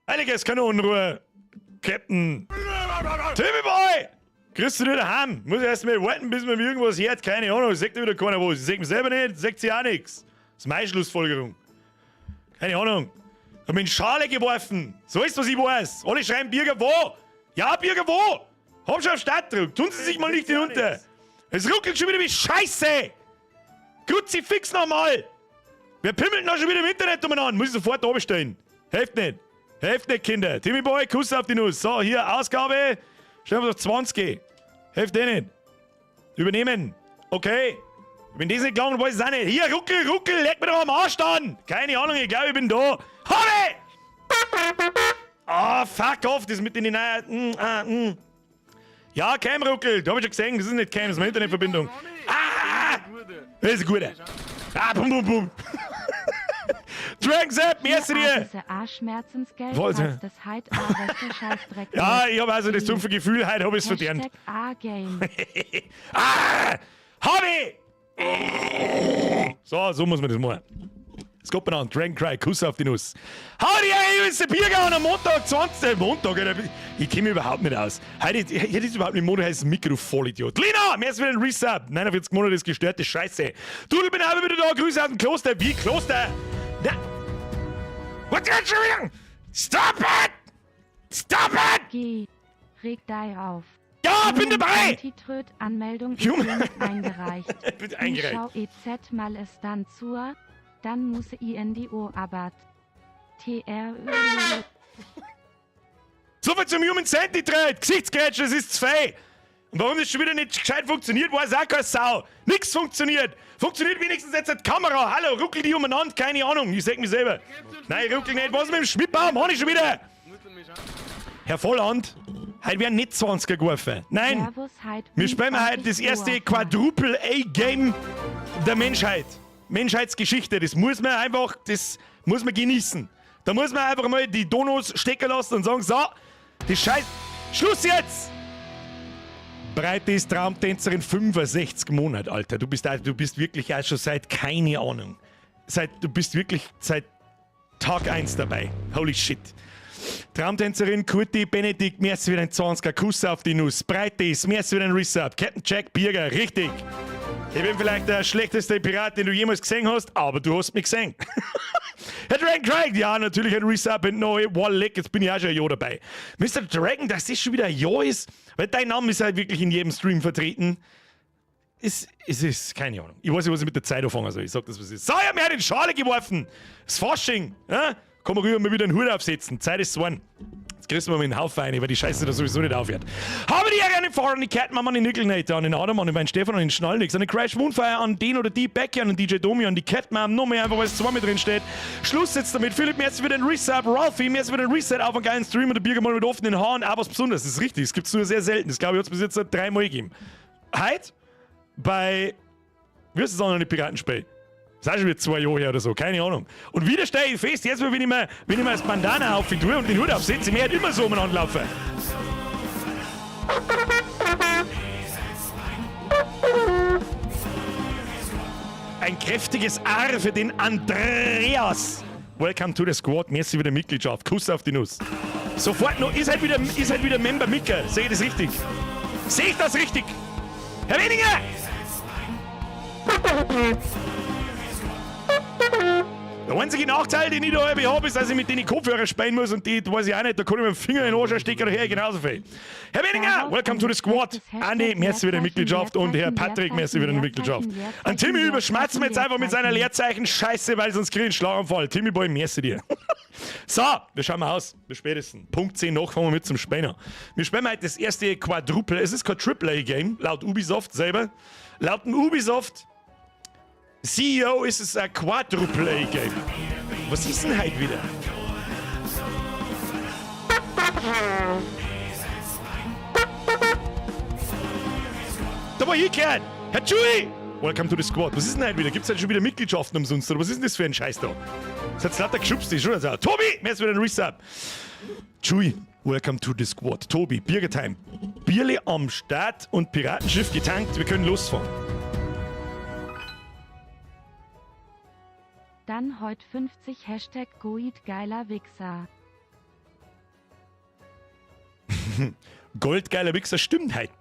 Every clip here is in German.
Heiliges Kanonenruhe, Captain. Timmy Boy! Kriegst du nicht daheim? Muss ich erst mal warten, bis man irgendwas hört. Keine Ahnung, sagt wieder keiner was. Ich sag mir selber nicht, sagt sie auch nichts. Das ist meine Schlussfolgerung. Keine Ahnung. Ich hab mich in Schale geworfen. So ist, was ich weiß. Alle schreiben Bürger wo? Ja, Bürger wo? Hab schon auf Startdruck. Tun Sie sich mal nicht hinunter. Es ruckelt schon wieder wie Scheiße. Grutzi fix nochmal. Wer pimmelt noch schon wieder im Internet umeinander? Muss ich sofort da bestellen. Helft nicht. Helft nicht, Kinder. Timmy Boy, Kuss auf die Nuss. So, hier, Ausgabe. Stellen wir auf 20. Helft eh nicht. Übernehmen. Okay. Wenn das nicht gelangt, weiß ich es auch nicht. Hier, ruckel, ruckel, leg mir doch am Arsch dann. Keine Ahnung, ich glaube, ich bin da. Habe! Ah, fuck off, das mit den neuen. Ja, Cam-Ruckel, da hab ich schon gesehen, das ist nicht Cam, das ist meine Internetverbindung. Ah! Das ist ein guter. Ah, bum, bum, bum. Dragonzap, merci dir! Wollte. Das Heid ja, ich hab also das dumpfe Gefühl, heute hab ich's verdient. Ah! Hab ich! So muss man das machen. Es kommt mir an, Dragon Cry, Kuss auf die Nuss. Hau die Eier, ist der Bier gehauen am Montag, 20. Montag, ich kenne mich überhaupt nicht aus. Heute ist überhaupt nicht Monat, heißt das Mikro Vollidiot. Lina, mehr ist wieder ein Resub. 49 Monate ist gestörte Scheiße. Du, ich bin aber wieder da, Grüße aus dem Kloster. Wie, Kloster? Na. Was ist schon wieder? Stop it! Stop it! Geh, reg dich auf. Ja, bin dabei! Antitröd-Anmeldung ist nicht eingereicht. Bitte eingereicht. Schau EZ mal es dann zu, dann muss I in die O abat. TR. So viel zum Human Centipede. Gesichtsgrätsch, das ist zu fei. Und warum das schon wieder nicht gescheit funktioniert, weiß auch keine Sau. Nix funktioniert. Funktioniert wenigstens jetzt die Kamera. Hallo, ruckel die umeinander, keine Ahnung. Ich sag mich selber. Nein, ruckel nicht. Was mit dem Schmidtbaum? Hab ich schon wieder. Herr Volland, heute werden nicht 20er geworfen. Nein, wir spielen heute das erste Quadruple A-Game der Menschheit. Menschheitsgeschichte. Das muss man einfach, das muss man genießen. Da muss man einfach mal die Donos stecken lassen und sagen, so, das Scheiß, Schluss jetzt! Breite ist Traumtänzerin 65 Monate, Alter. Du bist wirklich auch schon seit, keine Ahnung. Du bist wirklich seit Tag 1 dabei. Holy shit. Traumtänzerin Kurti Benedikt, merci wieder ein 20er, Kuss auf die Nuss. Breite ist, merci wieder ein Resub. Captain Jack Birger, richtig. Ich bin vielleicht der schlechteste Pirat, den du jemals gesehen hast, aber du hast mich gesehen. Herr Dragon Craig, ja, natürlich ein Resub und neue Wall-Lick, jetzt bin ich auch schon ein Jahr dabei. Mr. Dragon, dass das schon wieder ein Jahr ist, weil dein Name ist halt wirklich in jedem Stream vertreten. Es ist, keine Ahnung. Ich weiß nicht, was ich mit der Zeit anfangen soll. Ich sag das, was es ist. So, ich hab mir halt in die Schale geworfen. Das Fasching. Ja? Kann man rüber mal wieder einen Hut aufsetzen. Zeit ist so ein. Jetzt kriegst du mal einen Haufen rein, weil die Scheiße da sowieso nicht aufhört. Habe die Ehre an den Fahrer, an die Catman, an den Nickelnator, an den Adam, an den Stefan, an den Schnallnix, an den Crash Moonfire, an den oder die Becky, an den DJ Domi, an die Catman, noch mehr einfach, weil es 2 mit drin steht. Schluss jetzt damit. Philipp, mir jetzt wieder ein Reset. Ralphie, mir jetzt wieder ein Reset auf einen geilen Stream und der Birger mal mit offenen Haaren. Aber was Besonderes, das ist richtig. Das gibt's nur sehr selten. Das glaube ich, hat es bis jetzt 3 Mal gegeben. Heute bei, wie heißt das andere Piratenspiel? Das ist auch schon wieder 2 Jahre her oder so, keine Ahnung. Und wieder stehe ich fest, jetzt, wenn ich mir das Bandana auf tue und den Hut aufsetze, ich werde immer so umeinander laufen. Ein kräftiges R für den Andreas. Welcome to the Squad, merci für die Mitgliedschaft. Kuss auf die Nuss. Sofort noch, ist halt wieder Member Micker. Sehe ich das richtig? Sehe ich das richtig? Herr Weniger! Der einzige Nachteil, den ich da habe, ist, dass ich mit denen Kopfhörer spielen muss und die weiß ich auch nicht, da kann ich mit dem Finger in den Arsch stecken oder her, genauso viel. Herr Weniger, welcome to the Squad. Andi, merci wieder Mitgliedschaft und Herr Patrick, merci wieder Mitgliedschaft. An Timmy überschmerzen wir jetzt einfach mit seiner Leerzeichen Scheiße, weil sonst kriege ich einen Schlaganfall. Timmy Boy, merci dir. So, wir schauen mal aus. Bis spätestens. Punkt 10 noch, fangen wir mit zum Spänner. Wir spielen heute das erste Quadruple, es ist kein Triple-A-Game, laut Ubisoft selber. Laut dem Ubisoft CEO ist es ein Quadruple-A-Game. Was ist denn heute wieder? Da war ich gehört! Herr Chewie! Welcome to the Squad. Was ist denn heute wieder? Gibt's halt schon wieder Mitgliedschaften umsonst? Oder was ist denn das für ein Scheiß da? Das hat's lauter geschubst, ist schon so. Tobi! Mir ist wieder ein Resub. Chewie, welcome to the Squad. Tobi, Birgertime. Bierle am Start und Piratenschiff getankt. Wir können losfahren. Dann heut 50 Hashtag Goid geiler Wichser. Goldgeiler Wichser stimmt halt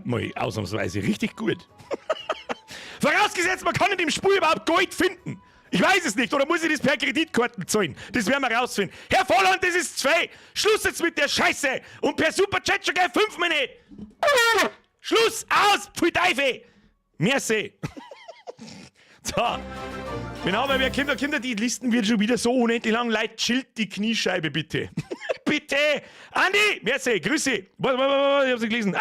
mal ausnahmsweise richtig gut. Vorausgesetzt, man kann in dem Spiel überhaupt Gold finden. Ich weiß es nicht, oder muss ich das per Kreditkarten zahlen? Das werden wir rausfinden. Herr Volland, das ist 2. Schluss jetzt mit der Scheiße. Und per Superchat schon gleich 5 Minuten. Schluss, aus, pfui Teufel. Merci. So. Wenn aber wer kommt, die Listen wird schon wieder so unendlich lang. Leute, chillt die Kniescheibe bitte. Bitte. Andi, merci, grüße. Was, ich hab's nicht gelesen.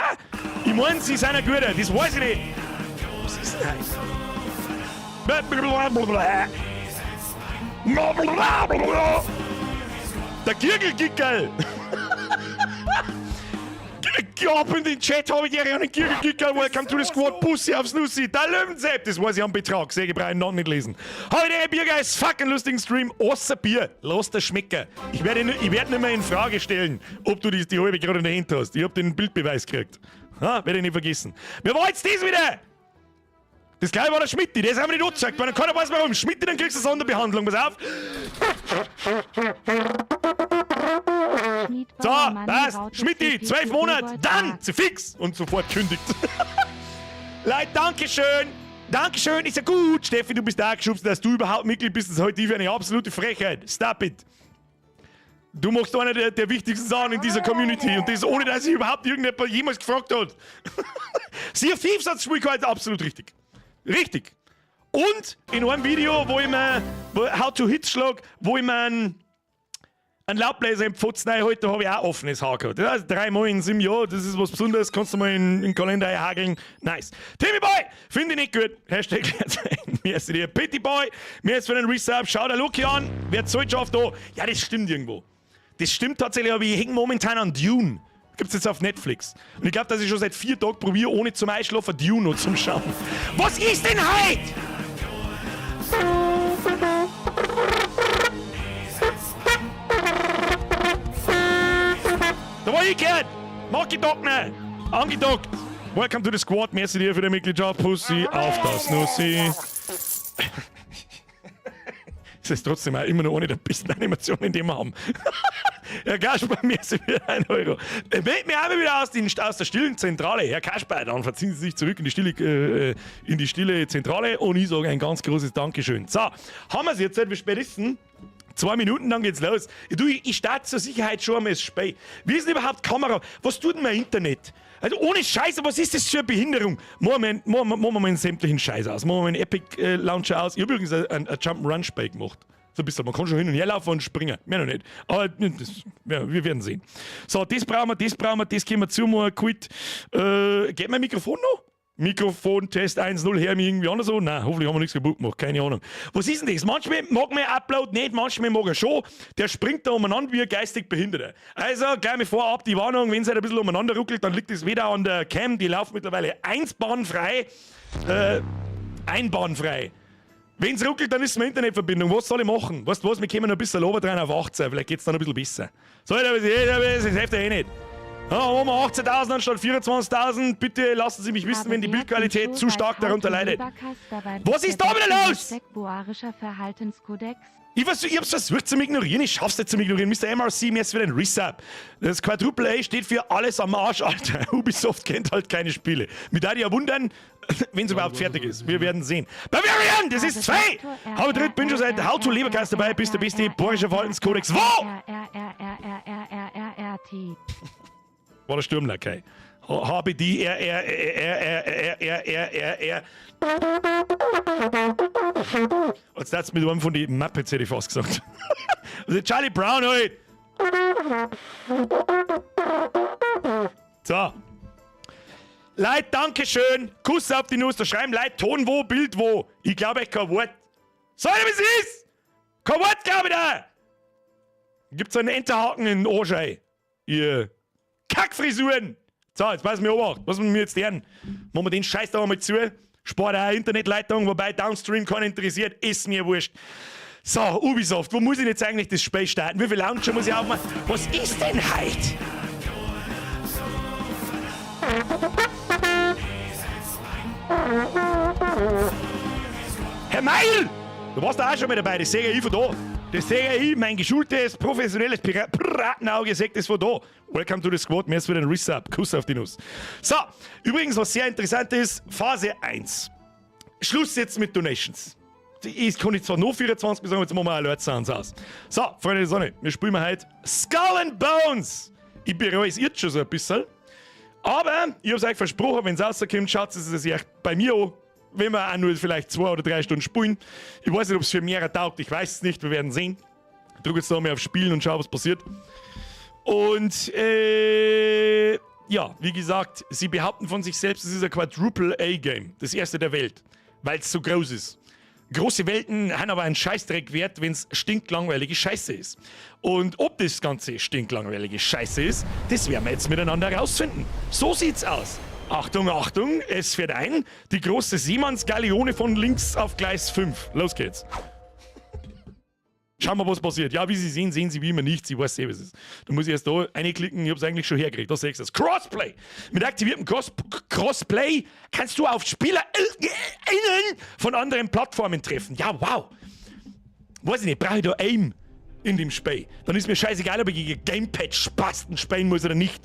Ich mein, Sie sind ein Guter, das weiß ich nicht. Was ist denn das? Der Gürgelgickel! Ab in den Chat habe ich dir einen Gürgelgickel. Welcome to the Squad. Pussy aufs Nussi. Der Löwensepp, das weiß ich am Betrag. Sehe ich brauche noch nicht lesen. Heute der Biergeist, fucking lustigen Stream. Außer Bier. Lass das schmecken. Ich werde nicht mehr in Frage stellen, ob du die halbe gerade in der Hand hast. Ich habe den Bildbeweis gekriegt. Werde ich nicht vergessen. Wer war jetzt das wieder? Das gleiche war der Schmitti, das haben wir nicht angezeigt, weil dann keiner weiß warum. Schmitti, dann kriegst du eine Sonderbehandlung, pass auf. So, passt. Schmitti, 12 Monate, dann zu fix und sofort kündigt. Leute, Dankeschön. Dankeschön, ist ja gut. Steffi, du bist da geschubst, dass du überhaupt Mitglied bist. Das ist heute für eine absolute Frechheit. Stop it. Du machst eine der wichtigsten Sachen in dieser Community und das ohne, dass sich überhaupt irgendjemand jemals gefragt hat. Sea of Thieves hat das Spiel gehalten, absolut richtig. Richtig. Und in einem Video, wo ich mir How to Hits schlag, wo ich mir einen Laubbläser im Pfotz heute habe ich auch offenes Haar gehabt. Ja, 3 Mal in 7 Jahren, das ist was Besonderes, kannst du mal in den Kalender einhageln. Nice. Timmy Boy, finde ich nicht gut. Hashtag merci dir. Pitty Boy, mir jetzt für den Resub. Schau der Lucky an. Wer zahlt schon auf da? Ja, das stimmt irgendwo. Das stimmt tatsächlich, aber ich hänge momentan an Dune. Gibt's jetzt auf Netflix. Und ich glaube, dass ich schon seit 4 Tagen probiere, ohne zum Einschlafen Dune noch zum Schauen. Was ist denn heute? Da war ich gehört. Angedockt, ne? Angedockt. Welcome to the Squad. Merci dir für die Mitgliedschaft. Pussy auf das Nussi. Das ist trotzdem auch immer noch ohne der besten Animationen, die wir haben. Herr Kasper, merci für 1 Euro. Wir haben wieder aus der stillen Zentrale. Herr Kasper, dann verziehen Sie sich zurück in die stille Zentrale und ich sage ein ganz großes Dankeschön. So, haben wir es jetzt? Wie spät ist denn? 2 Minuten, dann geht's los. Ich starte zur Sicherheit schon einmal das Spiel. Wie ist denn überhaupt Kamera? Was tut denn mein Internet? Also ohne Scheiße, was ist das für eine Behinderung? Machen wir mal einen sämtlichen Scheiß aus. Machen wir mal einen Epic Launcher aus. Ich habe übrigens ein Jump'n'Run-Spiel gemacht. So ein bisschen. Man kann schon hin und her laufen und springen. Mehr noch nicht. Aber wir werden sehen. So, das brauchen wir, das gehen wir zu, mal quit. Geht mein Mikrofon noch? Mikrofon, Test 1.0, her mir irgendwie anders so? Nein, hoffentlich haben wir nichts kaputt gemacht, keine Ahnung. Was ist denn das? Manchmal mag man Upload nicht, manchmal mag er schon. Der springt da umeinander wie ein geistig Behinderter. Also, gleich mal vorab die Warnung, wenn es halt ein bisschen umeinander ruckelt, dann liegt es weder an der Cam, die läuft mittlerweile einbahnfrei. Wenn es ruckelt, dann ist es eine Internetverbindung. Was soll ich machen? Weißt du was, wir kommen noch ein bisschen runter rein auf 18, vielleicht geht es dann ein bisschen besser. So, das hilft ja eh nicht. Ja, machen wir 18.000 anstatt 24.000. Bitte lassen Sie mich wissen, wenn die Bildqualität zu stark darunter leidet. Was ist da wieder los? Ich hab's versucht zu ignorieren, ich schaff's nicht zu ignorieren. Mr. MRC, mir ist wieder ein Resub. Das Quadruple A steht für alles am Arsch, Alter. Ubisoft kennt halt keine Spiele. Mich würde ja wundern, wenn es überhaupt fertig ist. Wir werden sehen. Bavarian, das ist 2! Habe dritt, bin schon seit How to Leberkast dabei, bist der beste Borischer Verhaltenskodex. Wo? War der Sturmlackei. Habe die Jetzt hat's mit einem von den Muppets, hätte ich fast gesagt. Also Charlie Brown halt. So. Leute, Dankeschön. Kuss auf die Nuss. Da schreiben Leute Ton wo, Bild wo. Ich glaube echt kein Wort. Sag ich, was es ist? Kein Wort, glaube ich da. Gibt's einen Enterhaken in den Ohrschei. Ihr Kackfrisuren. So, jetzt passen wir obacht. Was müssen wir jetzt lernen? Machen wir den Scheiß da mal zu. Spart auch Internetleitung, wobei Downstream keinen interessiert. Ist mir wurscht. So, Ubisoft, wo muss ich jetzt eigentlich das Spiel starten? Wie viel Launcher muss ich aufmachen? Was ist denn heute? Herr Meil! Du warst da auch schon mit dabei, das sehe ich von da. Das sehe ich, mein geschultes, professionelles Piratenauge sagt das von da. Welcome to the squad, mehr für den Resub. Kuss auf die Nuss. So, übrigens, was sehr interessant ist, Phase 1. Schluss jetzt mit Donations. Ich kann jetzt zwar noch 24 sagen, jetzt machen wir Alert Sounds aus. So, Freunde der Sonne, wir spielen heute Skull and Bones. Ich bereue es jetzt schon so ein bisschen. Aber ich habe euch versprochen, wenn es rauskommt, schaut es sich bei mir an. Wenn wir auch nur vielleicht 2 oder 3 Stunden spielen. Ich weiß nicht, ob es für mehr taugt, ich weiß es nicht, wir werden sehen. Ich drücke jetzt noch mal auf Spielen und schau, was passiert. Und, ja, wie gesagt, sie behaupten von sich selbst, es ist ein Quadruple-A-Game. Das erste der Welt, weil es so groß ist. Große Welten haben aber einen Scheißdreck wert, wenn es stinklangweilige Scheiße ist. Und ob das Ganze stinklangweilige Scheiße ist, das werden wir jetzt miteinander rausfinden. So sieht's aus. Achtung, Achtung, es fährt ein. Die große Seemannsgaleone von links auf Gleis 5. Los geht's. Schauen wir, was passiert. Ja, wie Sie sehen, sehen Sie wie immer nichts. Ich weiß selber, was es ist. Da muss ich erst da reinklicken. Ich hab's eigentlich schon hergekriegt. Da sechst du es. Crossplay. Mit aktiviertem Crossplay kannst du auf SpielerInnen von anderen Plattformen treffen. Ja, wow. Weiß ich nicht, brauche ich da Aim in dem Spiel? Dann ist mir scheißegal, ob ich gegen Gamepad-Spasten spielen muss oder nicht.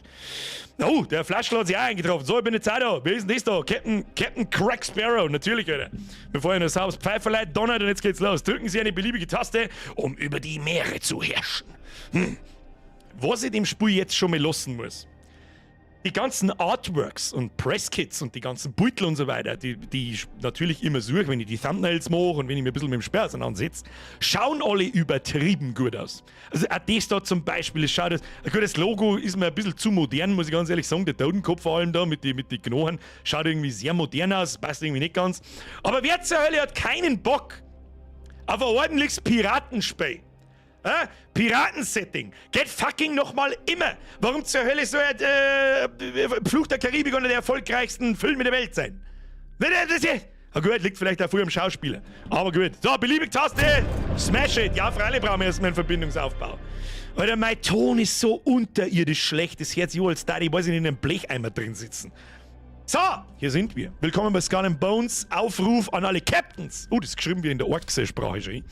Oh, der Flaschler hat sich auch eingetroffen. So, ich bin jetzt auch da. Wer ist denn das da? Captain Crack Sparrow. Natürlich, Alter. Bevor ihr das Haus Pfeiferleit donnert und jetzt geht's los. Drücken Sie eine beliebige Taste, um über die Meere zu herrschen. Was ich dem Spiel jetzt schon mal lassen muss. Die ganzen Artworks und Presskits und die ganzen Beutel und so weiter, die ich natürlich immer suche, wenn ich die Thumbnails mache und wenn ich mir ein bisschen mit dem Sperr auseinandersetze, schauen alle übertrieben gut aus. Also auch das da zum Beispiel, das Logo ist mir ein bisschen zu modern, muss ich ganz ehrlich sagen. Der Totenkopf vor allem da mit die Knochen schaut irgendwie sehr modern aus, passt irgendwie nicht ganz. Aber wer zur Hölle hat keinen Bock auf ein ordentliches Piratenspiel? Piratensetting. Geht fucking nochmal immer. Warum zur Hölle soll Fluch der Karibik einer der erfolgreichsten Filme der Welt sein? Gut, liegt vielleicht auch früher am Schauspieler. Aber gut. So, beliebig Taste. Smash it. Ja, freilich brauchen wir erstmal einen Verbindungsaufbau. Alter, mein Ton ist so unterirdisch schlecht. Das Herz als Daddy, weiß ich, in einem Blecheimer drin sitzen. So, hier sind wir. Willkommen bei Skull and Bones. Aufruf an alle Captains. Das ist geschrieben wie in der Orksee-Sprache schon.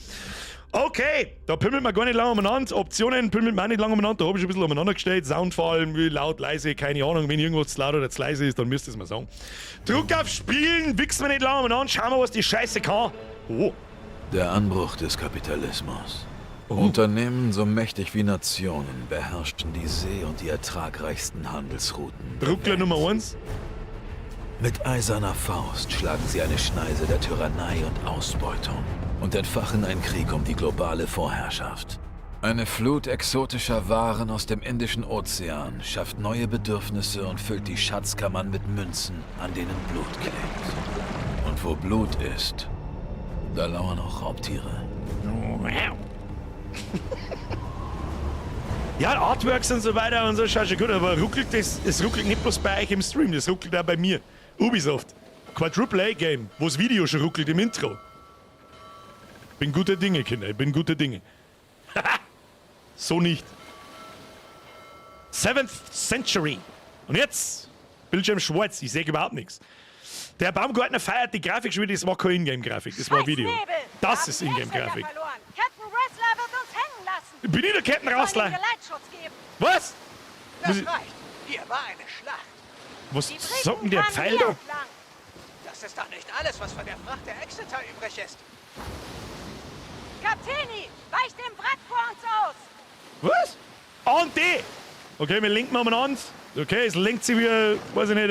Okay, da pimmelt man gar nicht lange umeinander. Optionen pimmelt man auch nicht lange umeinander. Da habe ich ein bisschen umeinander gestellt. Soundfall, wie laut, leise, keine Ahnung. Wenn irgendwas zu laut oder zu leise ist, dann müsst ihr es mal sagen. Druck auf Spielen, wichsen wir nicht lange umeinander. Schauen wir, was die Scheiße kann. Oh. Der Anbruch des Kapitalismus. Unternehmen so mächtig wie Nationen beherrschten die See- und die ertragreichsten Handelsrouten. Druckler Nummer 1. Mit eiserner Faust schlagen sie eine Schneise der Tyrannei und Ausbeutung und entfachen einen Krieg um die globale Vorherrschaft. Eine Flut exotischer Waren aus dem Indischen Ozean schafft neue Bedürfnisse und füllt die Schatzkammern mit Münzen, an denen Blut klebt. Und wo Blut ist, da lauern auch Raubtiere. Ja, Artworks und so weiter und so schaut schon gut, aber ruckelt es ruckelt nicht bloß bei euch im Stream, das ruckelt auch bei mir. Ubisoft. Quadruple-A-Game, wo das Video schon ruckelt im Intro. Bin guter Dinge, Kinder, ich bin guter Dinge. So nicht. 7th Century. Und jetzt, Bildschirm schwarz, ich sehe überhaupt nichts. Der Baumgartner feiert die Grafik schon wieder, das war keine Ingame-Grafik, das war ein Video. Das ist Ingame-Grafik. Captain Rustler wird uns hängen lassen. Bin ich der Captain Rustler? Geleitschutz geben. Was? Das reicht. Hier war eine Schlacht. Was Die sagt denn der Briten Pfeil kamen da? hier entlang. Das ist doch nicht alles, was von der Fracht der Exeter übrig ist. Kapteni, weicht dem Wrack vor uns aus. Was? A und D. Okay, wir linken umeinander. Okay, es lenkt sich wie, weiß ich nicht,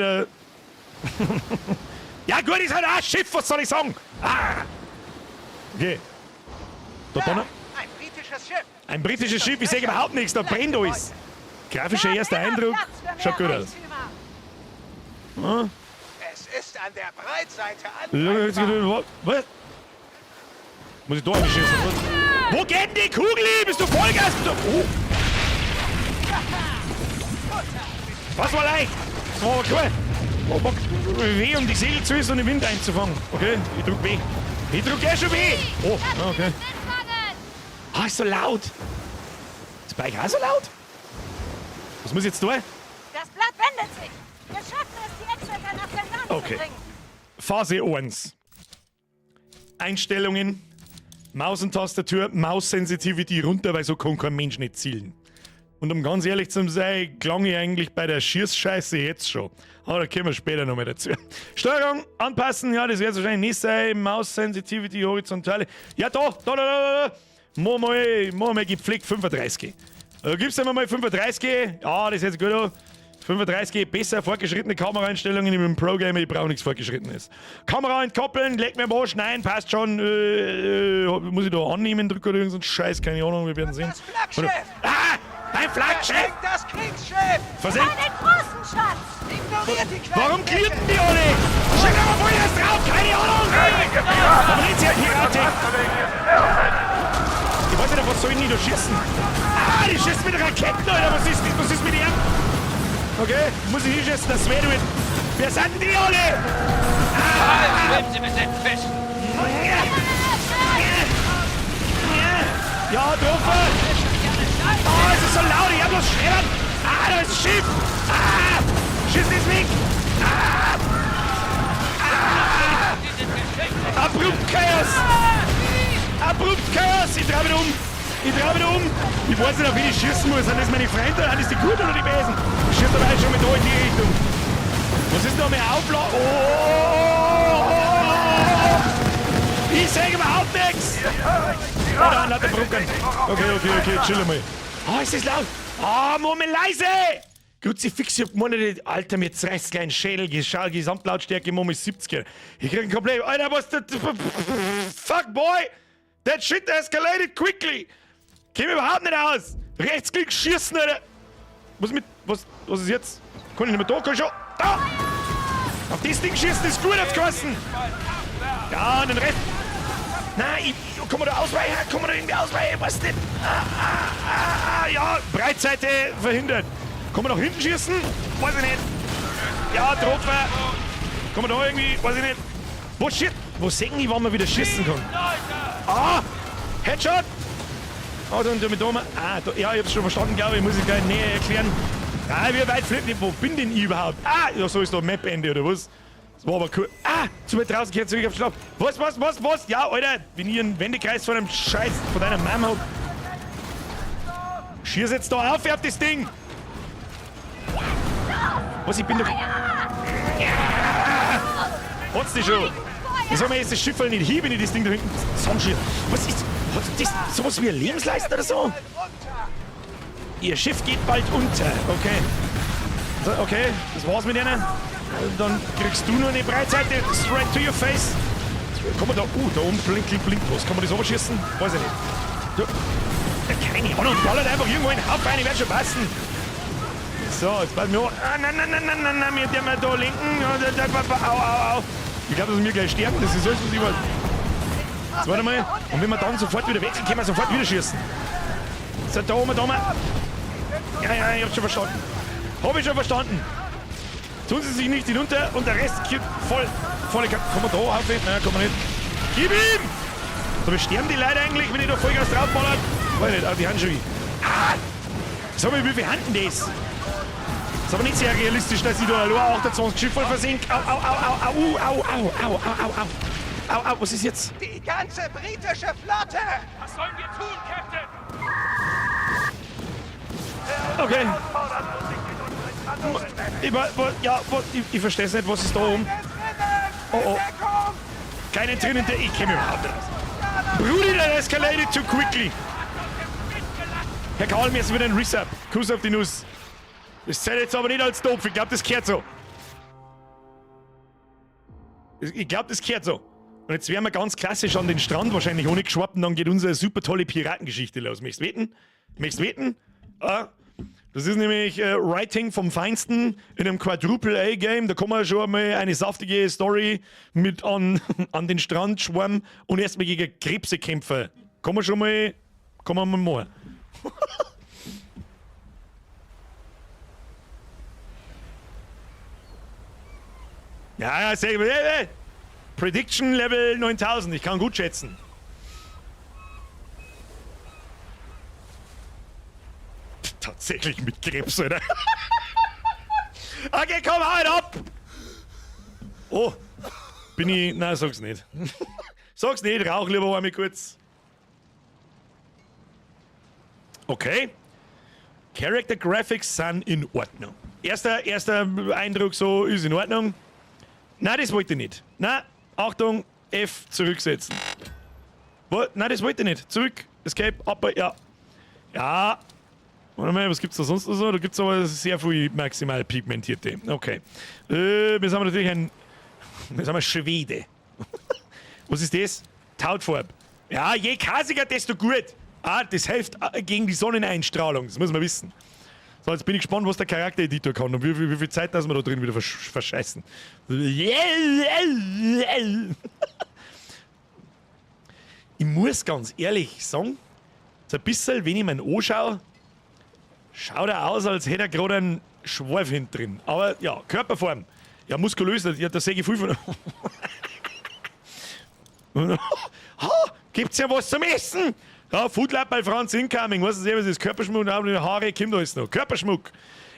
ja gut, ist halt auch ein Schiff, was soll ich sagen? Ah. Okay. Da Ja, drinnen? ein britisches Schiff. Ein britisches Schiff, ich sehe überhaupt nichts, da brennt alles. Grafischer Wir erster haben immer Eindruck, Platz für schaut gut mehr aus. Reichtümer. Es ist an der Breitseite angreifbar. Was? Muss ich da einschießen? Wo geht denn die Kugel hin? Bist du Vollgas? Oh. Was war leicht? Das war aber cool. Oh, bock. Weh, um die Segel zu ist und den Wind einzufangen. Okay, ich drück weh. Ich drück ja schon weh. Oh, okay. Ah, ist so laut. Ist bei euch auch so laut? Was muss ich jetzt tun? Das Blatt wendet sich. Wir schaffen es, die Exeter nach dem Land Okay. zu bringen. Phase 1. Einstellungen. Maus und Tastatur, Maus-Sensitivity runter, weil so kann kein Mensch nicht zielen. Und um ganz ehrlich zu sein, klang ich eigentlich bei der Schießscheiße jetzt schon. Aber da kommen wir später nochmal dazu. Steuerung anpassen, ja, das wird wahrscheinlich nicht sein. Maus-Sensitivity, horizontale. Ja, da. Mach mal gepflegt 35. Gibst du mir mal 35? Ja, das ist jetzt gut. 35, besser, fortgeschrittene Kameraeinstellungen im Pro-Gamer, ich brauche nichts Fortgeschrittenes. Kamera entkoppeln, leg mir was, nein, passt schon. Muss ich da annehmen, drücken oder irgendeinen Scheiß, keine Ahnung, wir werden sehen. Das Flaggschiff! Ein Flaggschiff! Versenkt das Kriegsschiff! Versenkt! Bei den großen Schatz! Ignoriert die Quellen! Warum klirrten die alle? Schick aber vorher erst drauf, keine Ahnung! Aber nicht sehr Piratik! Ich weiß nicht, was sollen die da schießen? Die schießen mit Raketen, Alter, was ist mit ihm? Okay, muss ich hinschießen, das wäre mit. Wer sind die alle? Schwimmen Sie mit den Fischen! Ja, Doofer! Oh, es ist so laut, ich hab bloß Schweren! Da ist ein Schiff! Schießen ist weg! Abrupt Chaos! Abrupt Chaos! Ich drehe mich um! Ich weiß nicht, auf wen ich schießen muss. Sind das meine Freunde? Sind das die Guten oder die Besen? Ich schieße dabei schon mit da in die Richtung. Was ist da mehr Auflauf? Ich sage überhaupt nichts! Oh, da hat der Brücken. Okay, chill mal. Es ist laut. Moment, leise! Kruzifix, ich hab gemeint, Alter, mir zerreißt gleich ein Schädel. Gesamtlautstärke, Moment, 70er. Ich krieg ein komplett. Alter, was das. Fuck, boy! That shit escalated quickly! Komm überhaupt nicht aus! Rechtsklick schießen, Alter! Was ist jetzt? Kann ich nicht mehr da? Kann ich schon? Da! Auf das Ding schießen ist gut aufs Kosten! Ja, und den Rest. Nein, kann man da ausweichen? Kann man da irgendwie ausweichen? Was nicht? Ja, Breitseite verhindert. Kann man nach hinten schießen? Weiß ich nicht. Ja, Tropfen. Kann man da irgendwie? Weiß ich nicht. Wo shit? Wo sehen die, wann man wieder schießen kann? Headshot! Und mit oben. Da, ja, ich hab's schon verstanden, glaube ich. Muss ich gleich näher erklären. Wie weit fliegt? Wo bin denn ich überhaupt? Ja, so ist da Map-Ende, oder was? Das war aber cool. Zu weit draußen, geh zurück auf Schlaf. Was? Ja, Alter, wenn ich einen Wendekreis von einem Scheiß, von deiner Mama hab. Schieß jetzt da auf das Ding! Was, ich bin doch. Hat's die schon? Ich sag mir jetzt das Schiff nicht hieb, wenn ich das Ding da hinten zusammenschiebe. Was ist. Hat das sowas wie ein Lebensleisten oder so? Ihr Schiff geht bald unter. Okay, das war's mit denen. Dann kriegst du nur eine Breitseite straight to your face. Kann man da. Da oben blinkt was. Kann man das oberschießen? Weiß ich nicht. Keine Ahnung, ballert einfach irgendwo in den Haufen rein, ich werde schon passen. So, jetzt passen wir an. Nein, wir dürfen da linken. Au. Ich glaube, dass wir gleich sterben, das ist alles, was ich weiß. Jetzt warte mal. Und wenn wir dann sofort wieder wechseln, können wir sofort wieder schießen. So, da oben. Ja, ich hab's schon verstanden. Hab ich schon verstanden. Tun Sie sich nicht hinunter und der Rest kippt volle Kann man da aufheben? Nein, kann man nicht. Gib ihm! Aber sterben die Leute eigentlich, wenn ich da Vollgas draufballert? Weiß nicht, die Handschuhe. Sag mal, wie viel Handen das? Ist aber nicht sehr realistisch, dass ich da allein 28 Schiffe versenke. Au, was ist jetzt? Die ganze britische Flotte! Was sollen wir tun, Captain? Okay. Ich verstehe es nicht, was ist da oben? Oh. Keine drinnen, ich käme überhaupt nicht raus. Brudi, that escalated too quickly. Herr Karl, mir ist wieder ein Reset. Kuss auf die Nuss. Das zählt jetzt aber nicht als doof. Ich glaube, das gehört so. Und jetzt wären wir ganz klassisch an den Strand, wahrscheinlich ohne geschwappt, und dann geht unsere super tolle Piratengeschichte los. Möchtest du wetten? Das ist nämlich Writing vom Feinsten in einem Quadruple-A-Game. Da kann man schon mal eine saftige Story mit an den Strand schwammen und erstmal gegen Krebse kämpfen. Kann man mal. Ja, sehr gut. Prediction Level 9000. Ich kann gut schätzen. Tatsächlich mit Krebs, oder? Okay, komm, halt ab! Oh, bin ich. Nein, sag's nicht. Sag's nicht, rauch lieber einmal kurz. Okay. Character Graphics sind in Ordnung. Erster Eindruck so ist in Ordnung. Nein, das wollte ich nicht. Nein, Achtung, F zurücksetzen. Nein, das wollte ich nicht. Zurück, Escape, Upper, ja. Ja. Warte mal, was gibt's da sonst noch so? Da gibt's aber sehr viel maximal pigmentierte. Okay. Wir sind natürlich wir sind Schwede. Was ist das? Tautfarb. Ja, je kasiger, desto gut. Ah, das hilft gegen die Sonneneinstrahlung. Das muss man wissen. So, jetzt bin ich gespannt, was der Charaktereditor kann und wie viel Zeit dass wir da drin wieder verscheißen. Ich muss ganz ehrlich sagen, so ein bisschen, wenn ich mir anschaue, schaut er aus, als hätte er gerade einen Schwarf hinten drin. Aber ja, Körperform. Ja, muskulös, ja, da sehe ich viel von. Gibt's ja was zum Essen? Ja, Foodlab bei Franz Incoming. Was ist Körperschmuck? Haare, kommt alles noch. Körperschmuck.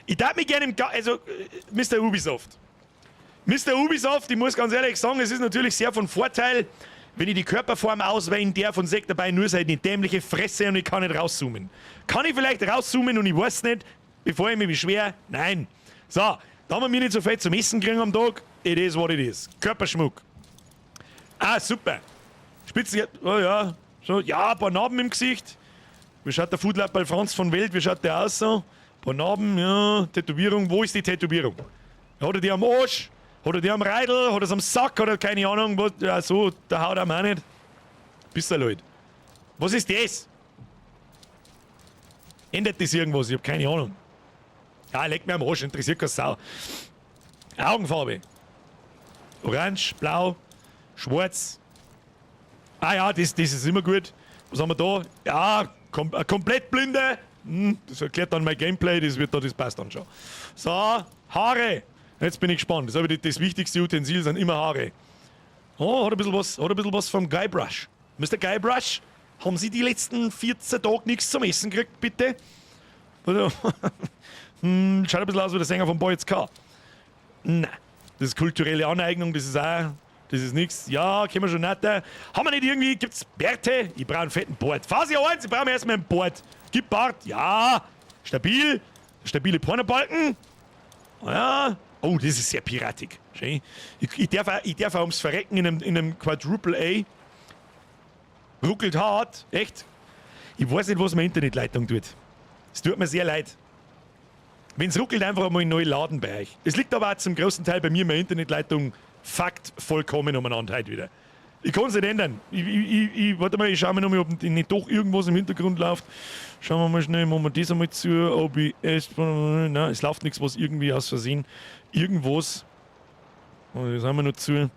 Ich darf mich gerne also, Mr. Ubisoft. Mr. Ubisoft, ich muss ganz ehrlich sagen, es ist natürlich sehr von Vorteil, wenn ich die Körperform auswählen darf und sehe dabei nur seine dämliche Fresse und ich kann nicht rauszoomen. Kann ich vielleicht rauszoomen und ich weiß nicht, bevor ich mich beschwere? Nein. So, da wir mir nicht so viel zum Essen kriegen am Tag, it is what it is. Körperschmuck. Ah, super. Spitze, oh ja, so, ja, ein paar Narben im Gesicht. Wie schaut der Foodlab bei Franz von Welt, wie schaut der aus so? Ein paar Narben, ja, Tätowierung, wo ist die Tätowierung? Hat er die am Arsch? Hat er die am Reidel? Hat er es am Sack? Oder keine Ahnung, was, ja so, der haut am auch nicht. Bisserl halt. Was ist das? Ändert das irgendwas? Ich hab keine Ahnung. Ja, leg mir am Arsch, interessiert keine Sau. Augenfarbe. Orange, blau, schwarz. Ah ja, das ist immer gut. Was haben wir da? Ja, komplett blinde. Das erklärt dann mein Gameplay, das passt dann schon. So, Haare. Jetzt bin ich gespannt. Das wichtigste Utensil sind immer Haare. Oh, hat ein bisschen was vom Guybrush. Mr. Guybrush, haben Sie die letzten 14 Tage nichts zum Essen gekriegt, bitte? Oder? Schaut ein bisschen aus wie der Sänger von Boy It's Car. Nein, das ist kulturelle Aneignung, das ist nichts. Ja, können wir schon nicht. Haben wir nicht irgendwie, gibt's Bärte? Ich brauche einen fetten Bart. Phase 1, ich brauche erstmal einen Bart. Gib Bart, ja. Stabil. Stabile Pornobalken. Ja. Oh, das ist sehr piratig. Schön. Ich darf auch ums Verrecken in einem Quadruple A. Ruckelt hart. Echt. Ich weiß nicht, was meine Internetleitung tut. Es tut mir sehr leid. Wenn es ruckelt, einfach mal einen neuen Laden bei euch. Es liegt aber auch zum großen Teil bei mir, meine Internetleitung Fakt vollkommen umeinander heute wieder. Ich kann es nicht ändern. Warte mal, ich schaue mir noch mal, ob nicht doch irgendwas im Hintergrund läuft. Schauen wir mal schnell, machen wir das einmal zu. OBS. Nein, es läuft nichts, was irgendwie aus Versehen. Irgendwas. Oh, das haben wir noch zu.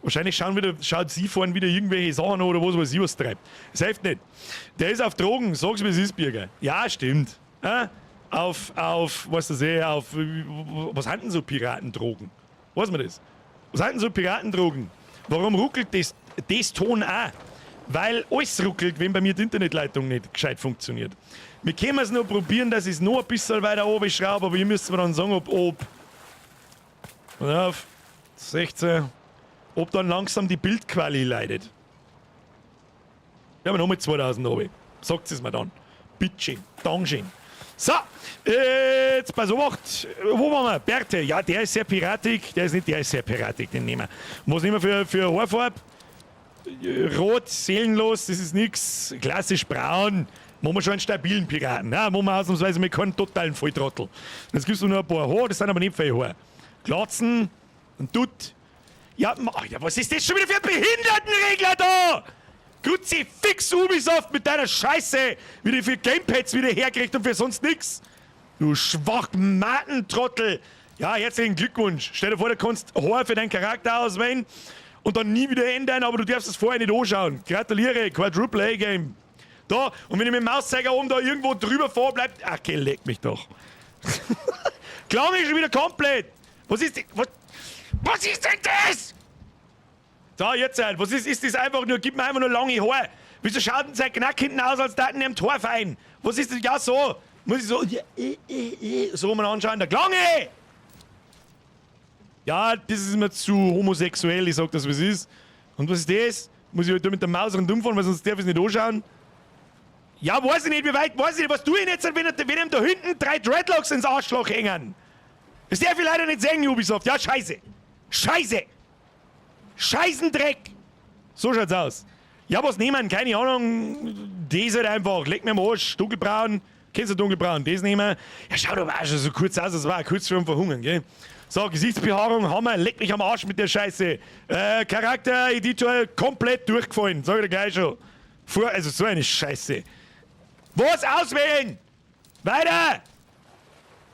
Wahrscheinlich schaut sie vorhin wieder irgendwelche Sachen an oder was weiß ich, was treibt. Das hilft nicht. Der ist auf Drogen, sag's wie es ist, Birger. Ja, stimmt. Auf, was das was sind denn so Piratendrogen? Weiß man das? Was sind denn so Piratendrogen? Warum ruckelt das Ton auch? Weil alles ruckelt, wenn bei mir die Internetleitung nicht gescheit funktioniert. Wir können es noch probieren, dass ich es noch ein bisschen weiter oben schraube, aber ihr müsst mir dann sagen, ob 16, ob dann langsam die Bildqualität leidet. Ja, aber noch mit 2000 oben. Sagt es mir dann. Bitteschön. Dankeschön. So, jetzt pass auf, wo waren wir? Bärte, ja, der ist sehr piratig, der ist sehr piratig, den nehmen wir. Was nehmen wir für Haarfarbe? Rot, seelenlos, das ist nix, klassisch braun. Machen wir schon einen stabilen Piraten, ne? Machen wir ausnahmsweise mit keinen totalen Volltrottel. Jetzt gibst du noch ein paar Haare, das sind aber nicht viele Haare. Glatzen, ein Dutt. Ja, was ist das schon wieder für ein Behindertenregler da? Grüezi, fix Ubisoft mit deiner Scheiße, wie du für Gamepads wieder herkriegt und für sonst nix. Du Schwachmatentrottel. Ja, herzlichen Glückwunsch. Stell dir vor, du kannst Haar für deinen Charakter auswählen und dann nie wieder ändern, aber du darfst es vorher nicht anschauen. Gratuliere, Quadruple A-Game. Da, und wenn ich mit dem Mauszeiger oben da irgendwo drüber vor bleibt, ach, okay, leck mich doch. Klang ich schon wieder komplett. Was ist denn das? So, jetzt halt. Was ist das einfach nur? Gib mir einfach nur lange Haare. Wieso schaut denn sein Knack hinten aus, als Daten im Tor fein? Was ist das? Ja, so. Muss ich so. So mal anschauen. Der Klange! Ja, das ist mir zu homosexuell. Ich sag das, was ist. Und was ist das? Muss ich halt da mit der Maus rundum fahren, weil sonst darf ich es nicht anschauen? Ja, weiß ich nicht, wie weit, weiß ich nicht, was tue ich jetzt, wenn ihm da hinten 3 Dreadlocks ins Arschloch hängen? Das darf ich leider nicht sehen, Ubisoft. Ja, scheiße. Scheiße. Scheißendreck. So schaut's aus. Ja, was nehmen? Keine Ahnung. Das halt einfach. Leg mir am Arsch. Dunkelbraun. Kennst du dunkelbraun? Das nehmen. Ja, schau doch mal schon so kurz aus. Das war kurz vorm Verhungern, gell? So, Gesichtsbehaarung, Hammer. Leck mich am Arsch mit der Scheiße. Charakter, Editor, komplett durchgefallen. Sag ich dir gleich schon. Also so eine Scheiße. Was auswählen? Weiter!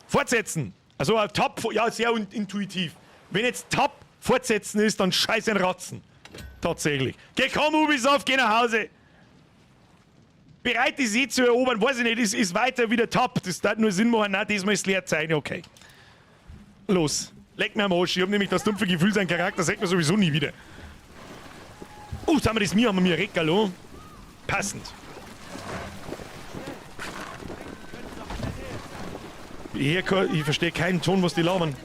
Fortsetzen. Also Tab, ja, sehr intuitiv. Wenn jetzt Tab fortsetzen ist, dann scheiß ein Ratzen. Tatsächlich. Geh, komm, Ubisoft, geh nach Hause. Bereit, die See zu erobern, weiß ich nicht, ist weiter wieder Tab. Das darf nur Sinn machen, nein, diesmal ist leer Zeit, okay. Los, leck mir am Arsch. Ich hab nämlich das dumpfe Gefühl, sein Charakter sagt mir sowieso nie wieder. Jetzt haben wir das Mir, haben wir mir Rekalo. Passend. Ich verstehe keinen Ton, was die labern.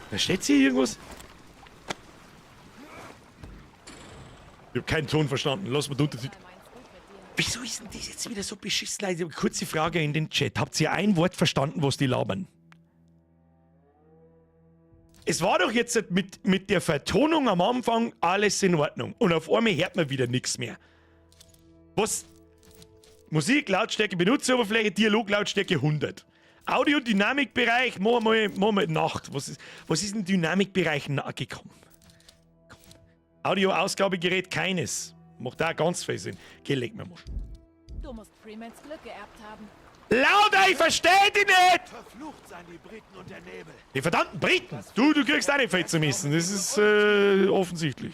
Versteht sie irgendwas? Ich hab keinen Ton verstanden. Lass mal den Untertitel. Wieso ist denn das jetzt wieder so beschissen? Also, kurze Frage in den Chat. Habt ihr ein Wort verstanden, was die labern? Es war doch jetzt mit der Vertonung am Anfang alles in Ordnung. Und auf einmal hört man wieder nichts mehr. Was? Musik, Lautstärke, Benutzeroberfläche, Dialog, Lautstärke 100. Audiodynamikbereich, machen wir Nacht. Was ist denn Dynamikbereich nachgekommen? Audioausgabegerät, keines. Macht da ganz viel Sinn. Geh, leg mir mal. Du musst Freemans Glück geerbt haben. Lauter, ich versteh dich nicht! Verflucht seien die Briten und der Nebel. Die verdammten Briten! Du kriegst auch nicht viel zu messen. Das ist offensichtlich.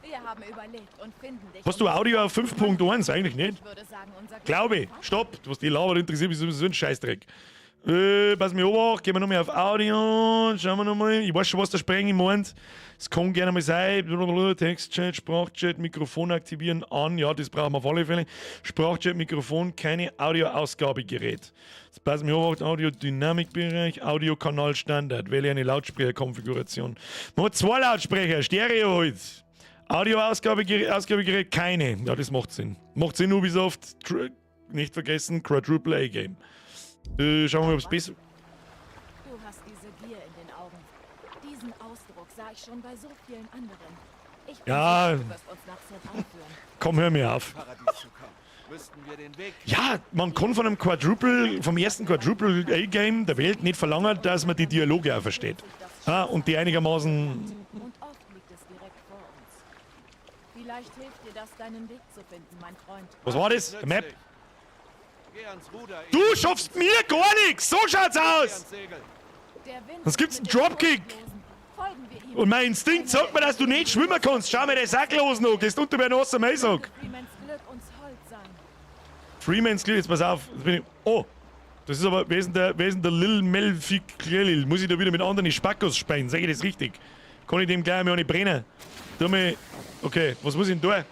Wir haben überlegt und finden dich. Hast du Audio auf 5.1? Eigentlich nicht. Ich würde sagen, unser Glaube, stopp. Was die labern interessiert mich sowieso ein Scheißdreck. Pass mir auf, gehen wir nochmal auf Audio, schauen wir nochmal. Ich weiß schon, was der Sprechen meint. Es kann gerne mal sein. Textchat, Sprachchat, Mikrofon aktivieren, an. Ja, das brauchen wir auf alle Fälle. Sprachchat, Mikrofon, keine Audioausgabegerät. Jetzt pass mir auf, Audio-Dynamikbereich, Audiokanal Standard. Wähle eine Lautsprecherkonfiguration. Man hat 2 Lautsprecher, Stereo halt. Audioausgabegerät, keine. Ja, das macht Sinn. Macht Sinn, Ubisoft. Nicht vergessen, Quadruple A-Game. Schauen wir mal, ob es besser. Du hast diese Gier in den Augen. Diesen Ausdruck sah ich schon bei so vielen anderen. Ich bin Ja. sicher, du wirst uns nach Zen anführen. Komm, hör mir auf. Paradies zu kommen. Müssten wir den Weg. Ja, man kann von einem vom ersten Quadruple A-Game der Welt nicht verlangen, dass man die Dialoge auch versteht. Und die einigermaßen. Und oft liegt es direkt vor uns. Vielleicht hilft dir das, deinen Weg zu finden, mein Freund. Was war das? Der Map? Geh ans Ruder. Du schaffst mir gar nichts! So schaut's aus! Segel. Der Wind Sonst gibt's einen wird den Dropkick. Kurs losen. Folgen wir ihm. Und mein Instinkt sagt mir, dass du nicht schwimmen kannst. Schau mir den Sack los noch. Gehst unter mir aus dem Eishock. Freemans Glück uns hold sein. Freeman's Glück, jetzt pass auf. Jetzt bin ich, oh, das ist aber, wer ist denn der Lil Melfik Klelil? Muss ich da wieder mit anderen Spackos speien? Sag ich das richtig? Kann ich dem gleich mal eine brennen? Tu mir, okay, was muss ich denn da?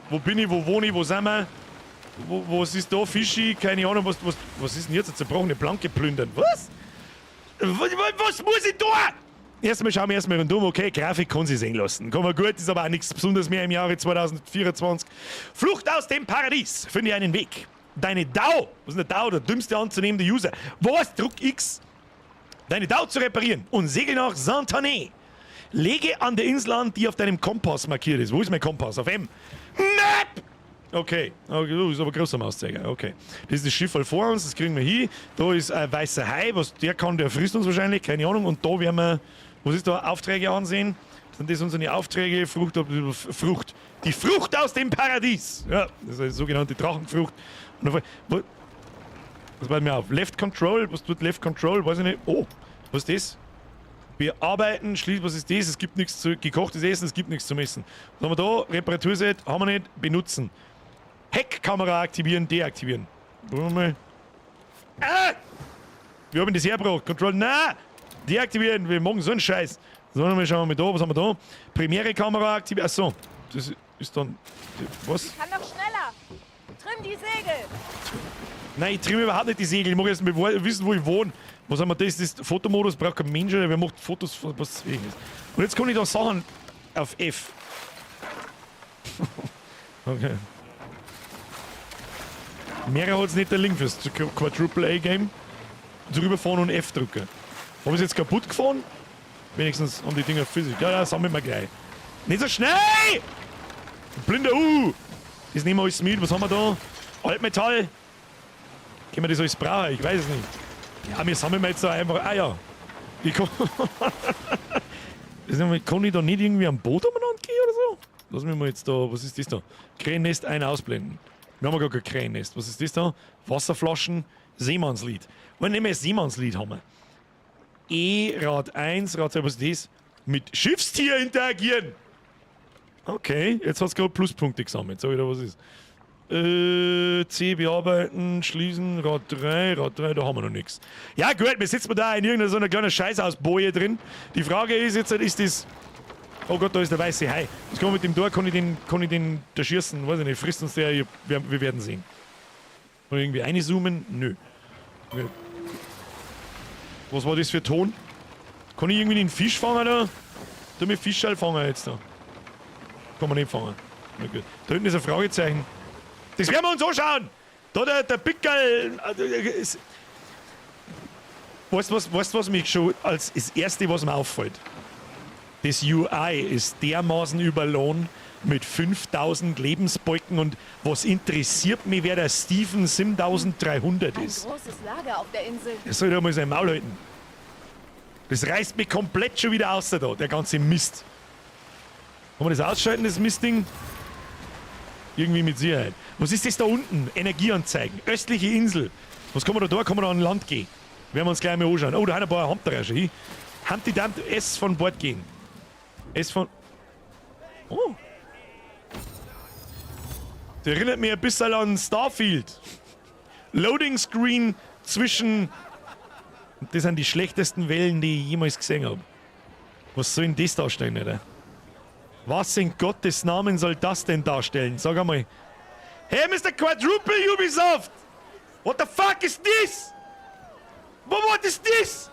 Wo bin ich, wo wohne ich, wo sind wir? Was ist da? Fischi? Keine Ahnung, was ist denn jetzt? Eine zerbrochene Planke plündern. Was? Was muss ich da? Erstmal schauen wir erstmal rundum. Okay, Grafik kann sie sehen lassen. Kann man gut, ist aber auch nichts Besonderes mehr im Jahre 2024. Flucht aus dem Paradies. Finde einen Weg. Deine DAO, was ist eine DAO? Der dümmste anzunehmende User. Was? Druck X. Deine DAO zu reparieren und segel nach Saint-Anne. Lege an der Insel an, die auf deinem Kompass markiert ist. Wo ist mein Kompass? Auf M. Map! Okay, das ist aber großer Mauszeiger. Okay. Das ist das Schiff voll vor uns, das kriegen wir hin. Da ist ein weißer Hai, was der kann, der frisst uns wahrscheinlich, keine Ahnung. Und da werden wir, was ist da, Aufträge ansehen. Sind das unsere Aufträge? Frucht. Die Frucht aus dem Paradies. Ja, das ist eine sogenannte Drachenfrucht. Und was bei mir auf? Left Control, was tut Left Control? Weiß ich nicht. Oh, was ist das? Bearbeiten, schließlich, was ist das? Es gibt nichts zu gekochtes Essen, es gibt nichts zum Essen. Was haben wir da? Reparaturset, haben wir nicht, benutzen. Heckkamera aktivieren, deaktivieren. Wir haben das hergebracht. Control, nein! Deaktivieren, wir machen so einen Scheiß. So, mal schauen wir da, was haben wir da? Premiere-Kamera aktivieren. Achso, das ist dann. Was? Ich kann noch schneller. Trimm die Segel. Nein, ich trimme überhaupt nicht die Segel. Ich muss erst mal wissen, wo ich wohne. Was haben wir das? Das ist Fotomodus, braucht kein Mensch, wer macht Fotos von was Ähnliches. Und jetzt kann ich da Sachen auf F. Okay. Mehr hat's nicht der Link fürs Quadruple A-Game. Drüber fahren und F drücken. Habe ich jetzt kaputt gefahren? Wenigstens haben die Dinger Physik. Ja, sammeln wir gleich. Nicht so schnell! Blinder Das nehmen wir alles mit. Was haben wir da? Altmetall. Können wir das alles brauchen? Ich weiß es nicht. Ja, wir sammeln jetzt da einfach. Ah ja. Ich kann, kann ich da nicht irgendwie am Boot umeinander gehen oder so? Lass mich mal jetzt da. Was ist das da? Krähennest ein ausblenden. Wir haben ja gar kein Krähennest. Was ist das da? Wasserflaschen. Seemannslied. Wollen wir nicht Seemannslied haben? Rad 1, Rad 2, was ist das? Mit Schiffstier interagieren. Okay, jetzt hat es gerade Pluspunkte gesammelt. Sag ich da, was ist? C bearbeiten, schließen, Rad 3, da haben wir noch nichts. Ja gut, wir sitzen da in irgendeiner so einer kleinen Scheißausboje drin. Die Frage ist jetzt, ist das... Oh Gott, da ist der weiße Hai. Was kann man mit dem da? Kann ich den da schießen? Weiß ich nicht, frisst uns der? Wir werden sehen. Kann ich irgendwie einzoomen? Nö. Was war das für Ton? Kann ich irgendwie den Fisch fangen da? Da mit Fischschall fangen jetzt da. Kann man nicht fangen. Na gut. Da hinten ist ein Fragezeichen. Das werden wir uns anschauen! Da der Pickel. Weißt du, was mich schon als das Erste, was mir auffällt? Das UI ist dermaßen überladen mit 5000 Lebensbalken und was interessiert mich, wer der Steven Sim 1300 Ein ist. großes Lager auf der Insel. Er soll da mal sein Maul halten. Das reißt mich komplett schon wieder aus da, der ganze Mist. Kann man das ausschalten, das Mistding? Irgendwie mit Sicherheit. Was ist das da unten? Energieanzeigen. Östliche Insel. Was kann man da? Kann man da an Land gehen? Werden wir uns gleich mal anschauen. Oh, da haben ein paar Hamter schon hin. Humpty Dumpty S von Bord gehen. S von... Oh. Das erinnert mich ein bisschen an Starfield. Loading Screen zwischen... Das sind die schlechtesten Wellen, die ich jemals gesehen habe. Was soll denn das darstellen, oder? Was in Gottes Namen soll das denn darstellen? Sag einmal. Hey, Mr. Quadruple Ubisoft! What the fuck is this? What is this?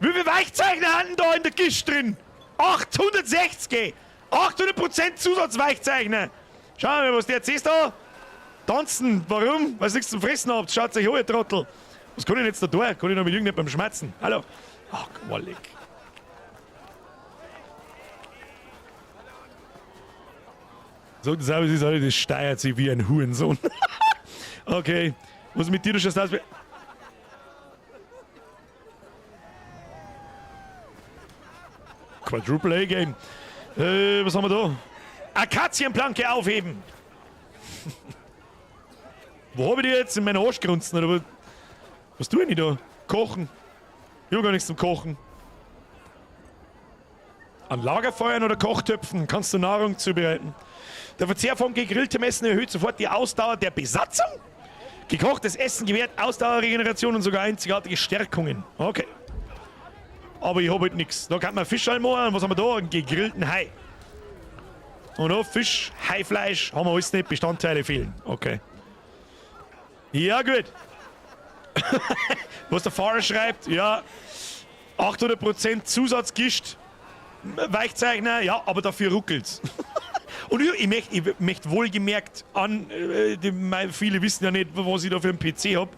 Wie viele Weichzeichner hatten da in der Kiste drin? 860! 800% Zusatzweichzeichner! Schau mal, was der erzählst da? Tanzen, warum? Weil ihr nichts zum Fressen habt. Schaut euch an, ihr Trottel. Was kann ich denn jetzt da tun? Kann ich noch mit irgendjemandem beim Schmerzen? Hallo? Ach, wallig. So, das ist alles, das steuert sich wie ein Hurensohn. Okay. Was mit dir, du schaust aus wie... Quadruple A-Game. Was haben wir da? Akazienplanke aufheben. Wo habe ich die jetzt? In meinen Arsch grunzen, oder was? Was tue ich da? Kochen. Ich habe gar nichts zum Kochen. An Lagerfeuern oder Kochtöpfen kannst du Nahrung zubereiten. Der Verzehr von gegrilltem Essen erhöht sofort die Ausdauer der Besatzung. Gekochtes Essen gewährt Ausdauerregeneration und sogar einzigartige Stärkungen. Okay. Aber ich habe halt nichts. Da kann man Fischschal machen. Was haben wir da? Einen gegrillten Hai. Und da Fisch, Haifleisch, haben wir alles nicht. Bestandteile fehlen. Okay. Ja, gut. Was der Fahrer schreibt, ja, 800% Zusatzgischt, Weichzeichner, ja, aber dafür ruckelt's. Und ich möchte wohlgemerkt an, viele wissen ja nicht, was ich da für einen PC habe.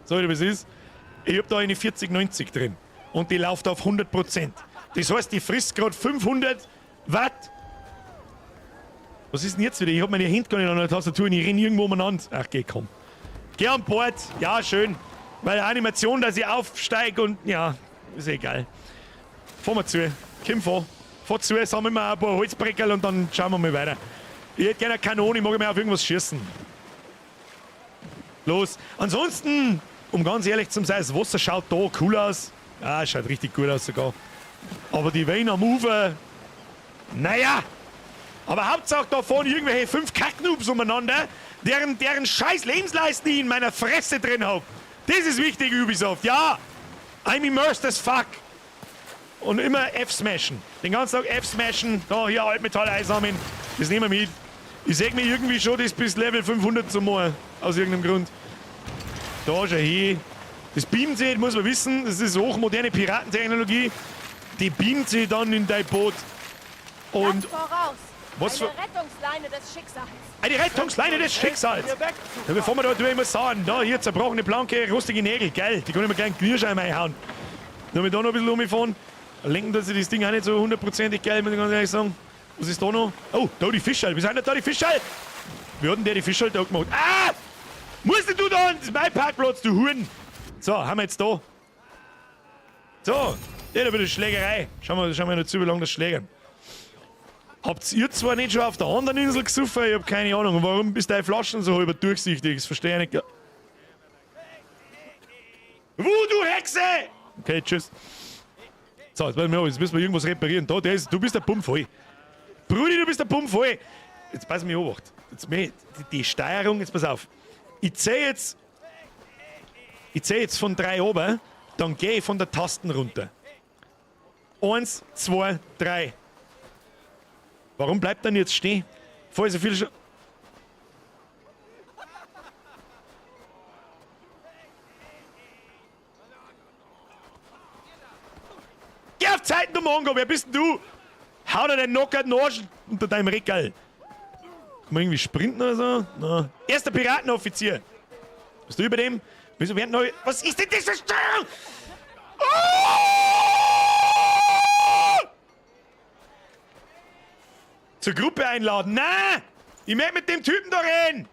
Sag ich, was ist? Ich habe da eine 4090 drin und die läuft auf 100%. Das heißt, die frisst gerade 500 Watt. Was ist denn jetzt wieder? Ich habe meine Hände gar nicht an der Tastatur und ich renne irgendwo umeinander. Ach, geh, komm. Geh an Bord. Ja, schön. Weil Animation, dass ich aufsteige und ja, ist egal. Fahren wir zu. Komm, fahr zu, sammeln wir ein paar Holzbreckerl und dann schauen wir mal weiter. Ich hätte gerne eine Kanone, ich mag mal auf irgendwas schießen. Los. Ansonsten, um ganz ehrlich zu sein, das Wasser schaut da cool aus. Ja, schaut richtig gut aus sogar. Aber die Wellen am Ufer, naja. Aber Hauptsache da vorne irgendwelche 5 Kacknoobs umeinander, deren scheiß Lebensleisten ich in meiner Fresse drin hab. Das ist wichtig, Ubisoft. Ja, I'm immersed as fuck. Und immer F-Smashen. Den ganzen Tag F-Smashen. Da, hier Altmetall einsammeln. Das nehmen wir mit. Ich sag mir irgendwie schon, das bis Level 500 zu machen. Aus irgendeinem Grund. Da schon hier. Das beamt sich, muss man wissen. Das ist hochmoderne Piratentechnologie. Die beamt sich dann in dein Boot. Und Land voraus. Was für... Eine Rettungsleine des Schicksals. Eine Rettungsleine des Schicksals! Hier weg! Ja, bevor wir da tun, ich muss sagen, da hier zerbrochene Planke, rustige Nägel, geil. Die kann ich mir gleich Knirschein reinhauen. Dann wir da noch ein bisschen rumfahren. Lenken, dass ich das Ding auch nicht so hundertprozentig geil, muss ich ganz ehrlich sagen. Was ist da noch? Oh, da die Fischschall. Wie sind denn da die Fischschall? Wie hat denn der die Fischschall da gemacht? Ah! Musst du da? Das ist mein Parkplatz, du Huren! So, haben wir jetzt da. So, ja, da wird eine Schlägerei. Schauen wir noch zu, wie lange das schlägern. Habt ihr zwar nicht schon auf der anderen Insel gesoffen? Ich hab keine Ahnung. Und warum ist deine Flaschen so halb durchsichtig? Das verstehe ich nicht. Voodoo-Hexe! Okay, tschüss. So, jetzt müssen wir irgendwas reparieren. Da, du bist der Pump voll. Brudi, du bist der Pump voll. Jetzt pass mir an, jetzt, die Steuerung, jetzt pass auf. Ich zähle jetzt von 3 oben, dann gehe ich von der Tasten runter. 1, 2, 3. Warum bleibt dann jetzt stehen? Vorher so viel schon. Geh auf Zeiten, du Mongo, wer bist denn du? Hau dir den knockerten Arsch unter deinem Regal. Kann man irgendwie sprinten oder so? Na. Erster Piratenoffizier. Bist du über dem? Wieso werden neu. Was ist denn diese Steuerung? Oh! Zur Gruppe einladen. Nein! Ich möchte mit dem Typen da reden.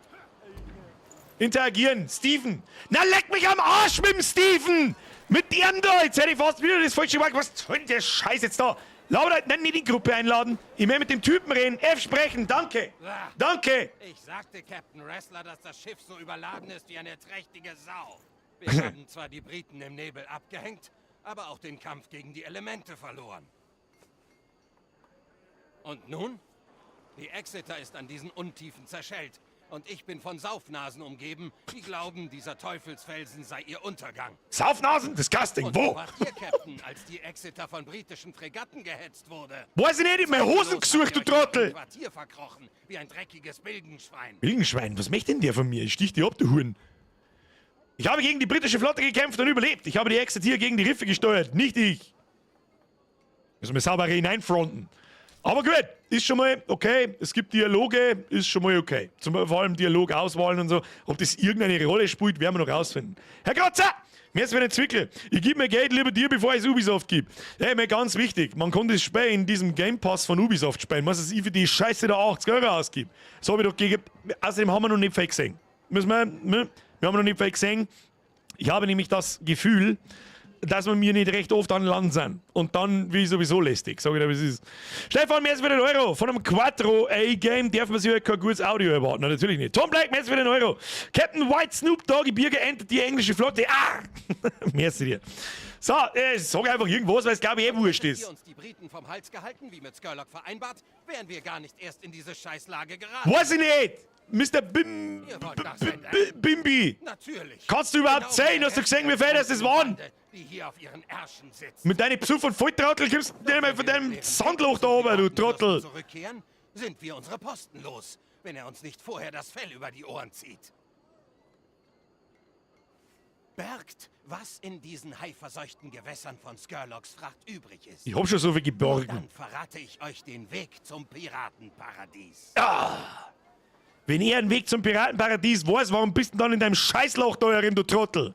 Interagieren. Steven. Na, leck mich am Arsch mit dem Steven! Mit dir da! Jetzt hätte ich fast wieder das falsche Wort. Was soll denn der Scheiß jetzt da? Lauter, nicht in die Gruppe einladen. Ich möchte mit dem Typen reden. F sprechen. Danke. Danke. Ich sagte Captain Wrestler, dass das Schiff so überladen ist wie eine trächtige Sau. Wir haben zwar die Briten im Nebel abgehängt, aber auch den Kampf gegen die Elemente verloren. Und nun? Die Exeter ist an diesen Untiefen zerschellt. Und ich bin von Saufnasen umgeben, die glauben, dieser Teufelsfelsen sei ihr Untergang. Saufnasen? Disgusting. Und Wo? wart ihr, Captain, als die Exeter von britischen Fregatten gehetzt wurde? Weiß ich nicht, ich hab meine Hosen gesucht, du Trottel. Quartier verkrochen, wie ein dreckiges Bilgenschwein. Bilgenschwein, was möchte denn der von mir? Ich stich dir ab, du Huren. Ich habe gegen die britische Flotte gekämpft und überlebt. Ich habe die Exeter gegen die Riffe gesteuert, nicht ich. Müssen wir sauber hineinfronten. Aber gut, ist schon mal okay. Es gibt Dialoge, ist schon mal okay. Vor allem Dialog auswahlen und so. Ob das irgendeine Rolle spielt, werden wir noch rausfinden. Herr Kratzer, mir ist wieder entwickelt. Ich gebe mir Geld lieber dir, bevor ich es Ubisoft gebe. Hey, mir ganz wichtig, man kann das Spiel in diesem Game Pass von Ubisoft spielen. Was ich für die Scheiße da 80 € ausgebe. Das habe ich doch gegeben. Außerdem haben wir noch nicht viel gesehen. Wir haben noch nicht viel gesehen. Ich habe nämlich das Gefühl, dass wir mir nicht recht oft an Land sind. Und dann wie sowieso lästig. Sag ich dir, wie es ist. Stefan, mir ist wieder ein Euro. Von einem Quattro A-Game darf man sich halt kein gutes Audio erwarten. Na, natürlich nicht. Tom Black, mir ist wieder ein Euro. Captain White Snoop Doggy Birger entert die englische Flotte. Ah! Merci dir. So, sag einfach irgendwas, weil es glaube ich wurscht Hätten ist. wir uns die Briten vom Hals gehalten, wie mit Skurlock vereinbart, wären wir gar nicht erst in diese Scheißlage geraten. Weiß ich nicht! Mr. Ihr wollt das ändern? Bimbi! Natürlich. Kannst du überhaupt Genau sehen? wie Hast du der gesehen, wie Rest viel der das waren? Bande, die hier auf ihren Ärschen sitzen. Mit deinem Psuf und Volltrottel kommst du nicht mehr von deinem Sandloch da oben, du Trottel! Zurückkehren, sind wir unsere Posten los, wenn er uns nicht vorher das Fell über die Ohren zieht. Bergt, was in diesen haiverseuchten Gewässern von Skurlocks Fracht übrig ist. Ich hab schon so viel geborgen. Dann verrate ich euch den Weg zum Piratenparadies. Wenn er einen Weg zum Piratenparadies weiß, warum bist du dann in deinem Scheißloch da herin, du Trottel?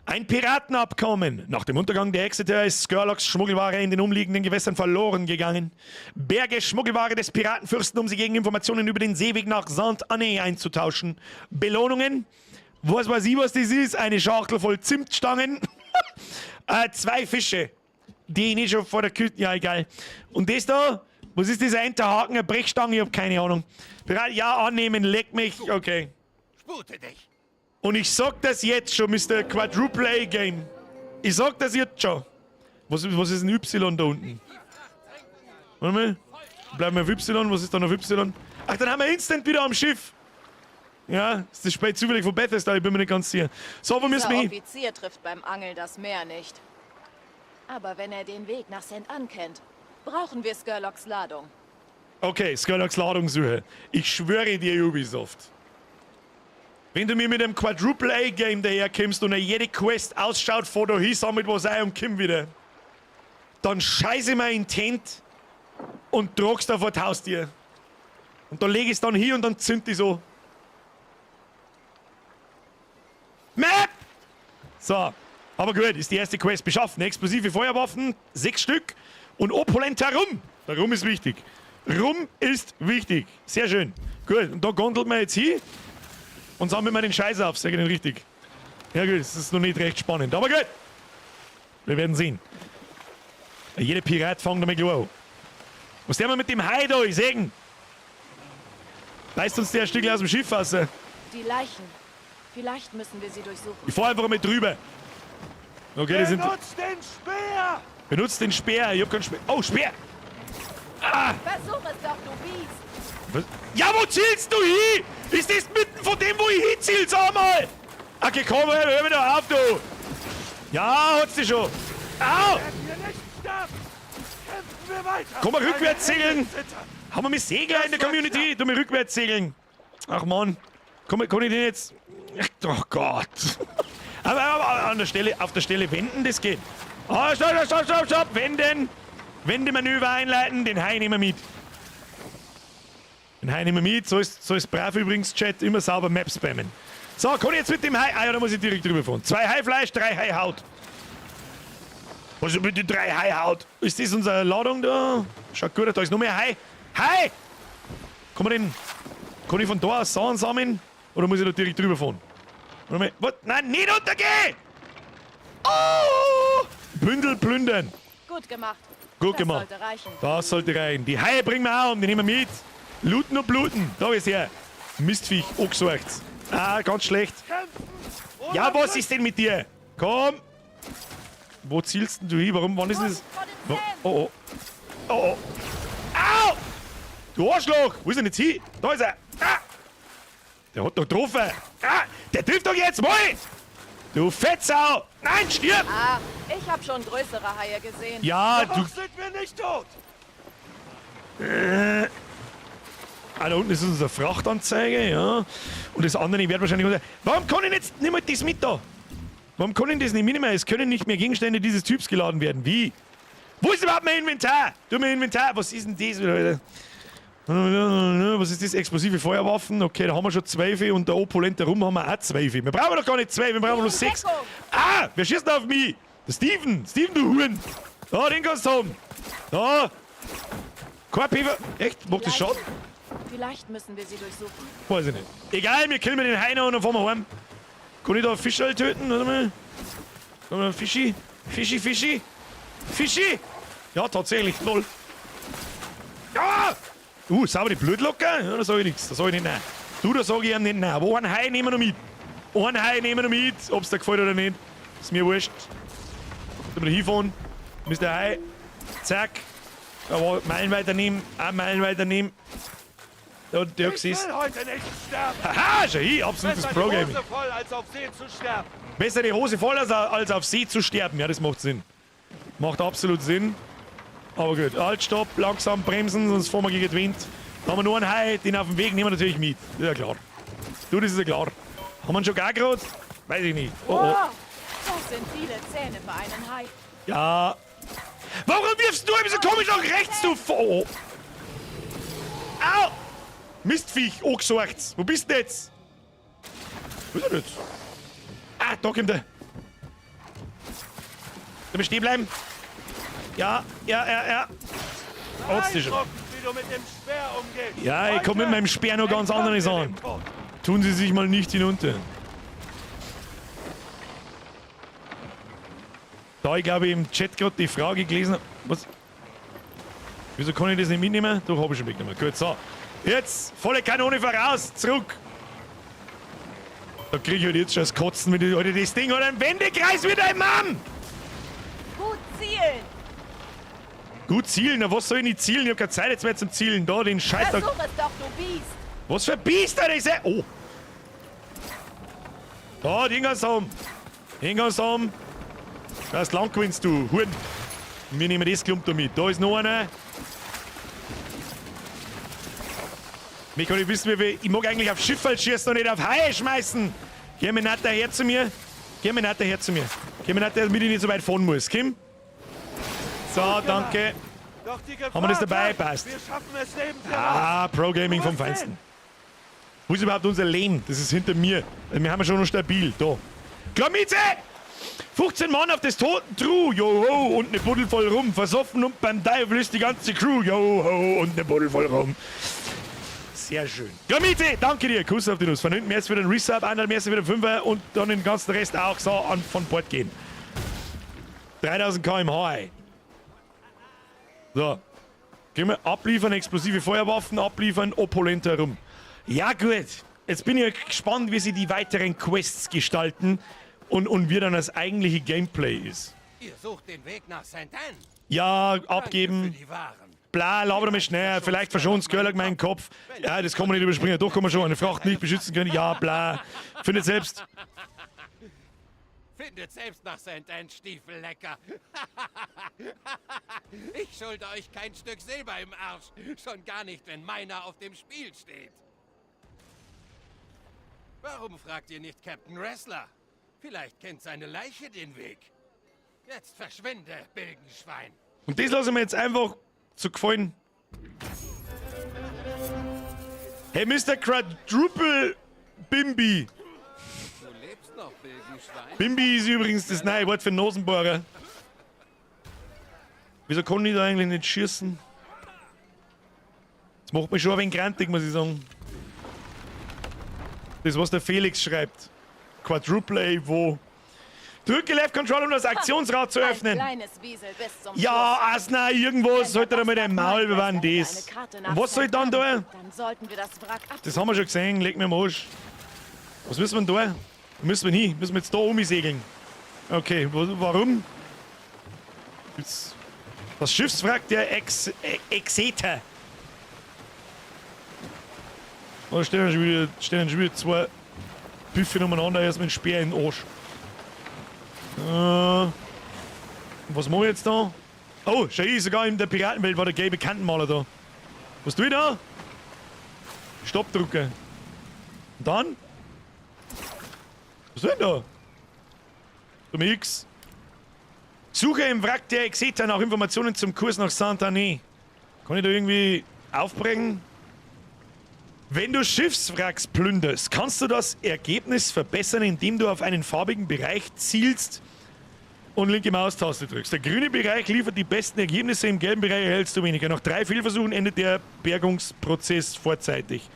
Ein Piratenabkommen. Nach dem Untergang der Exeter ist Skurlocks Schmuggelware in den umliegenden Gewässern verloren gegangen. Berge Schmuggelware des Piratenfürsten, um sie gegen Informationen über den Seeweg nach Saint-Anne einzutauschen. Belohnungen? Was weiß ich, was das ist? Eine Schachtel voll Zimtstangen. 2 Fische. Die ich nicht schon vor der Küste... Ja, egal. Und das da? Was ist dieser Enterhaken? Eine Brechstange? Ich hab keine Ahnung. Ja, annehmen, leck mich. Okay. Spute dich. Und ich sag das jetzt schon, Mr. Quadruple A-Game. Ich sag das jetzt schon. Was ist ein Y da unten? Warte mal. Bleiben wir auf Y. Was ist dann auf Y? Ach, dann haben wir instant wieder am Schiff. Ja, ist das Spiel zufällig von Bethesda? Ich bin mir nicht ganz sicher. So, wo müssen wir Der hin? Offizier trifft beim Angeln das Meer nicht. Aber wenn er den Weg nach St. Anne kennt, brauchen wir Skurlocks Ladung. Okay, Skurlocks Ladung suche. Ich schwöre dir, Ubisoft. Wenn du mir mit einem Quadruple A-Game daherkommst und jede Quest ausschaut, vor da hin, sammelt was ein und komm wieder, dann scheiße mein Intent und tragst auf ein Haustier. Und da lege ich es dann hier und dann zünd ich so. Map! So, aber gut, ist die erste Quest beschaffen. Explosive Feuerwaffen, 6 Stück und opulenter Rum. Der Rum ist wichtig. Rum ist wichtig. Sehr schön. Gut, und da gondelt man jetzt hin und sammeln wir den Scheiß auf. Sag ich denn richtig? Ja gut, das ist noch nicht recht spannend, aber gut. Wir werden sehen. Jeder Pirat fängt damit klar an. Was der mal mit dem Hai da? Ich sehen. Reißt uns der ein Stück aus dem Schiff raus. Die Leichen. Vielleicht müssen wir sie durchsuchen. Ich fahr einfach mal drüber. Okay, das sind. Benutzt den Speer! Benutzt den Speer. Ich hab keinen Speer. Oh, Speer! Versuch es doch, du Biest! Was? Ja, wo zielst du hin? Ist das mitten von dem, wo ich hinziel? Sag mal! Okay, komm, hör wieder auf, du! Ja, hat's dich schon. Au! Werden wir nicht sterben! Kämpfen wir weiter! Komm mal rückwärts Meine Hände segeln! zittern. Haben wir mit Segler in der Community? Tu mir rückwärts segeln. Ach Mann. Kann ich den jetzt. Ach, oh Gott. Aber an der Stelle, auf der Stelle wenden, das geht. Ah, stopp! Wenden! Wendemanöver einleiten, den Hai nehmen wir mit. Den Hai nehmen wir mit. So ist brav übrigens, Chat. Immer sauber Map spammen. So, kann ich jetzt mit dem Hai. Ah ja, da muss ich direkt drüber fahren. 2 Haifleisch, 3 Haihaut. Was ist mit den 3 Haihaut? Ist das unsere Ladung da? Schaut gut, da ist noch mehr Hai. Hai! Kann ich von da aus Sachen sammeln? Oder muss ich da direkt drüber fahren? Was? Nein, nicht untergehen! Oh! Bündel plündern. Gut gemacht. Gut Das gemacht. sollte reichen. Das sollte rein. Die Haie bringen wir auch um, die nehmen wir mit. Looten und bluten. Da ist her. Mistviech, angesucht. Ah, ganz schlecht. Kämpfen! Oder Ja, was ist denn mit dir? Komm! Wo zielst denn du hin? Wann ist das? Vor den Zähnen. Oh, oh. Oh, oh. Au! Du Arschloch! Wo ist er jetzt hin? Da ist er! Ah! Der hat doch getroffen! Ah! Der trifft doch jetzt mal! Du Fettsau! Nein, stirb! Ah, ich habe schon größere Haie gesehen. Ja, Noch du. sind wir nicht tot! Ah, da unten ist unsere Frachtanzeige, ja. Und das andere, ich werde wahrscheinlich. Warum kann ich jetzt nicht mal das mit da? Warum kann ich das nicht mitnehmen? Es können nicht mehr Gegenstände dieses Typs geladen werden. Wie? Wo ist überhaupt mein Inventar? Du, mein Inventar. Was ist denn das wieder? Was ist das? Explosive Feuerwaffen. Okay, da haben wir schon 12 und der opulente Rum haben wir auch 12. Wir brauchen doch gar nicht 2, wir brauchen nur 6. Deckung. Ah, wer schießt denn auf mich? Der Steven. Steven, du Huren. Da, den kannst du haben. Da. Kein Pfeffer. Echt? Macht das Schaden? Vielleicht müssen wir sie durchsuchen. Weiß ich nicht. Egal, wir killen den Heiner und dann fahren wir heim. Kann ich da Fischerl töten? Warte mal. Warte mal, Fischi? Fischi? Ja, tatsächlich. Lol. Ja! Sauber die Blutlocker? Ja, da sag ich nichts. Da sag ich nicht nein. Du, da sag ich ihm nicht nein. Aber einen Hai nehmen wir noch mit. Einen Hai nehmen wir noch mit. Ob's dir gefällt oder nicht. Ist mir wurscht. Da wir hinfahren. Müsst der Hai. Zack. Aber Meilen weiter nehmen. Auch Meilen weiter nehmen. Da, der Ich siehst. will heute nicht sterben! Haha, schon hier. Absolutes Besser die Pro-Gaming. Hose voll, als auf See zu sterben! Besser die Hose voll, als auf See zu sterben. Ja, das macht Sinn. Macht absolut Sinn. Aber gut, halt, stopp, langsam bremsen, sonst fahren wir gegen den Wind. Haben wir nur einen Hai, den auf dem Weg nehmen wir natürlich mit. Das ist ja klar. Du, das ist ja klar. Haben wir ihn schon gar gerade? Weiß ich nicht. Oh, oh. Wow, das sind viele Zähne für einen Hai. Ja. Warum wirfst du immer so komisch nach rechts, du Oh, oh. Au! Mistviech, angesorgt. Wo bist du denn jetzt? Wo ist er jetzt? Ah, da kommt er. Sollen wir stehen bleiben? Ja. Hat's dich schon. Beeindruckend, wie du mit dem Speer umgehst! Ja, ich komm mit Heute meinem Speer noch ganz entkommen anderes wir an. dem Tod. Tun Sie sich mal nicht hinunter. Da ich glaube im Chat gerade die Frage gelesen habe. Was? Wieso kann ich das nicht mitnehmen? Doch, habe ich schon mitgenommen. Gut, so. Jetzt volle Kanone voraus, zurück. Da krieg ich halt jetzt schon das Kotzen, wenn ich heute das Ding oder einen Wendekreis wieder im Mann. Gut zielen. Gut zielen, na was soll ich nicht zielen? Ich hab keine Zeit jetzt mehr zum Zielen. Da, den Scheiß. Versuch es doch, du Biest. Was für ein Biest, Alter, ist er? Oh. Da, den kannst du haben. Den kannst du haben. Da ist lang gewinnst du, Huren. Wir nehmen das Klump da mit. Da ist noch einer. Ich kann nicht wissen, wie ich mag eigentlich auf Schiffe schießen und nicht auf Haie schmeißen. Geh mir nicht daher zu mir. Geh mir nicht daher zu mir. Geh mir nicht, damit ich nicht so weit fahren muss. Kim? So, danke. Doch die Gefahr Haben wir das dabei? bleibt. Passt. Wir schaffen es lebend heraus. Ah, Pro-Gaming vom Was denn? Feinsten. Wo ist überhaupt unser Lane? Das ist hinter mir. Wir haben ja schon noch stabil. Da. Klamize! 15 Mann auf das Toten-True. Joho, und eine Buddel voll rum. Versoffen und beim Teufel ist die ganze Crew. Joho, und eine Buddel voll rum. Sehr schön. Klamize, danke dir. Kuss auf die Nuss. Von hinten mehr für den Resub, einmal mehr für den Fünfer und dann den ganzen Rest auch so an von Bord gehen. 3000 km/h. So. Gehen wir abliefern, explosive Feuerwaffen abliefern, opulenter rum. Ja gut, jetzt bin ich gespannt, wie sie die weiteren Quests gestalten und wie dann das eigentliche Gameplay ist. Ihr sucht den Weg nach St. Anne. Ja, Danke für abgeben, die Waren. bla, laber mich schnell, vielleicht verschont Skirlag meinen Kopf. Ja, das kann man nicht überspringen, doch kann man schon eine Fracht nicht beschützen können, ja, bla. Findet selbst. Findet selbst nach St. Anne Stiefel lecker. Ich schulde euch kein Stück Silber im Arsch. Schon gar nicht, wenn meiner auf dem Spiel steht. Warum fragt ihr nicht Captain Wrestler? Vielleicht kennt seine Leiche den Weg. Jetzt verschwinde, Bilgenschwein. Und das lassen wir jetzt einfach zu gefallen. Hey, Mr. Quadruple Bimbi. Du lebst noch, Bilgenschwein. Bimbi ist übrigens das neue Wort für Nosenbohrer. Wieso kann ich da eigentlich nicht schießen? Das macht mich schon ein wenig grantig, muss ich sagen. Das, was der Felix schreibt. Quadruple A, wo? Drücke Left Control, um das Aktionsrad zu öffnen. Ja, Asna, irgendwas sollte er mal dein Maul bewahren, das. Und was soll ich dann tun? Dann sollten wir das Wrack ab. Das haben wir schon gesehen, leg mir am Arsch. Was müssen wir denn tun? Wo müssen wir hin? Müssen wir jetzt da umsegeln? Okay, warum? Das Schiffswrack der Exeter. Da stehen dann schon wieder zwei Büffe umeinander, erst mit dem Speer in den Arsch. Was mache ich jetzt da? Oh, schau hier, sogar in der Piratenwelt war der gelbe Kantenmaler da. Was tue ich da? Stopp drücken. Und dann? Was ist denn da? Zum X. Suche im Wrack der Exeter nach Informationen zum Kurs nach Saint-Denis. Kann ich da irgendwie aufbrechen? Wenn du Schiffswracks plünderst, kannst du das Ergebnis verbessern, indem du auf einen farbigen Bereich zielst und linke Maustaste drückst. Der grüne Bereich liefert die besten Ergebnisse, im gelben Bereich erhältst du weniger. Nach 3 Fehlversuchen endet der Bergungsprozess vorzeitig.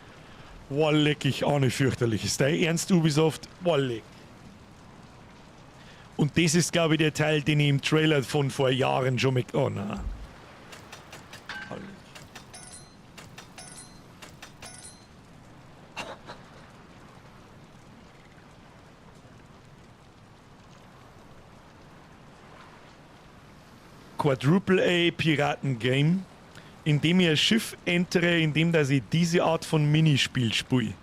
Walleck, ich ahne fürchterlich. Ist dein Ernst, Ubisoft? Walleck. Und das ist, glaube ich, der Teil, den ich im Trailer von vor Jahren schon mit... Oh, nein. Quadruple A Piraten Game, in dem ich ein Schiff entere, in dem dass ich diese Art von Minispiel spiele.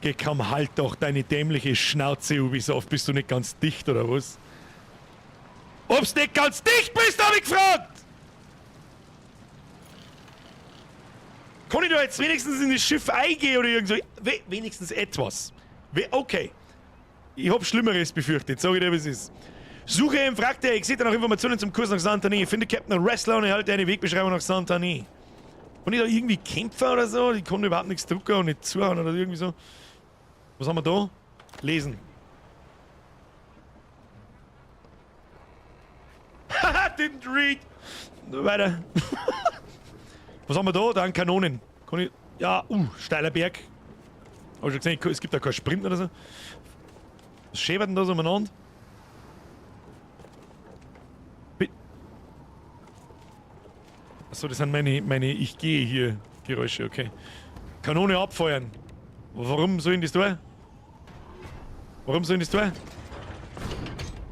Geh, komm, halt doch deine dämliche Schnauze, Ubisoft. Bist du nicht ganz dicht oder was? Ob's nicht ganz dicht bist, hab ich gefragt! Kann ich da jetzt wenigstens in das Schiff eingehen oder irgend so? Wenigstens etwas. Okay. Ich hab Schlimmeres befürchtet, sag ich dir, wie es ist. Suche im Wrack der Exeter nach Informationen zum Kurs nach Saint-Denis. Finde Captain Wrestler und erhalte eine Wegbeschreibung nach Saint-Denis. Kann ich da irgendwie kämpfen oder so? Ich kann überhaupt nichts drucken und nicht zuhauen oder irgendwie so. Was haben wir da? Lesen. Haha, didn't read. Weiter. Was haben wir da? Da an Kanonen. Kann ich... Ja, steiler Berg. Hab ich schon gesehen, es gibt da keinen Sprint oder so. Was schäbert denn da so umeinander? Achso, das sind meine Ich gehe hier Geräusche, okay. Kanone abfeuern. Warum soll ich das tun? Warum soll ich das tun?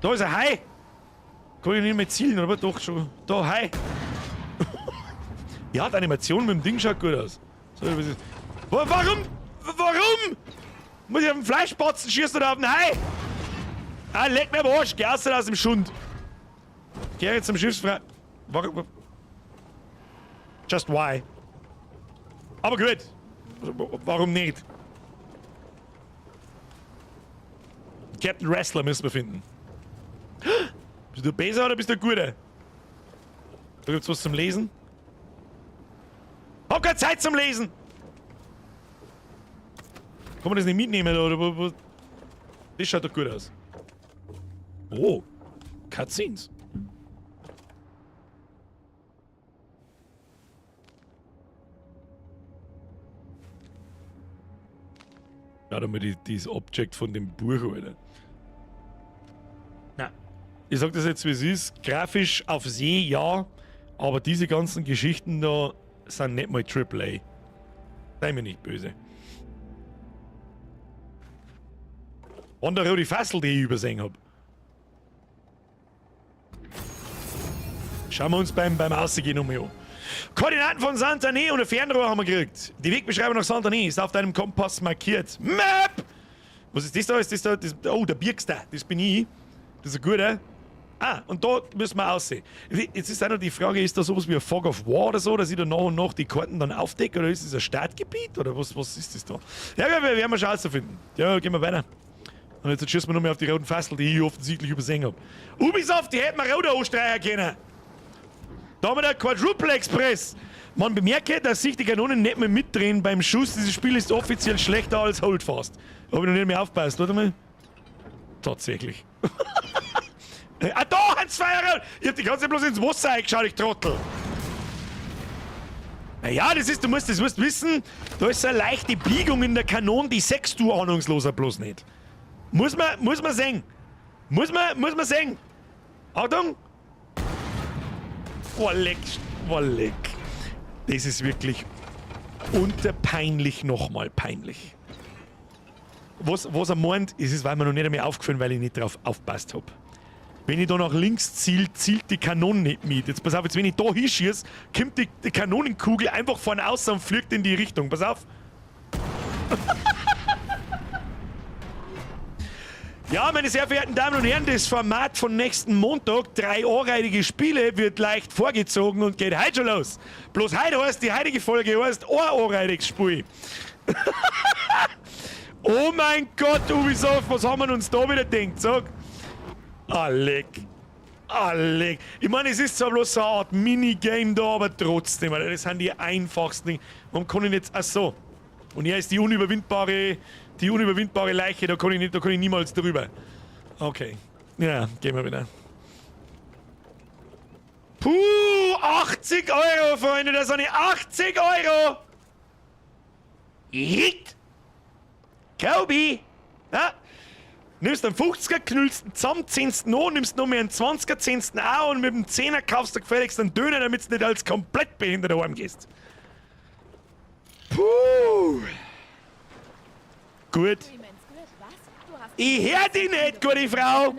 Da ist ein Hai! Kann ich nicht mehr zielen, aber doch schon. Da, Hai! Ja, die Animation mit dem Ding schaut gut aus. So, was ist... Warum? Warum? Muss ich auf den Fleischbatzen schießen oder auf den Hai? Ah, leck mir am Arsch, geh aus dem Schund. Geh jetzt zum Schiffsfrei. Warum? Just why? Aber gut. Warum nicht? Captain Wrestler müssen wir finden. Bist du besser oder bist du guter? Da gibt's was zum Lesen. Hab keine Zeit zum Lesen! Kann man das nicht mitnehmen, oder? Das schaut doch gut aus. Oh. Cutscenes. Schau dir mal dieses Object von dem Buch, Alter. Na, ich sag das jetzt wie es ist. Grafisch auf See, ja. Aber diese ganzen Geschichten da sind nicht mal AAA. Sei mir nicht böse. Und der rote Fassel, die ich übersehen habe. Schauen wir uns beim Ausgehen nochmal an. Koordinaten von Saint-Denis und ein Fernrohr haben wir gekriegt. Die Wegbeschreibung nach Saint-Denis ist auf deinem Kompass markiert. Map! Was ist das da? Ist das da? Das, oh, der Birkster. Das bin ich. Das ist ein guter. Ah, und da müssen wir aussehen. Jetzt ist auch noch die Frage, ist da sowas wie ein Fog of War oder so, dass ich da nach und nach die Karten dann aufdecke? Oder ist das ein Startgebiet? Oder was ist das da? Ja, wir werden schon herausfinden. Ja, gehen wir weiter. Und jetzt schießen wir nochmal auf die roten Fassel, die ich offensichtlich übersehen habe. Ubisoft, die hätten wir roter anstreichen können. Da haben wir den Quadruple Express. Man bemerke, dass sich die Kanonen nicht mehr mitdrehen beim Schuss. Dieses Spiel ist offiziell schlechter als Holdfast. Hab ich noch nicht mehr aufgepasst, warte mal. Tatsächlich. Ah, da, Hans Feuerl! Ich hab die ganze Zeit bloß ins Wasser eingeschaut, ich Trottel. Naja, du musst wissen, da ist eine leichte Biegung in der Kanone, die sechst du ahnungsloser bloß nicht. Muss man sehen. Muss man sehen. Achtung! Wolleck. Das ist wirklich unterpeinlich nochmal peinlich. Was er meint, ist es, weil mir noch nicht einmal aufgefallen, weil ich nicht drauf aufgepasst habe. Wenn ich da nach links zielt die Kanone nicht mit. Jetzt pass auf, jetzt wenn ich da hinschieße, kommt die Kanonenkugel einfach von außen und fliegt in die Richtung. Pass auf. Ja, meine sehr verehrten Damen und Herren, das Format von nächsten Montag, 3 anreitige Spiele, wird leicht vorgezogen und geht heute schon los. Bloß heute heißt, die heutige Folge heißt ein anreidiges Spiel. Oh mein Gott, Ubisoft, was haben wir uns da wieder gedacht? Sag. Alleg. Ich meine, es ist zwar bloß so eine Art Minigame da, aber trotzdem, Alter, das sind die einfachsten. Warum kann ich jetzt. Ach so. Und hier ist die unüberwindbare Leiche, da kann ich niemals drüber. Okay. Ja, gehen wir wieder. Puh, 80 Euro, Freunde, das sind 80 Euro! Hit! Kobi! Ja? Nimmst einen 50er, knüllst einen zusammen, 10. an, nimmst noch mehr einen 20er, 10. auch und mit dem 10er kaufst du gefälligst einen Döner, damit du nicht als komplett behindert heimgehst. Puh! Gut. Ich hör dich nicht, gute Frau!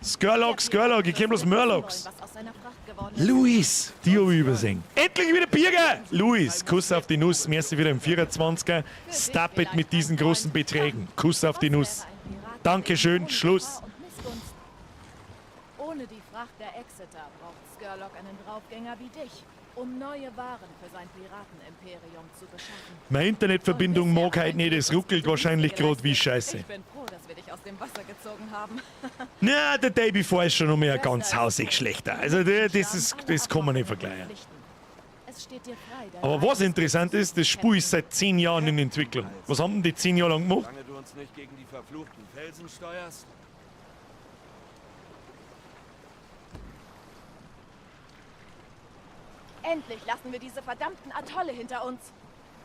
Skurlock, ich kenn bloß Murlocs. Luis, die hab ich übersehen. Endlich wieder Bürger! Luis, Kuss auf die Nuss, merci wieder im 24er. Stop it mit diesen großen Beträgen. Kuss auf die Nuss. Dankeschön, Schluss. Ohne die Fracht der Exeter braucht Skurlock einen Draufgänger wie dich, um neue Waren für sein Piratenimperium zu beschaffen. Meine Internetverbindung mag halt nicht, es ruckelt wahrscheinlich gerade wie Scheiße. Ich bin froh, dass wir dich aus dem Wasser gezogen haben. Na, der Day Before ist schon noch mehr ganz hausig schlechter. Also das kann man nicht vergleichen. Es steht dir frei, Aber was interessant ist, das Spiel ist seit 10 Jahren in Entwicklung. Was haben denn die 10 Jahre lang gemacht? Solange du uns nicht gegen die verfluchten Felsen steuerst. Endlich lassen wir diese verdammten Atolle hinter uns.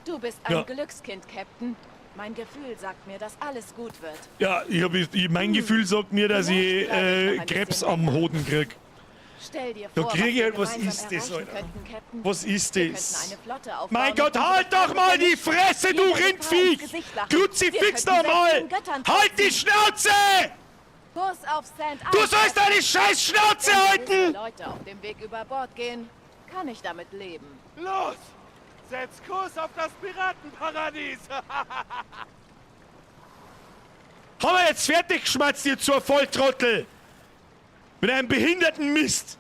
Du bist ein Glückskind, Captain. Mein Gefühl sagt mir, dass alles gut wird. Ja, mein Gefühl sagt mir, dass ich Krebs am Hoden krieg. Stell dir Da vor, krieg ich was wir was gemeinsam ist das, erreichen Alter? könnten, Captain. Was ist Wir das? könnten eine Flotte aufbauen Mein Gott, und halt unsere doch mal Feinde die Fresse, du Wir könnten Rindviech! ins Gesicht lachen. Kruzifix Wir doch könnten mal! sämtlichen Göttern Halt die tanzen. Schnauze! Kurs auf St. Du sollst deine scheiß Schnauze Wenn diese halten! Leute auf dem Weg über Bord gehen, kann ich damit leben. Los! Setz Kurs auf das Piratenparadies! Haben wir jetzt fertig geschmatzt, ihr zur Volltrottel! Mit einem behinderten Mist!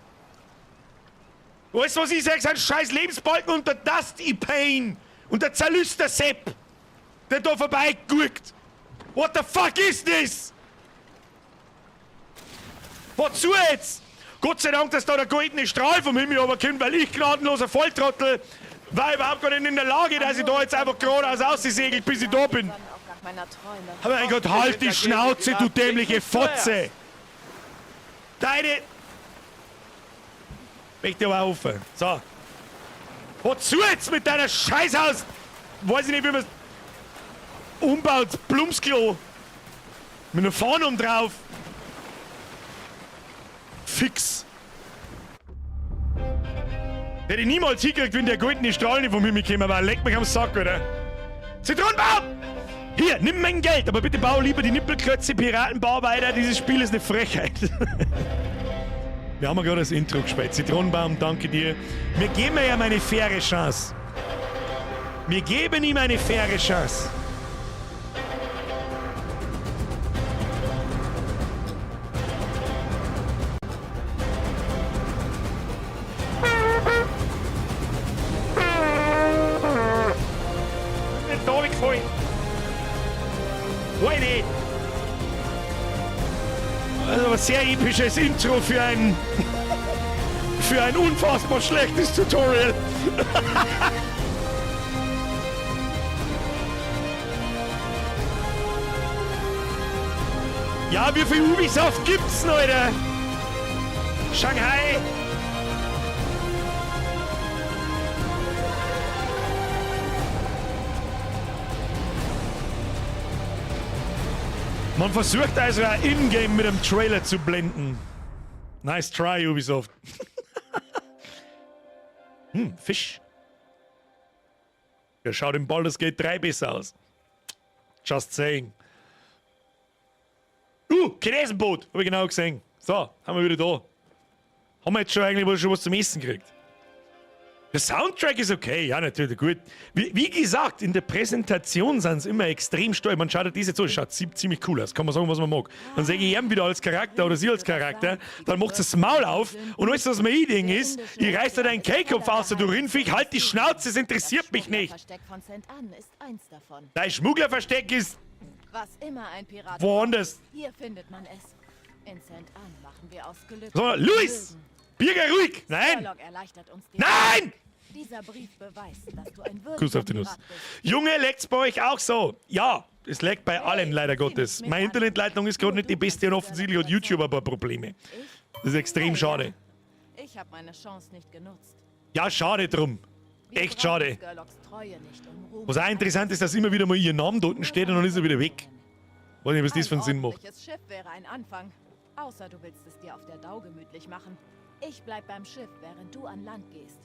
Weißt du, was ich sag? Sein scheiß Lebensbalken und der Dusty Pain und der Zerlüster Sepp, der da vorbeiguckt. What the fuck is this? Wozu jetzt? Gott sei Dank, dass da der goldene Strahl vom Himmel runterkommt, weil ich gnadenloser Volltrottel war überhaupt gar nicht in der Lage, dass ich da jetzt einfach geradeaus aussegelt, bis ich da bin. Auf Gang meiner Träume. Aber mein Gott, halt die Schnauze, du dämliche Fotze! Deine... Weg dir aber auf. So. Wozu jetzt mit deiner Scheißhaus? Weiß ich nicht, wie man es umbaut. Blumsklo. Mit einer Fahne drauf. Fix. Hätte ich niemals hingekriegt, wenn der goldene Strahl nicht von mir gekommen war. Leck mich am Sack, oder? Zitronenbaum! Hier, nimm mein Geld, aber bitte bau lieber die Nippelklötze Piratenbar weiter. Dieses Spiel ist eine Frechheit. Wir haben ja gerade das Intro gespielt. Zitronenbaum, danke dir. Wir geben ihm eine faire Chance. Wir geben ihm eine faire Chance. Nicht da weggefallen. Wohl nicht. Also ein sehr episches Intro für ein unfassbar schlechtes Tutorial. Ja, wie viel Ubisoft gibt's, Leute? Shanghai. Man versucht also auch in-game mit dem Trailer zu blenden. Nice try, Ubisoft. Fisch. Der schaut im Baldur's Gate 3 besser aus. Just saying. Chinesenboot, hab ich genau gesehen. So, haben wir wieder da. Haben wir jetzt schon eigentlich schon was zum Essen gekriegt? Der Soundtrack ist okay, ja, natürlich, gut. Wie gesagt, in der Präsentation sind sie immer extrem stolz. Man schaut das jetzt so, das schaut ziemlich cool aus. Kann man sagen, was man mag. Dann sehe ich ihn wieder als Charakter oder sie als Charakter. Dann macht sie das Maul auf und alles, was mir ein ist, ich reiß da deinen Kehlkopf aus, du Rindviech, halt die Schnauze, es interessiert mich nicht. Versteck von St. Anne ist eins davon. Dein Schmugglerversteck ist Was immer ein Pirat woanders. hier findet man es. In St. Anne machen wir aus Glück. So, Luis! Bürger ruhig! Nein! Sherlock erleichtert uns die Nein! Dieser Brief beweist, dass du ein Kuss auf die würdiger Nuss. Pirat bist. Junge, leckt's bei euch auch so? Ja, es leckt bei allen, leider Gottes. Meine Internetleitung ist gerade nicht die beste und offensichtlich hat YouTube ein paar Probleme. Das ist extrem schade. Ich habe meine Chance nicht genutzt. Ja, schade drum. Wir Echt brauchen schade. Sherlocks Treue nicht, um Ruhm Was auch interessant ist, dass immer wieder mal ihr Name dort steht und dann ist er wieder weg. Weiß nicht, was das für einen Sinn macht. Ein ordentliches Schiff wäre ein Anfang. Außer du willst es dir auf der Dau gemütlich machen. Ich bleib beim Schiff, während du an Land gehst.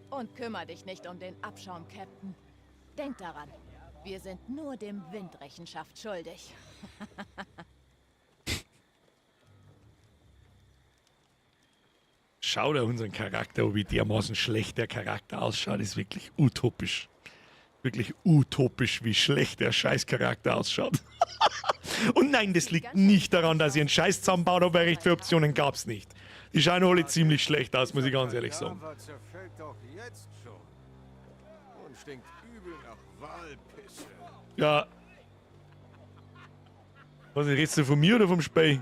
Und kümmere dich nicht um den Abschaum, Captain. Denk daran, wir sind nur dem Wind Rechenschaft schuldig. Schau dir unseren Charakter an, wie dermaßen schlecht der Charakter ausschaut. Ist wirklich utopisch. Wirklich utopisch, wie schlecht der Scheißcharakter ausschaut. Und nein, das liegt nicht daran, dass ich einen Scheiß zusammenbaut habe, weil recht viele Optionen gab es nicht. Die schauen alle ziemlich schlecht aus, muss ich ganz ehrlich sagen. Java zerfällt doch jetzt schon. Und stinkt übel nach Walpisse. Ja. Was, redest du von mir oder vom Spiel?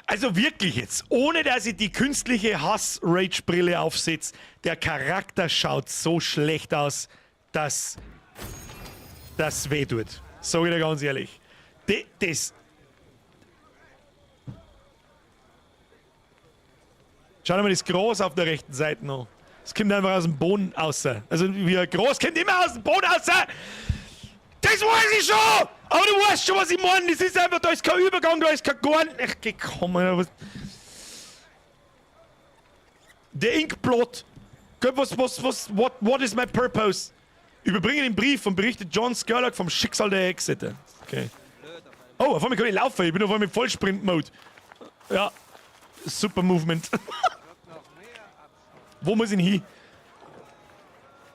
Also wirklich jetzt, ohne dass ich die künstliche Hass-Rage-Brille aufsetze, der Charakter schaut so schlecht aus, dass das wehtut. Sag ich dir ganz ehrlich. Das. Schau dir mal das Gras auf der rechten Seite noch. Es kommt einfach aus dem Boden raus. Also wie ein Gras kommt immer aus dem Boden raus. Das weiß ich schon! Aber du weißt schon, was ich meine. Das ist einfach, da ist kein Übergang, da ist kein Garn. Ach, gekommen. Der Inkblot. What is my purpose? Überbringe den Brief und berichtet John Sherlock vom Schicksal der Hexe. Okay. Oh, auf einmal kann ich laufen. Ich bin auf einmal im Vollsprint-Mode. Ja. Super Movement. Wo muss ich hin?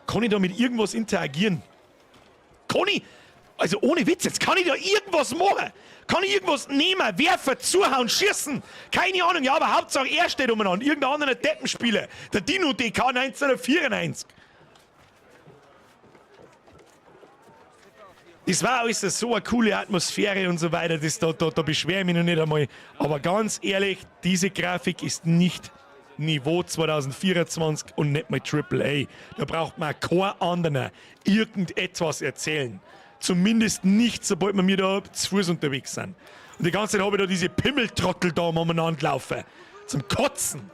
Kann ich da mit irgendwas interagieren? Kann ich? Also ohne Witz, jetzt kann ich da irgendwas machen. Kann ich irgendwas nehmen, werfen, zuhauen, schießen? Keine Ahnung, ja, aber Hauptsache er steht umeinander. Irgendein anderer Deppenspieler. Der Dino DK 1994. Das war alles so eine coole Atmosphäre und so weiter, da beschwere ich mich noch nicht einmal. Aber ganz ehrlich, diese Grafik ist nicht Niveau 2024 und nicht mal AAA. Da braucht man keinen anderen irgendetwas erzählen. Zumindest nicht, sobald wir mir da zu Fuß unterwegs sind. Und die ganze Zeit habe ich da diese Pimmeltrottel da umeinander laufen. Zum Kotzen.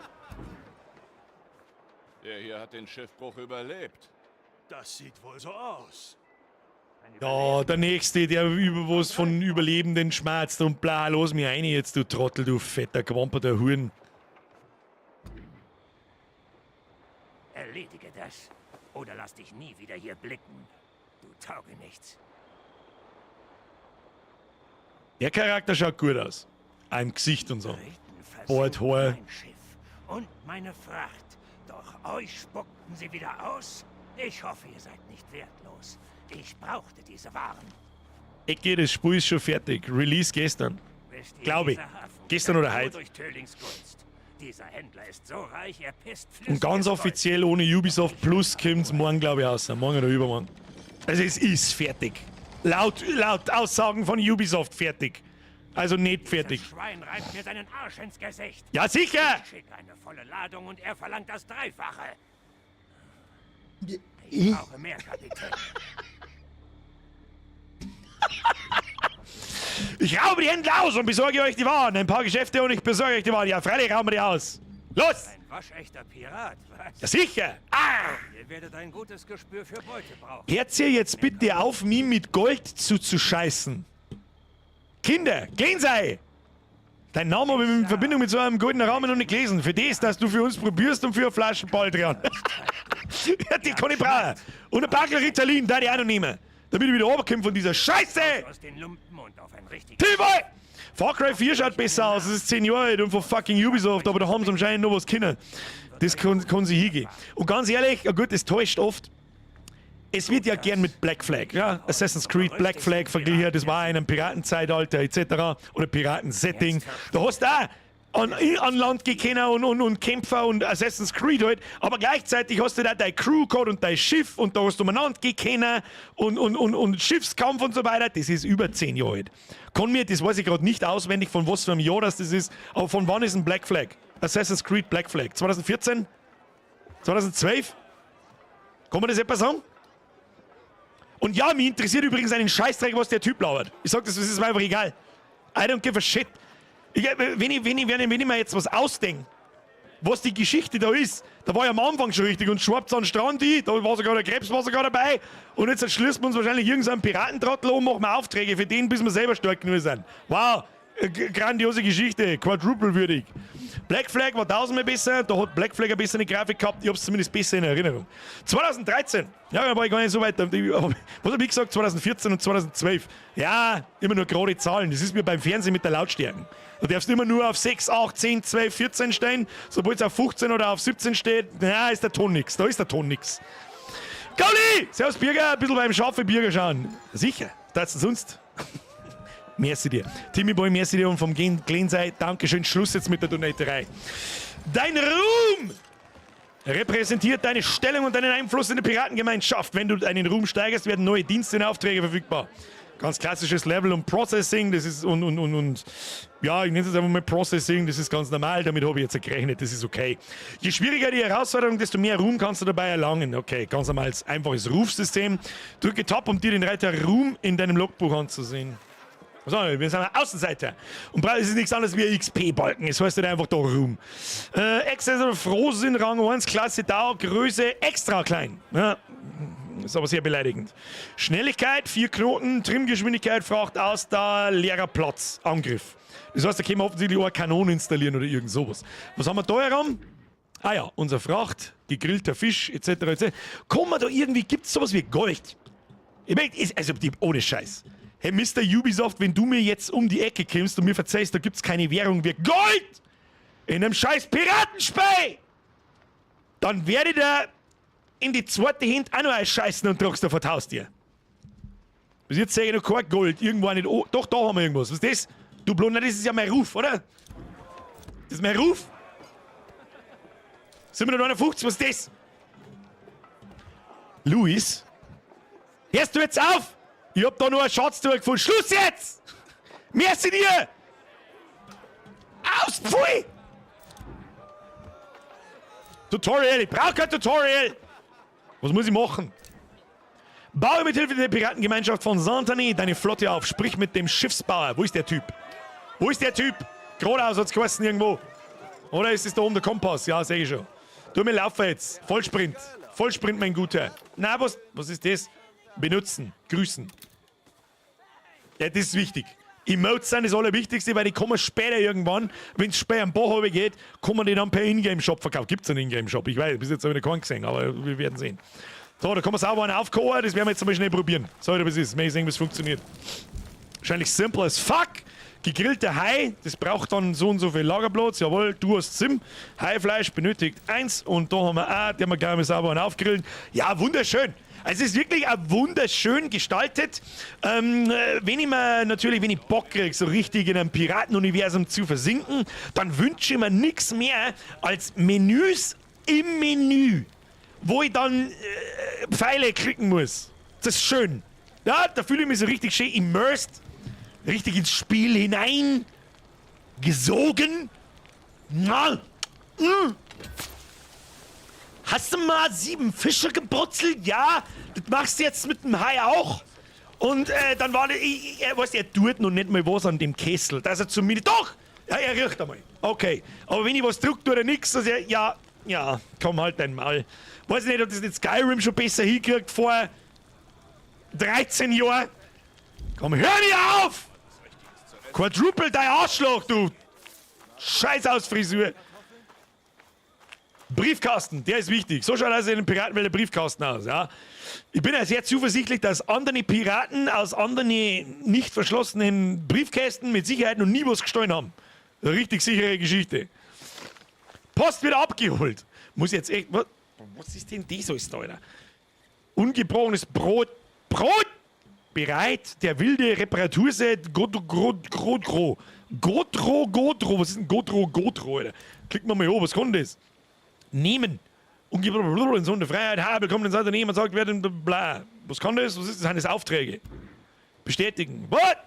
Der hier hat den Schiffbruch überlebt. Das sieht wohl so aus. Ja, der Nächste, der was von Überlebenden schmerzt und bla, los mich rein jetzt, du Trottel, du fetter, gewamperter Huren. Erledige das. Oder lass dich nie wieder hier blicken. Du Taugenichts. Der Charakter schaut gut aus. Auch im Gesicht und so. Briten Bart, versuchen Haar. mein Schiff und meine Fracht. Doch euch spuckten sie wieder aus. Ich hoffe, ihr seid nicht wertlos. Ich brauchte diese Waren. Ecke, das Spiel ist schon fertig. Release gestern. Wisst ihr, Glaube ich. dieser Hafen Gestern steht oder nur heute. durch Tölings Gunst. Dieser Händler ist so reich, er pisst Und ganz flüssiges Gold. offiziell ohne Ubisoft Plus kommt es morgen, glaube ich, raus. Morgen oder übermorgen. Also es ist fertig. Laut Aussagen von Ubisoft fertig. Also nicht fertig. Das Schwein reibt mir seinen Arsch ins Gesicht. Ja, sicher! Ich schicke eine volle Ladung und er verlangt das Dreifache. Ich brauche mehr, Kapitän. Ich raube die Händler aus und besorge euch die Waren. Ein paar Geschäfte und ich besorge euch die Waren. Ja, freilich rauben wir die aus. Los! Ein waschechter Pirat, was? Ja, sicher! Ihr werdet ein gutes Gespür für Beute brauchen. Hört ihr jetzt bitte auf, mich mit Gold zuzuscheißen? Kinder, gehen sei! Dein Name habe ich in Verbindung mit so einem goldenen Rahmen noch nicht gelesen. Für das, dass du für uns probierst und für eine Flasche Baldrian. Ja, die kann ich brauchen. Und ein Backel Ritalin, da die auch noch nehmen. Damit ich wieder runterkomme von dieser Scheiße! Aus den Lumpen und auf ein richtig... Tilboy! Far Cry 4 schaut besser aus, es ist 10 Jahre alt und von fucking Ubisoft, aber da haben sie anscheinend noch was können. Das kann sie hingehen. Und ganz ehrlich, ja gut, das täuscht oft. Es wird ja gern mit Black Flag, ja? Assassin's Creed Black Flag verglichen, das war in einem Piratenzeitalter etc. oder Piratensetting. Da hast du auch an Land gekommen und Kämpfer und Assassin's Creed halt, aber gleichzeitig hast du da deine Crew gehabt und dein Schiff und da hast du umeinander gekommen und Schiffskampf und so weiter. Das ist über 10 Jahre alt. Das weiß ich gerade nicht auswendig, von was für einem Jahr das ist, aber von wann ist ein Black Flag? Assassin's Creed Black Flag? 2014? 2012? Kann man das etwa sagen? Und ja, mich interessiert übrigens einen Scheißdreck, was der Typ labert. Ich sag das ist mir einfach egal. I don't give a shit. Wenn ich mir jetzt was ausdenke, was die Geschichte da ist, da war ich am Anfang schon richtig und schwappt an den Strand ein, da war sogar der Krebswasser dabei und jetzt schließen wir uns wahrscheinlich irgendeinen Piratentrottel und machen wir Aufträge für den, bis wir selber stark genug sind. Wow, grandiose Geschichte, quadruple-würdig. Black Flag war tausendmal besser, da hat Black Flag eine bessere Grafik gehabt, ich hab's zumindest besser in Erinnerung. 2013, ja, da war ich gar nicht so weit, was hab ich gesagt, 2014 und 2012. Ja, immer nur gerade Zahlen, das ist wie beim Fernsehen mit der Lautstärke. Da darfst du immer nur auf 6, 8, 10, 12, 14 stehen, sobald es auf 15 oder auf 17 steht, na, ist der Ton nix, da ist der Ton nix. Gauli! Servus Birger, ein bisschen beim scharfen Birger schauen. Sicher, das sonst. Merci dir. Timmy Boy, merci dir und vom Glensei, Dankeschön. Schluss jetzt mit der Donaterei. Dein Ruhm repräsentiert deine Stellung und deinen Einfluss in der Piratengemeinschaft. Wenn du deinen Ruhm steigerst, werden neue Dienste und Aufträge verfügbar. Ganz klassisches Level und Processing, das ist ja, ich nenne es einfach mal Processing, das ist ganz normal, damit habe ich jetzt gerechnet, das ist okay. Je schwieriger die Herausforderung, desto mehr Ruhm kannst du dabei erlangen. Okay, ganz normales, einfaches Rufsystem. Drücke Tab, um dir den Reiter Ruhm in deinem Logbuch anzusehen. So, wir sind Außenseiter. Und es ist nichts anderes wie ein XP-Balken. Es heißt halt einfach da Ruhm. Access oder Frohsinn, Rang 1, Klasse Dauer, Größe extra klein. Ja, ist aber sehr beleidigend. Schnelligkeit, 4 Knoten, Trimmgeschwindigkeit, Fracht, Ausdauer, leerer Platz, Angriff. Das heißt, da können wir offensichtlich auch eine Kanone installieren oder irgend sowas. Was haben wir da herum? Ah ja, unser Fracht, gegrillter Fisch, etc. etc. Kommen wir da irgendwie, gibt es sowas wie Gold? Ich mein, also ohne Scheiß. Hey, Mr. Ubisoft, wenn du mir jetzt um die Ecke kommst und mir verzeihst, da gibt's keine Währung wie Gold in einem scheiß Piratenspiel, dann werde ich da in die zweite Hand auch noch einscheißen und tragst da vor die Haustür. Bis jetzt sehe ich noch kein Gold, irgendwo nicht. Oh, doch, da haben wir irgendwas. Was ist das? Du Blonder, das ist ja mein Ruf, oder? Das ist mein Ruf? 759, was ist das? Luis? Hörst du jetzt auf? Ich hab da nur einen Schatztruhe gefunden. Schluss jetzt! Merci dir! Aus, pfui! Tutorial, ich brauche kein Tutorial! Was muss ich machen? Baue mit Hilfe der Piratengemeinschaft von Saint-Denis deine Flotte auf. Sprich mit dem Schiffsbauer. Wo ist der Typ? Wo ist der Typ? Geradeaus hat's geheißen irgendwo. Oder ist es da oben der Kompass? Ja, sehe ich schon. Du, mir laufen jetzt. Vollsprint. Vollsprint, mein Guter. Na, was ist das? Benutzen. Grüßen. Ja, das ist wichtig. Emotes sind das Allerwichtigste, weil die kommen später irgendwann, wenn es später am Bach geht, kann man die dann per Ingame-Shop verkaufen. Gibt es einen Ingame-Shop? Ich weiß, bis jetzt habe ich noch keinen gesehen, aber wir werden sehen. So, da kann man sauber einen aufkochen, das werden wir jetzt mal schnell probieren. So, was ist, mal sehen, wie es funktioniert. Wahrscheinlich simple as fuck. Gegrillter Hai, das braucht dann so und so viel Lagerplatz. Jawohl, du hast Sim. Haifleisch benötigt 1 und da haben wir auch, den wir gerne sauber aufgrillen. Ja, wunderschön. Also es ist wirklich auch wunderschön gestaltet. Wenn ich Bock kriege, so richtig in einem Piratenuniversum zu versinken, dann wünsche ich mir nichts mehr als Menüs im Menü, wo ich dann Pfeile klicken muss. Das ist schön. Ja, da fühle ich mich so richtig schön immersed, richtig ins Spiel hinein gesogen. Na, Hast du mal 7 Fische gebrutzelt? Ja, das machst du jetzt mit dem Hai auch. Und dann war er tut noch nicht mal was an dem Kessel, dass er zumindest... Doch! Ja, er riecht einmal. Okay. Aber wenn ich was drücke, tut er nichts. Also ja, komm halt dein Maul. Weiß nicht, ob das nicht Skyrim schon besser hinkriegt vor 13 Jahren. Komm, hör nicht auf! Quadruple dein Arschloch, du! Scheiß aus Frisur. Briefkasten, der ist wichtig. So schaut also in der Piratenwelt der Briefkasten aus. Ja. Ich bin ja sehr zuversichtlich, dass andere Piraten aus anderen nicht verschlossenen Briefkästen mit Sicherheit noch nie was gestohlen haben. Eine richtig sichere Geschichte. Post wird abgeholt. Muss jetzt echt... Was ist denn das alles da, Alter? Ungebrochenes Brot. Brot! Bereit, der wilde Reparaturset Godro. Was ist denn Godro, Alter? Klickt mal an, was kann das? Nehmen. In so eine Freiheit, willkommen in Unternehmen, sagt, wer denn bla. Was kann das? Was ist das? Sind das Aufträge? Bestätigen. What?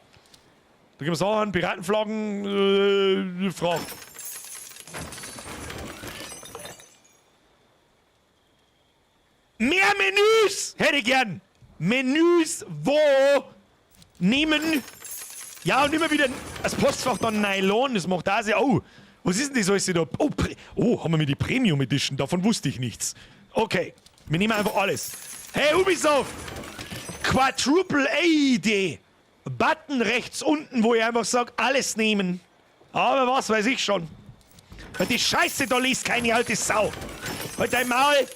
Da gehen wir Sachen, Piratenflaggen, Fragen. Mehr Menüs! Hätte ich gern. Menüs, wo? Nehmen. Ja, und immer wieder das Postfach dann Nylon, das macht da sehr. Oh. Was ist denn das alles da? Oh, haben wir die Premium Edition, davon wusste ich nichts. Okay, wir nehmen einfach alles. Hey Ubisoft! Quadruple A-Idee! Button rechts unten, wo ich einfach sage, alles nehmen. Aber was weiß ich schon. Die Scheiße da liest keine alte Sau. Halt dein Maul!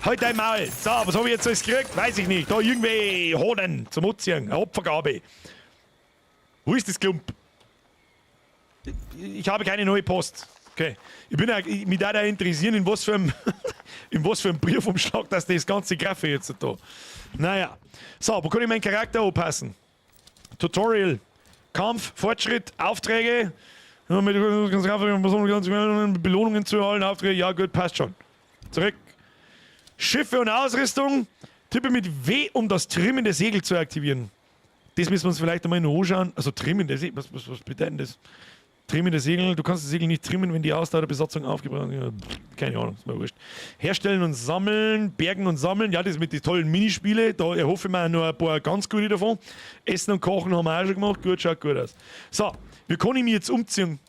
Halt dein Maul! So, was habe ich jetzt alles gekriegt? Weiß ich nicht. Da irgendwie Hoden zum Utziehen, eine Opfergabe. Wo ist das Klump? Ich habe keine neue Post. Okay. Mich da interessieren, in was für einem Briefumschlag, dass das ganze Graffe jetzt da. Naja. So, wo kann ich meinen Charakter anpassen? Tutorial. Kampf, Fortschritt, Aufträge. Belohnungen zu erhalten, Aufträge. Ja, gut, passt schon. Zurück. Schiffe und Ausrüstung. Tippe mit W, um das Trimmen der Segel zu aktivieren. Das müssen wir uns vielleicht einmal noch anschauen. Also Trimmen der Segel. Was bedeutet das? Trimmen der Segel, du kannst das Segel nicht trimmen, wenn die Ausdauer der Besatzung aufgebraucht wird. Keine Ahnung, ist mir wurscht. Herstellen und sammeln, bergen und sammeln, ja, das mit den tollen Minispiele, da erhoffe ich mir noch ein paar ganz gute davon. Essen und Kochen haben wir auch schon gemacht, gut, schaut gut aus. So, wie kann ich mich jetzt umziehen?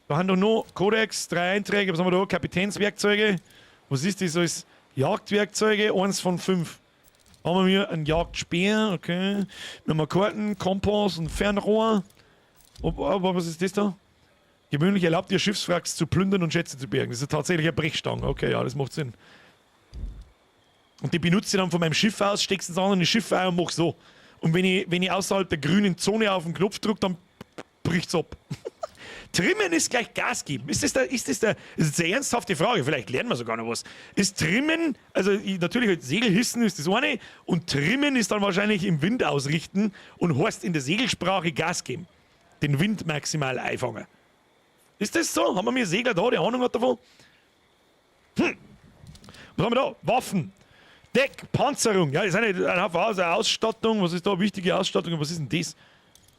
Da haben doch noch Codex, 3 Einträge, was haben wir da? Kapitänswerkzeuge, was ist das alles? Jagdwerkzeuge, 1 von 5. Haben wir ein Jagdspeer, okay. Wir haben Karten, Kompass und Fernrohr. Aber was ist das da? Gewöhnlich erlaubt ihr Schiffswracks zu plündern und Schätze zu bergen. Das ist tatsächlich eine Brechstange. Okay, ja, das macht Sinn. Und die benutze ich dann von meinem Schiff aus, steckst ins andere Schiff ein und mach so. Und wenn ich außerhalb der grünen Zone auf den Knopf drücke, dann bricht's ab. Trimmen ist gleich Gas geben. Ist das ist eine ernsthafte Frage. Vielleicht lernen wir sogar noch was. Ist Trimmen, also natürlich halt Segel hissen ist das eine und Trimmen ist dann wahrscheinlich im Wind ausrichten und heißt in der Segelsprache Gas geben. Den Wind maximal einfangen. Ist das so? Haben wir mir Segler da, der Ahnung hat davon? Was haben wir da? Waffen. Deck, Panzerung. Ja, das ist eine Ausstattung. Was ist da wichtige Ausstattung? Was ist denn das?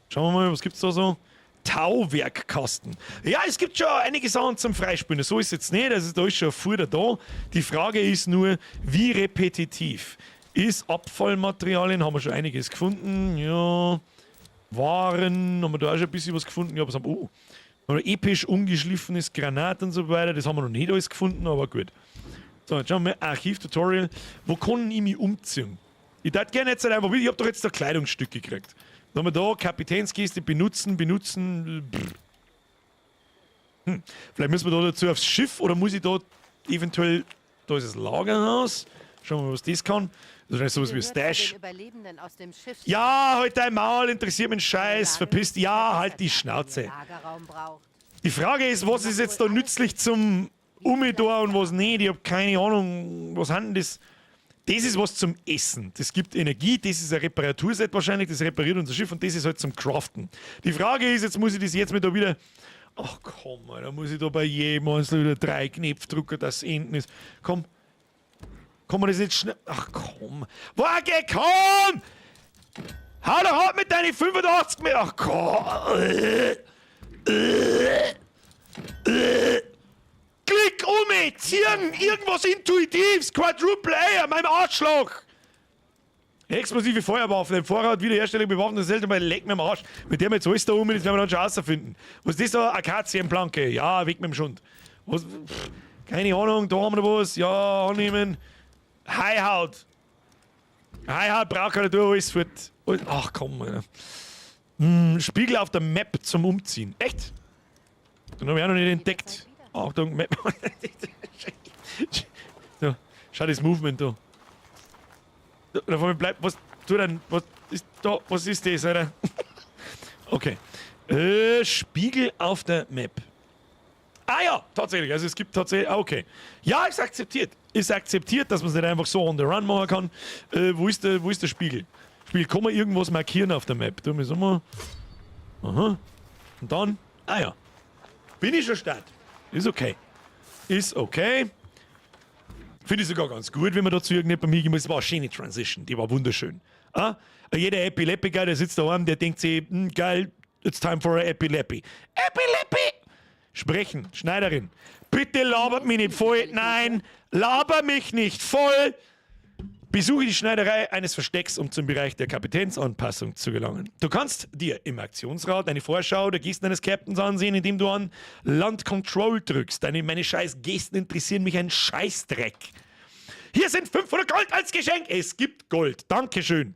Schauen wir mal, was gibt's da so? Tauwerkkasten. Ja, es gibt schon einige Sachen zum Freispielen. So ist es jetzt nicht. Also da ist schon ein Futter da. Die Frage ist nur, wie repetitiv ist Abfallmaterialien? Haben wir schon einiges gefunden. Ja. Waren, haben wir da auch schon ein bisschen was gefunden. Ja, was haben wir? Oder episch ungeschliffenes Granat und so weiter. Das haben wir noch nicht alles gefunden, aber gut. So, jetzt schauen wir mal. Archiv-Tutorial. Wo kann ich mich umziehen? Ich dachte gerne jetzt einfach, ich habe doch jetzt da Kleidungsstück gekriegt. Dann haben wir da Kapitänskiste benutzen. Vielleicht müssen wir da dazu aufs Schiff oder muss ich da eventuell, da ist das Lagerhaus. Schauen wir mal, was das kann. Das ist sowas wie Stash. Ja, halt dein Maul, interessiert mich ein Scheiß, verpisst. Ja, halt die Schnauze. Die Frage ist, was ist jetzt da nützlich zum Umidor und was nicht? Ich habe keine Ahnung, was hat denn das? Das ist was zum Essen. Das gibt Energie, das ist ein Reparaturset wahrscheinlich, das repariert unser Schiff und das ist halt zum Craften. Die Frage ist, jetzt muss ich das jetzt mit da wieder... Ach komm, da muss ich da bei jedem einzelnen wieder 3 Knöpfe drücken, dass es enden ist. Komm. Kann man das nicht schnell... Ach komm. Wage, komm! Hau doch ab mit deinen 85 mehr. Ach komm. Klick um, ziehen, irgendwas Intuitives, Quadruple A an meinem Arschloch. Explosive Feuerwaffe, im Vorrat, Wiederherstellung bewaffnet, selten mal leck mir am Arsch. Mit dem jetzt alles da um, das werden wir dann schon rausfinden. Was ist das da? Akazienplanke. Ja, weg mit dem Schund. Was? Pff, keine Ahnung, da haben wir noch was. Ja, annehmen. Highhaut. Highhaut braucht keiner durch, alles fort. Ach komm, Alter. Spiegel auf der Map zum Umziehen. Echt? Den habe ich auch noch nicht entdeckt. Achtung, Map. So, schau das Movement da. Da vor mir bleibt, was tu denn? Was ist da? Was ist das, Alter? Okay. Spiegel auf der Map. Ah ja, tatsächlich. Also es gibt tatsächlich. Okay. Ja, ist akzeptiert. Ist akzeptiert, dass man es nicht einfach so on the run machen kann. Wo ist der Spiegel? Spiegel, kann man irgendwas markieren auf der Map? Tu mir so mal. Aha. Und dann. Ah ja. Bin ich schon Start. Ist okay. Ist okay. Finde ich sogar ganz gut, wenn man dazu irgendjemandem hingehen muss. Es war eine schöne Transition, die war wunderschön. Ah? Jeder Epileptiker, der sitzt daheim, der denkt sich, geil, it's time for a Epilepi. Epilepi! Sprechen, Schneiderin. Bitte labert mich nicht voll. Nein, laber mich nicht voll. Besuche die Schneiderei eines Verstecks, um zum Bereich der Kapitänsanpassung zu gelangen. Du kannst dir im Aktionsrad eine Vorschau der Gesten eines Captains ansehen, indem du an Land Control drückst. Meine scheiß Gesten interessieren mich ein Scheißdreck. Hier sind 500 Gold als Geschenk. Es gibt Gold. Dankeschön.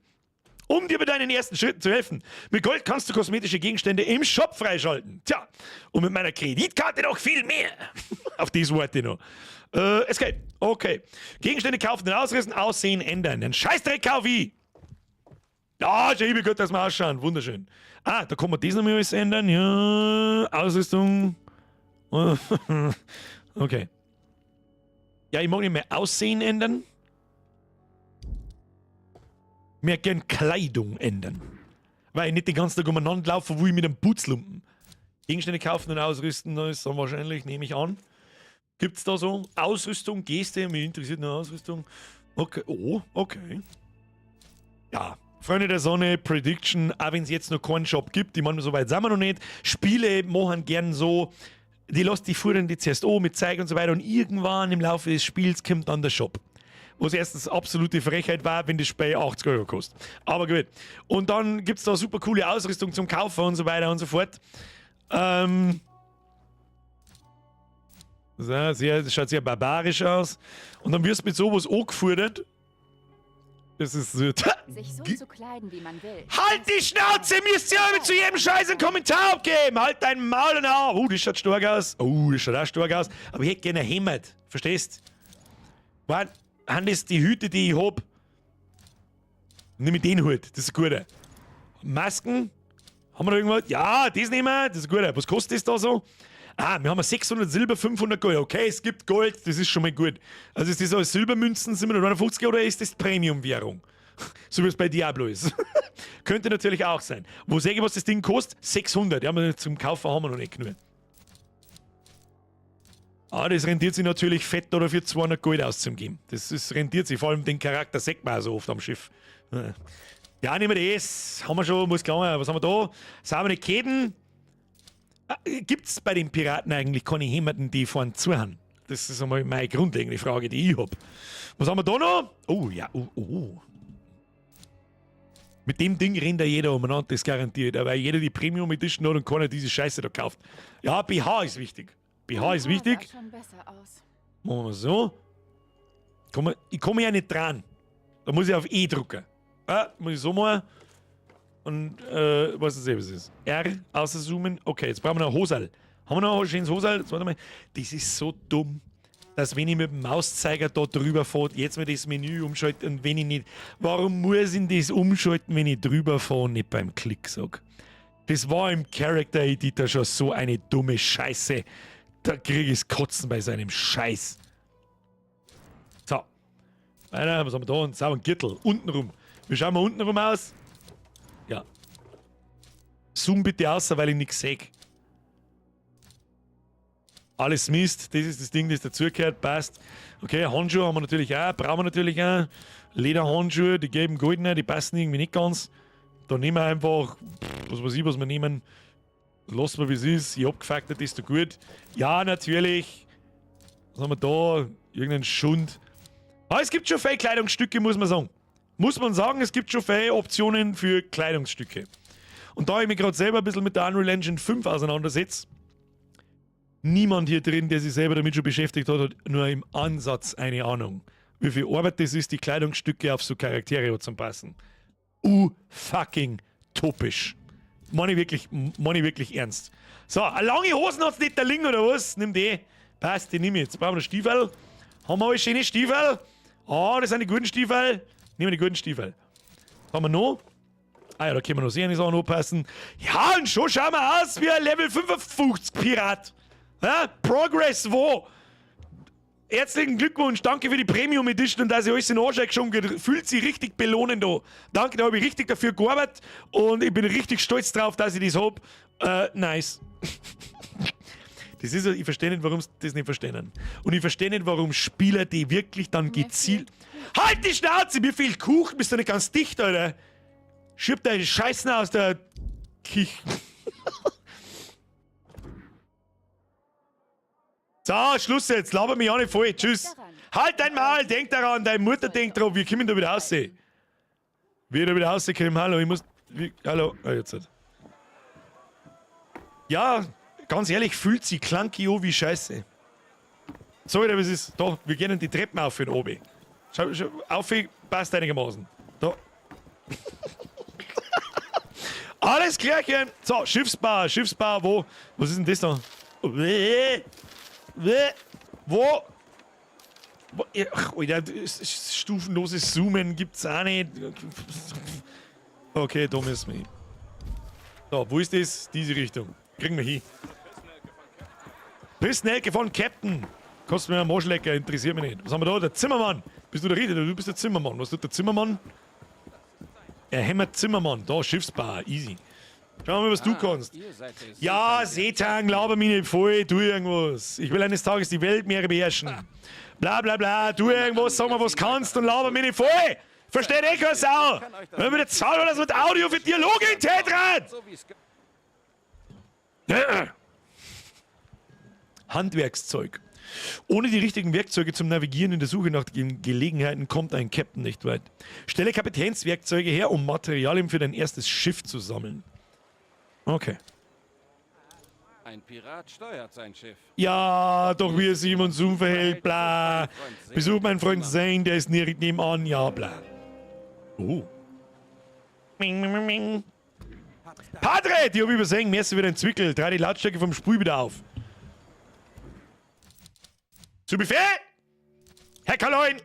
Um dir bei deinen ersten Schritten zu helfen. Mit Gold kannst du kosmetische Gegenstände im Shop freischalten. Tja, und mit meiner Kreditkarte noch viel mehr. Auf diese Worte noch. Escape. Okay. Gegenstände kaufen und ausrüsten, Aussehen ändern. Den Scheißdreck kauf ich. Ja, ich liebe Gott, dass wir ausschauen. Wunderschön. Ah, da kann man das noch mal alles ändern. Ja, Ausrüstung. Okay. Ja, ich mag nicht mehr Aussehen ändern. Mehr gern Kleidung ändern. Weil ich nicht den ganzen Tag umeinander laufe, wo ich mit einem Putzlumpen. Gegenstände kaufen und ausrüsten, das ist dann wahrscheinlich, nehme ich an. Gibt's da so Ausrüstung, Geste? Mich interessiert nur Ausrüstung. Okay, oh, okay. Ja, Freunde der Sonne, Prediction, auch wenn es jetzt noch keinen Shop gibt, ich meine, so weit sind wir noch nicht. Spiele machen gern so, die lassen die Fuhren die zuerst mit Zeug und so weiter und irgendwann im Laufe des Spiels kommt dann der Shop. Was erstens absolute Frechheit war, wenn das Spiel 80 Euro kostet. Aber gut. Und dann gibt es da super coole Ausrüstung zum Kaufen und so weiter und so fort. Das schaut sehr barbarisch aus. Und dann wirst du mit sowas angefordert. Das ist so. Sich so zu kleiden, wie man will. Halt die Schnauze! Müsst ihr aber zu jedem Scheiß einen Kommentar abgeben! Halt dein Maul und auf! Das schaut stark aus. Das schaut auch stark aus. Aber ich hätte gerne ein Hemd. Verstehst? Waren das die Hüte, die ich hab? Nimm mit den Hut. Das ist ein guter. Masken? Haben wir da irgendwas? Ja, das nehmen wir. Das ist gut. Was kostet das da so? Ah, wir haben 600 Silber, 500 Gold. Okay, es gibt Gold, das ist schon mal gut. Also ist das als Silbermünzen 759 oder ist das Premium-Währung? So wie es bei Diablo ist. Könnte natürlich auch sein. Wo sehe ich, was das Ding kostet? 600. Ja, zum Kaufen haben wir noch nicht genug. Ah, das rentiert sich natürlich fett oder für 200 Gold auszugeben. Rentiert sich, vor allem den Charakter sieht man auch so oft am Schiff. Ja, nehmen wir das. Haben wir schon, muss klar. Was haben wir da? Saubere Käden. Gibt es bei den Piraten eigentlich keine Hämmerten, die vorn zuhauen? Das ist einmal meine grundlegende Frage, die ich habe. Was haben wir da noch? Oh, ja, oh. Mit dem Ding rennt ja jeder umeinander, das garantiert. Weil jeder die Premium Edition hat und keiner diese Scheiße da kauft. Ja, BH ist wichtig. BH ist wichtig. Sah schon besser aus. Machen wir so. Ich komme ja nicht dran. Da muss ich auf E drücken. Muss ich so machen. Und, was ist das? R, außerzoomen. Okay, jetzt brauchen wir noch ein Hosal. Haben wir noch ein schönes Hosal? Warte mal. Das ist so dumm, dass wenn ich mit dem Mauszeiger da drüber fahre, jetzt mir das Menü umschalte und wenn ich nicht... Warum muss ich das umschalten, wenn ich drüber fahre und nicht beim Klick sag? Das war im Character Editor schon so eine dumme Scheiße. Da kriege ich Kotzen bei seinem Scheiß. So. Weiter, was haben wir da? Einen sauberen Gürtel. Untenrum. Wie schauen wir untenrum aus? Ja. Zoom bitte aus, weil ich nichts sehe. Alles Mist, das ist das Ding, das dazugehört, passt. Okay, Handschuhe haben wir natürlich auch, brauchen wir natürlich auch. Lederhandschuhe, die gelben goldenen, die passen irgendwie nicht ganz. Da nehmen wir einfach, was weiß ich, was wir nehmen. Lassen wir, wie es ist. Je abgefuckter, desto gut. Ja, natürlich. Was haben wir da? Irgendein Schund. Aber es gibt schon viele Kleidungsstücke, muss man sagen. Muss man sagen, es gibt schon viele Optionen für Kleidungsstücke. Und da ich mich gerade selber ein bisschen mit der Unreal Engine 5 auseinandersetze, niemand hier drin, der sich selber damit schon beschäftigt hat, hat nur im Ansatz eine Ahnung, wie viel Arbeit das ist, die Kleidungsstücke auf so Charaktere anzupassen. Fucking topisch. Meine ich wirklich ernst. So, eine lange Hosen hat's nicht da liegen, oder was? Nimm die. Passt, die nehme ich. Jetzt brauchen wir noch Stiefel. Haben wir alle schöne Stiefel? Ah, das sind die guten Stiefel. Nehmen wir die guten Stiefel. Was haben wir noch? Ah ja, da können wir noch sehen, die Sachen anpassen. Ja, und schon schauen wir aus wie ein Level 55 Pirat. Ja? Progress wo? Herzlichen Glückwunsch, danke für die Premium Edition und dass ihr euch in den Arsch geschoben fühlt sich richtig belohnend da. Danke, da habe ich richtig dafür gearbeitet und ich bin richtig stolz drauf, dass ich das habe. Nice. Das ist, ich verstehe nicht, warum sie das nicht verstehen. Und ich verstehe nicht, warum Spieler, die wirklich dann gezielt... Halt die Schnauze, mir fehlt Kuchen, bist du nicht ganz dicht, Alter. Schirb deine Scheißen aus der Kich. So, Schluss jetzt, laber mich auch nicht voll. Tschüss. Halt dein Maul, denk daran, deine Mutter denkt drauf, wir kommen da wieder raus. Wir da wieder rauskommen, hallo, ich muss... hallo, jetzt halt. Ja, ganz ehrlich, fühlt sich clunky an wie Scheiße. So, oder was ist? Da, wir gehen die Treppen auf für oben. Schau, auf, passt einigermaßen. Da. Alles klärchen. So, Schiffsbau, wo? Was ist denn das da? Wo? Ach, Alter, stufenloses Zoomen gibt's auch nicht. Okay, da müssen wir hin. So, wo ist das? Diese Richtung. Kriegen wir hin. Pissnelke von Captain. Kostet mir einen Moschlecker, interessiert mich nicht. Was haben wir da? Der Zimmermann. Bist du der Rieder? Du bist der Zimmermann. Was tut der Zimmermann? Er hämmert Zimmermann. Da, Schiffsbau. Easy. Schau mal, was du kannst. Ja, Seetang, laber mich nicht voll. Tu irgendwas. Ich will eines Tages die Weltmeere beherrschen. Bla bla bla. Tu irgendwas, sag mal, was kannst und laber mich nicht voll. Versteht eh keine Sau. Wenn wir jetzt schauen, dass mit Audio für Dialoge in Tetrat. Handwerkszeug. Ohne die richtigen Werkzeuge zum Navigieren in der Suche nach den Gelegenheiten kommt ein Captain nicht weit. Stelle Kapitänswerkzeuge her, um Materialien für dein erstes Schiff zu sammeln. Okay. Ein Pirat steuert sein Schiff. Ja, doch wie er sich und Zoom verhält, bla. Besuch meinen Freund Zane, der ist nebenan, ja, bla. Oh. Ming, ming, ming. Padre, die hab ich übersehen, Messer wieder ein Zwickel. Dreh die Lautstärke vom Spiel wieder auf. Zu Befehl! Herr Kaloin!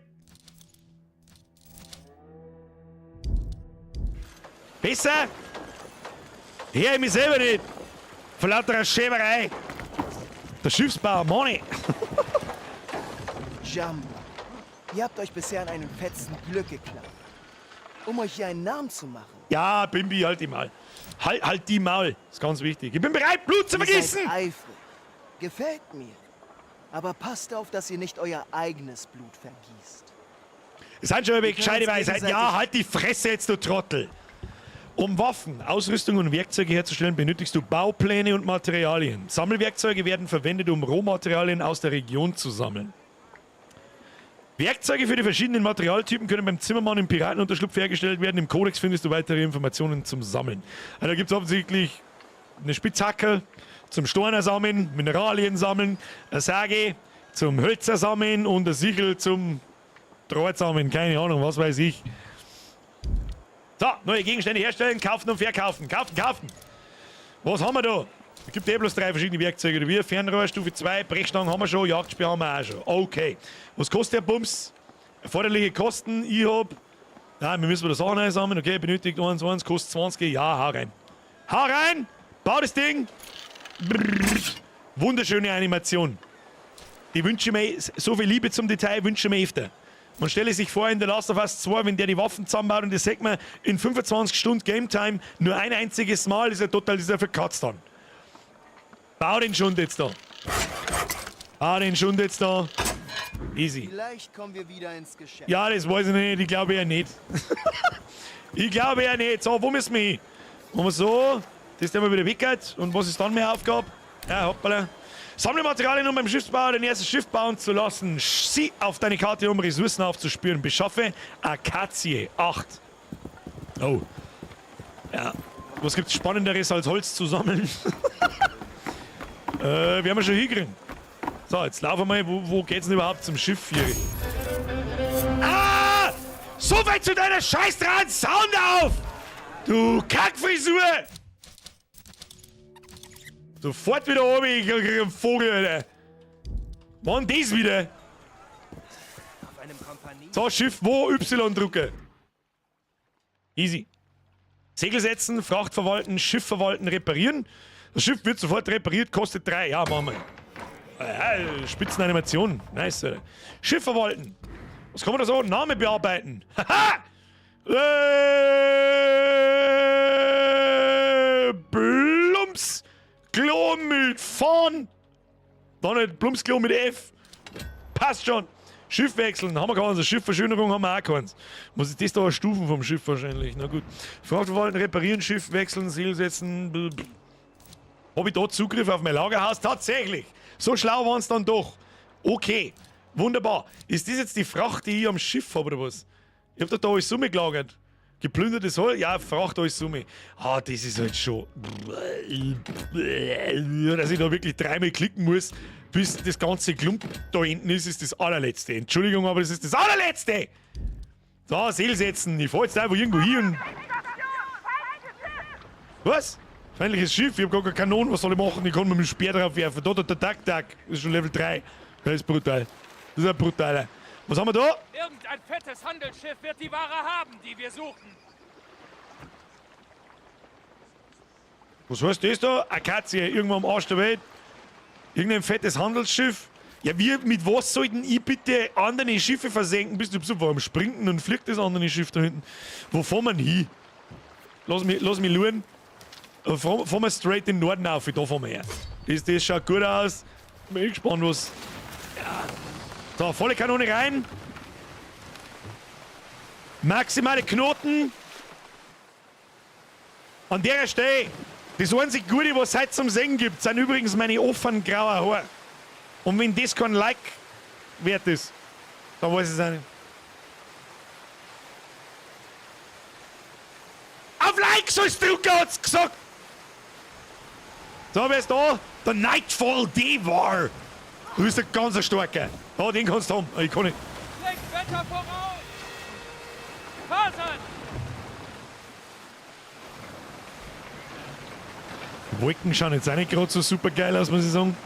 Besser? Hör ich mich selber nicht. Von lauter Schäberei. Der Schiffsbauer, Money. Jamba, ihr habt euch bisher an einem fetzen Glück geklaut. Um euch hier einen Namen zu machen. Ja, Bimbi, halt die Maul. Halt die Maul, ist ganz wichtig. Ich bin bereit, Blut zu vergießen! Ihr seid eifrig. Gefällt mir. Aber passt auf, dass ihr nicht euer eigenes Blut vergießt. Das sind schon Wir gescheite können uns Weisheiten. Ja, gegenseitig- halt die Fresse jetzt, du Trottel. Um Waffen, Ausrüstung und Werkzeuge herzustellen, benötigst du Baupläne und Materialien. Sammelwerkzeuge werden verwendet, um Rohmaterialien aus der Region zu sammeln. Werkzeuge für die verschiedenen Materialtypen können beim Zimmermann im Piratenunterschlupf hergestellt werden. Im Kodex findest du weitere Informationen zum Sammeln. Also da gibt es offensichtlich eine Spitzhacke zum Steiner sammeln, Mineralien sammeln, eine Säge zum Hölzer sammeln und ein Sichel zum Draht sammeln. Keine Ahnung, was weiß ich. So, neue Gegenstände herstellen, kaufen und verkaufen. Kaufen. Was haben wir da? Es gibt bloß 3 verschiedene Werkzeuge. Oder wie? Fernrohr, Stufe 2, Brechstangen haben wir schon, Jagdspeer haben wir auch schon. Okay. Was kostet der Bums? Erforderliche Kosten, ich hab... Ja, wir müssen wieder Sachen einsammeln. Okay, benötigt 1, kostet 20. Ja, hau rein. Hau rein! Bau das Ding! Brrr. Wunderschöne Animation. Die wünsche mir, so viel Liebe zum Detail wünsche mir öfter. Man stelle sich vor, in der Last of Us 2, wenn der die Waffen zusammenbaut und das sagt man in 25 Stunden Game Time nur ein einziges Mal, ist er total verkatzt dann. Bau den Schund jetzt da. Bau den Schund jetzt da. Easy. Vielleicht kommen wir wieder ins Geschäft. Ja, das weiß ich nicht. Ich glaube ja nicht. Ich glaube ja nicht. So, wo müssen wir hin? Machen wir so. Das ist immer wieder weggehört. Und was ist dann meine Aufgabe? Ja, hoppala. Sammle Materialien, um beim Schiffsbau dein erstes Schiff bauen zu lassen. Sieh auf deine Karte, um Ressourcen aufzuspüren. Beschaffe Akazie 8. Oh. Ja. Was gibt's Spannenderes als Holz zu sammeln? Wir haben ja schon hingekriegt. So, jetzt laufen wir mal. Wo geht's denn überhaupt zum Schiff hier? Ah! So weit zu deiner Scheißdraht! Sound auf! Du Kackfrisur! Sofort wieder oben, ich krieg einen Vogel, Alter. Wann das wieder? Auf einem Kompanie. So, Schiff, wo Y drücke. Easy. Segel setzen, Fracht verwalten, Schiff verwalten, reparieren. Das Schiff wird sofort repariert, kostet 3. Ja, machen wir. Ja, Spitzenanimation. Nice, Alter. Schiff verwalten. Was kann man da so? Name bearbeiten. Haha! Blums. Klo mit Fahren. Dann nicht Blumsklo mit F. Passt schon. Schiff wechseln. Haben wir keins. Also Schiffverschönerung haben wir auch keins. Muss ich das da Stufen vom Schiff wahrscheinlich. Na gut. Frachtverwalten, reparieren, Schiff wechseln, Segel setzen. Habe ich da Zugriff auf mein Lagerhaus? Tatsächlich. So schlau waren es dann doch. Okay. Wunderbar. Ist das jetzt die Fracht, die ich am Schiff habe, oder was? Ich habe da alles Summe gelagert. Geplündertes Holz? Ja, Fracht alles Summe. Ah, das ist halt schon... Dass ich da wirklich 3-mal klicken muss, bis das ganze Klump da hinten ist, ist das allerletzte. Entschuldigung, aber das ist das allerletzte! So, Segel setzen. Ich fahr jetzt einfach irgendwo hin und... Was? Feindliches Schiff? Ich hab gar keine Kanonen. Was soll ich machen? Ich kann mit dem Speer drauf werfen. Da, der Tak. Das ist schon Level 3. Das ist brutal. Das ist ein brutaler. Was haben wir da? Irgendein fettes Handelsschiff wird die Ware haben, die wir suchen. Was heißt das da? Akazie, irgendwo am Arsch der Welt. Irgendein fettes Handelsschiff. Ja, mit was sollten ich bitte andere Schiffe versenken? Bist du so vor dem Springen und fliegt das andere Schiff da hinten? Wo fahren wir denn hin? Lass mich schauen. Fahren wir straight in den Norden auf, da fahren wir her. Das schaut gut aus. Bin gespannt, was... Ja. So, volle Kanone rein. Maximale Knoten. An der Stelle, das einzige Gute, was es heute zum Singen gibt, sind übrigens meine offenen grauen Haare. Und wenn das kein Like wert ist, dann weiß ich es auch nicht. Auf Like sollst du drücken, hat's gesagt! So, wer ist da? Der Nightfall Devar. Du bist ein ganz starker. Ja, den kannst du haben. Ich kann nicht. Bringt Wetter voraus! Fasern! Die Wolken schauen jetzt auch nicht gerade so super geil aus, muss ich sagen.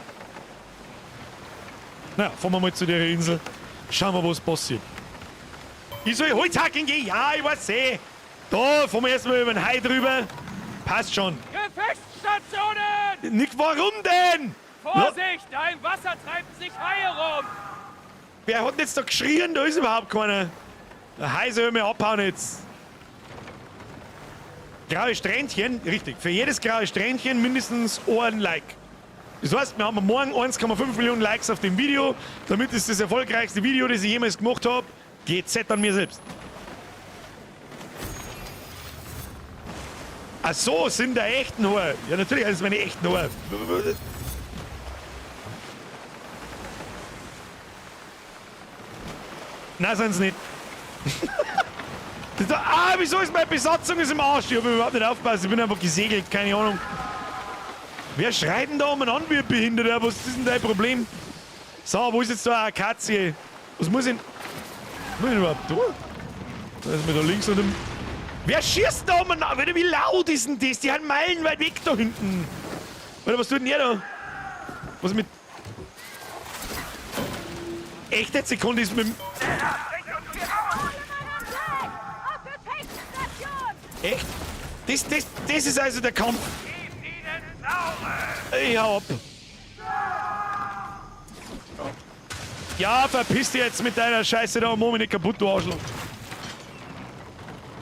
Na, fahren wir mal zu der Insel. Schauen wir, was passiert. Ich soll Holzhacken gehen? Ja, ich weiß eh. Da fahren wir erstmal über den Hai drüber. Passt schon. Gefechtsstationen! Nicht, warum denn? Vorsicht, da im Wasser treiben sich Haie rum! Wer hat denn jetzt da geschrien? Da ist überhaupt keiner. Der Hai soll mir abhauen jetzt. Graue Strähnchen, richtig. Für jedes graue Strähnchen mindestens ein Like. Das heißt, wir haben morgen 1,5 Millionen Likes auf dem Video. Damit ist das erfolgreichste Video, das ich jemals gemacht habe. GZ an mir selbst. Ach so, sind da echten Haare. Ja, natürlich, das sind meine echten Haare. Nein, sind sie nicht. Wieso ist meine Besatzung im Arsch? Ich habe überhaupt nicht aufgepasst. Ich bin einfach gesegelt, keine Ahnung. Wer schreit denn da umeinander wie ein Behinderter? Was ist denn dein Problem? So, wo ist jetzt da eine Akazie? Was muss ich denn überhaupt tun? Da ist mir da links und wer schießt da umeinander? Wie laut ist denn das? Die haben meilenweit weg da hinten. Oder was tut denn ihr da? Was mit... Echt, jetzt Sekunde ist mit dem... Echt? Das ist also der Kampf. Ich hau ab. Ja, verpiss dich jetzt mit deiner Scheiße da und mach mich nicht kaputt, du Arschloch.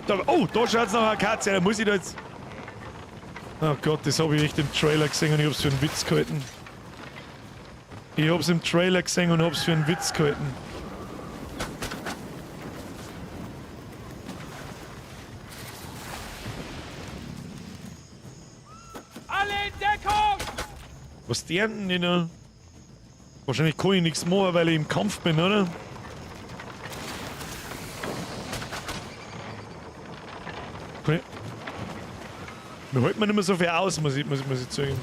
Da, oh, da schaut's nach einer Katze, da muss ich da jetzt... Oh Gott, das habe ich echt im Trailer gesehen und ich hab's für einen Witz gehalten. Ich hab's im Trailer gesehen und hab's für einen Witz gehalten. Alle in Deckung! Was der denn da? Wahrscheinlich kann ich nichts machen, weil ich im Kampf bin, oder? Okay. Mir hält man nicht mehr so viel aus, muss ich sagen.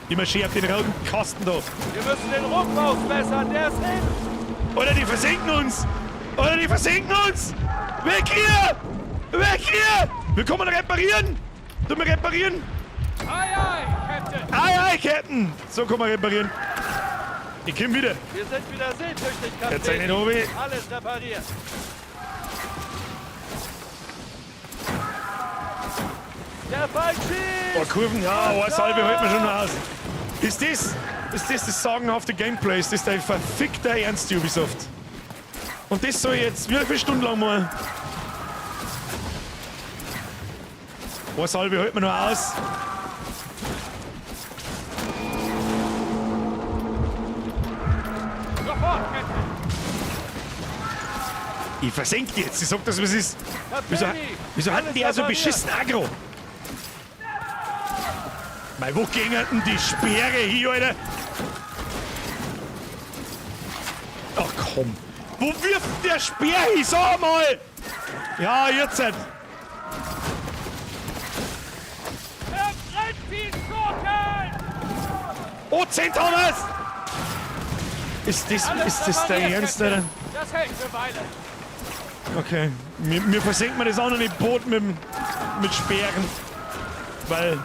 Ich marschiere auf den roten Kasten da. Wir müssen den Rumpf ausbessern, der ist hin! Oder die versenken uns! Oder die versenken uns! Weg hier! Weg hier! Wir kommen reparieren! Du mir reparieren! Ei, ei, Captain! Ei, ei, Captain! So kann man reparieren. Ich komm wieder. Wir sind wieder sehnsüchtig, Kapitän. Jetzt seid ihr oben. Alles repariert. Der Feind schießt! Oh, Kurven, ja, eine Salbe hält man schon noch aus. Ist das sagenhafte Gameplay? Ist das dein verfickter Ernst, Ubisoft? Und das soll jetzt wie viele Stunden lang mal? Eine Salbe hält man noch aus. Sofort, Captain! Ich versenk die jetzt, ich sag das, was ist. Wieso hatten die also beschissen Aggro? Mei, wo ging denn die Speere hier, Alter? Ach komm. Wo wirft der Speer hin? Sag mal! Ja, jetzt. Er brennt wie Schurken! Oh, 10 Thomas! Ist das dein Ernst, Alter? Das hält eine Weile. Okay. Wir versenken das andere Boot mit Speeren. Weil...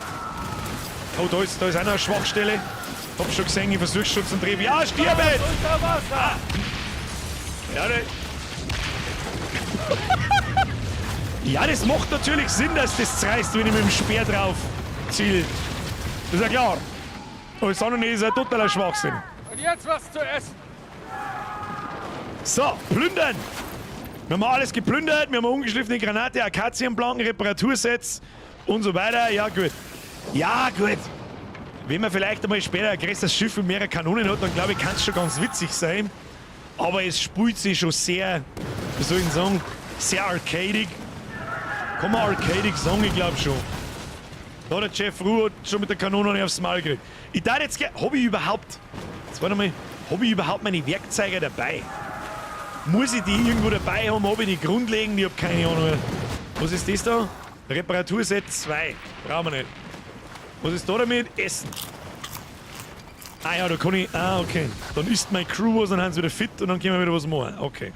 Oh, da ist auch noch eine Schwachstelle. Hab schon gesehen, ich versuch's schon zum Drehen. Ja, stirb jetzt! Unter Wasser! Ja, ja, das macht natürlich Sinn, dass das zerreißt, wenn ich mit dem Speer drauf ziel. Das ist ja klar. Aber das andere ist ein totaler Schwachsinn. Und jetzt was zu essen. So, plündern! Wir haben alles geplündert, wir haben eine ungeschliffene Granate, Akazienplanken, Reparatursets und so weiter. Ja, gut. Ja, gut. Wenn man vielleicht einmal später ein größeres Schiff und mehrere Kanonen hat, dann glaube ich, kann es schon ganz witzig sein. Aber es spielt sich schon sehr, wie soll ich sagen, sehr arcadig. Kann man arcadig sagen, ich glaube schon. Da hat der Jeff Ruhe schon mit der Kanone aufs Maul gekriegt. Ich dachte jetzt, habe ich überhaupt, jetzt warte mal, habe ich überhaupt meine Werkzeuge dabei? Muss ich die irgendwo dabei haben? Habe ich die grundlegend? Ich habe keine Ahnung. Was ist das da? Reparaturset 2. Brauchen wir nicht. Was ist da damit? Essen. Ah ja, da kann ich... Ah, okay. Dann isst meine Crew was, dann haben sie wieder fit und dann können wir wieder was machen. Okay.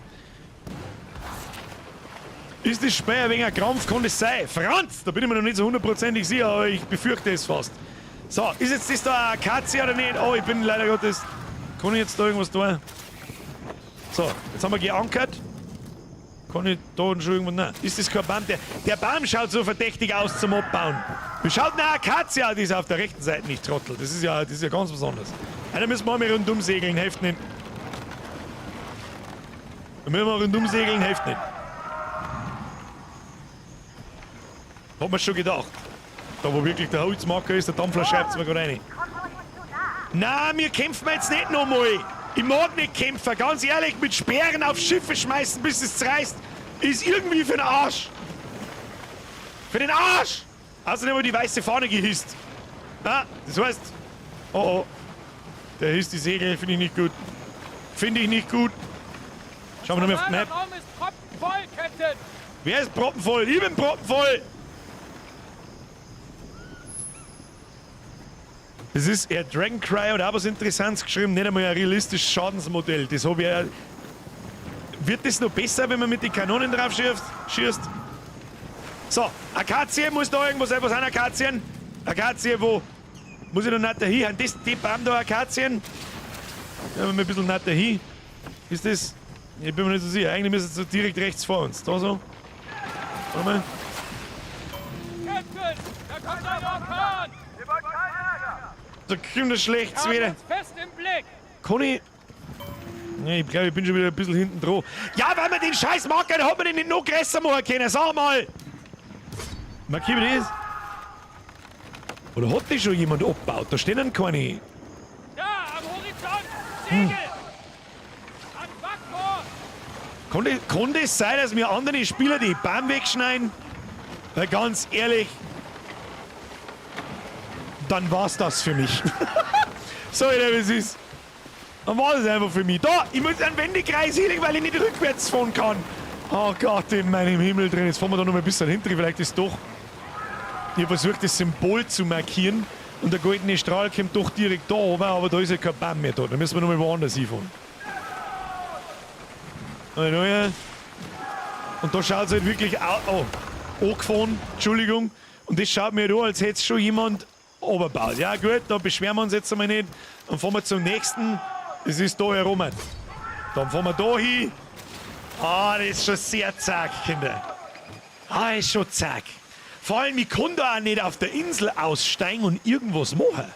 Ist das Speer ein wenig ein Krampf? Kann das sein? Franz! Da bin ich mir noch nicht so hundertprozentig sicher, aber ich befürchte es fast. So, ist jetzt das da eine Katze oder nicht? Oh, ich bin leider Gottes... Kann ich jetzt da irgendwas tun? So, jetzt haben wir geankert. Kann ich da schon irgendwo... Nein, ist das kein Baum? Der Baum schaut so verdächtig aus zum Abbauen. Wie schaut denn eine Akazie aus? Die ist auf der rechten Seite nicht, Trottel. Das ist ja ganz besonders. Da müssen wir mal rundum segeln, helfen nicht. Wenn wir mal rundum segeln, hilft nicht. Hat man schon gedacht. Da wo wirklich der Holzmarker ist, der Dampfler schreibt es mir gerade rein. Nein, wir kämpfen jetzt nicht nochmal. Ich mag nicht kämpfen, ganz ehrlich, mit Speeren auf Schiffe schmeißen, bis es zerreißt, ist irgendwie für den Arsch. Für den Arsch! Außerdem haben wir die weiße Fahne gehisst. Ah, das heißt, oh, der hisst die Segel, finde ich nicht gut. Finde ich nicht gut. Schauen wir nochmal auf die Map. Raum ist proppenvoll, Captain. Wer ist proppenvoll? Ich bin proppenvoll! Das ist eher Dragon Cry oder auch was Interessantes geschrieben, nicht einmal ein realistisches Schadensmodell. Das habe ich ja. Wird das noch besser, wenn man mit den Kanonen drauf schießt? So, Akazie, muss da irgendwas sein? Was sind Akazien? Akazie, wo? Muss ich noch nicht dahin? Das, die Baum da Akazien? Ja, wir ein bisschen nicht dahin. Ist das? Ich bin mir nicht so sicher. Eigentlich müssen sie so direkt rechts vor uns. Da so. Warte mal. Captain, da kommt ein Orkan. Da kommt das Schlechtes wieder. Uns fest im Blick. Kann ich. Nee, ich glaube, ich bin schon wieder ein bisschen hinten dran. Ja, weil man den scheiß Marker, da hat man den nicht noch größer machen können. Sag mal! Markieren wir das? Oder hat das schon jemand abgebaut? Da stehen keine. Da, am Horizont. Segel. An Backbord. Kann das sein, dass mir andere Spieler die Bahn wegschneiden? Weil ganz ehrlich, dann war's das für mich. So, wie es ist. Dann war das einfach für mich. Da, ich muss einen Wendekreis hinlegen, weil ich nicht rückwärts fahren kann. Oh Gott, in meinem Himmel drin. Jetzt fahren wir da noch mal ein bisschen hinter. Vielleicht ist doch. Ich habe versucht, das Symbol zu markieren. Und der goldene Strahl kommt doch direkt da oben, aber da ist ja kein Baum mehr da. Da müssen wir noch mal woanders hinfahren. Und da schaut es halt wirklich angefahren. Entschuldigung. Und das schaut mir da, als hätte es schon jemand runtergebaut. Ja gut, da beschweren wir uns jetzt einmal nicht. Dann fahren wir zum nächsten. Das ist da herum. Dann fahren wir da hin. Ah, das ist schon sehr zack, Kinder. Ah, ist schon zack. Vor allem, ich kann da auch nicht auf der Insel aussteigen und irgendwas machen.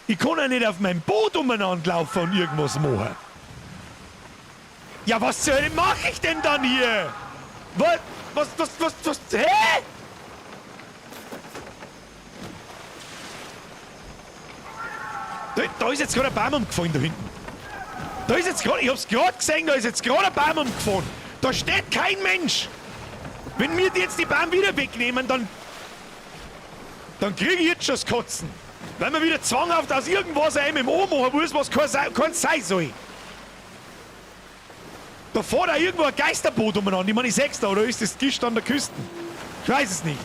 Ich kann auch nicht auf meinem Boot umeinander laufen und irgendwas machen. Ja, was zur Hölle mache ich denn dann hier? Was, hä? Da ist jetzt gerade ein Baum umgefallen, da hinten. Da ist jetzt gerade, ich hab's gerade gesehen, da ist jetzt gerade ein Baum umgefallen. Da steht kein Mensch. Wenn wir jetzt die Baum wieder wegnehmen, dann kriege ich jetzt schon das Kotzen. Weil man wieder zwanghaft aus irgendwas ein MMO machen muss, was kein sein soll. Da fährt auch irgendwo ein Geisterboot umeinander. Ich meine, ich sechs da, oder ist das Gischt an der Küste? Ich weiß es nicht.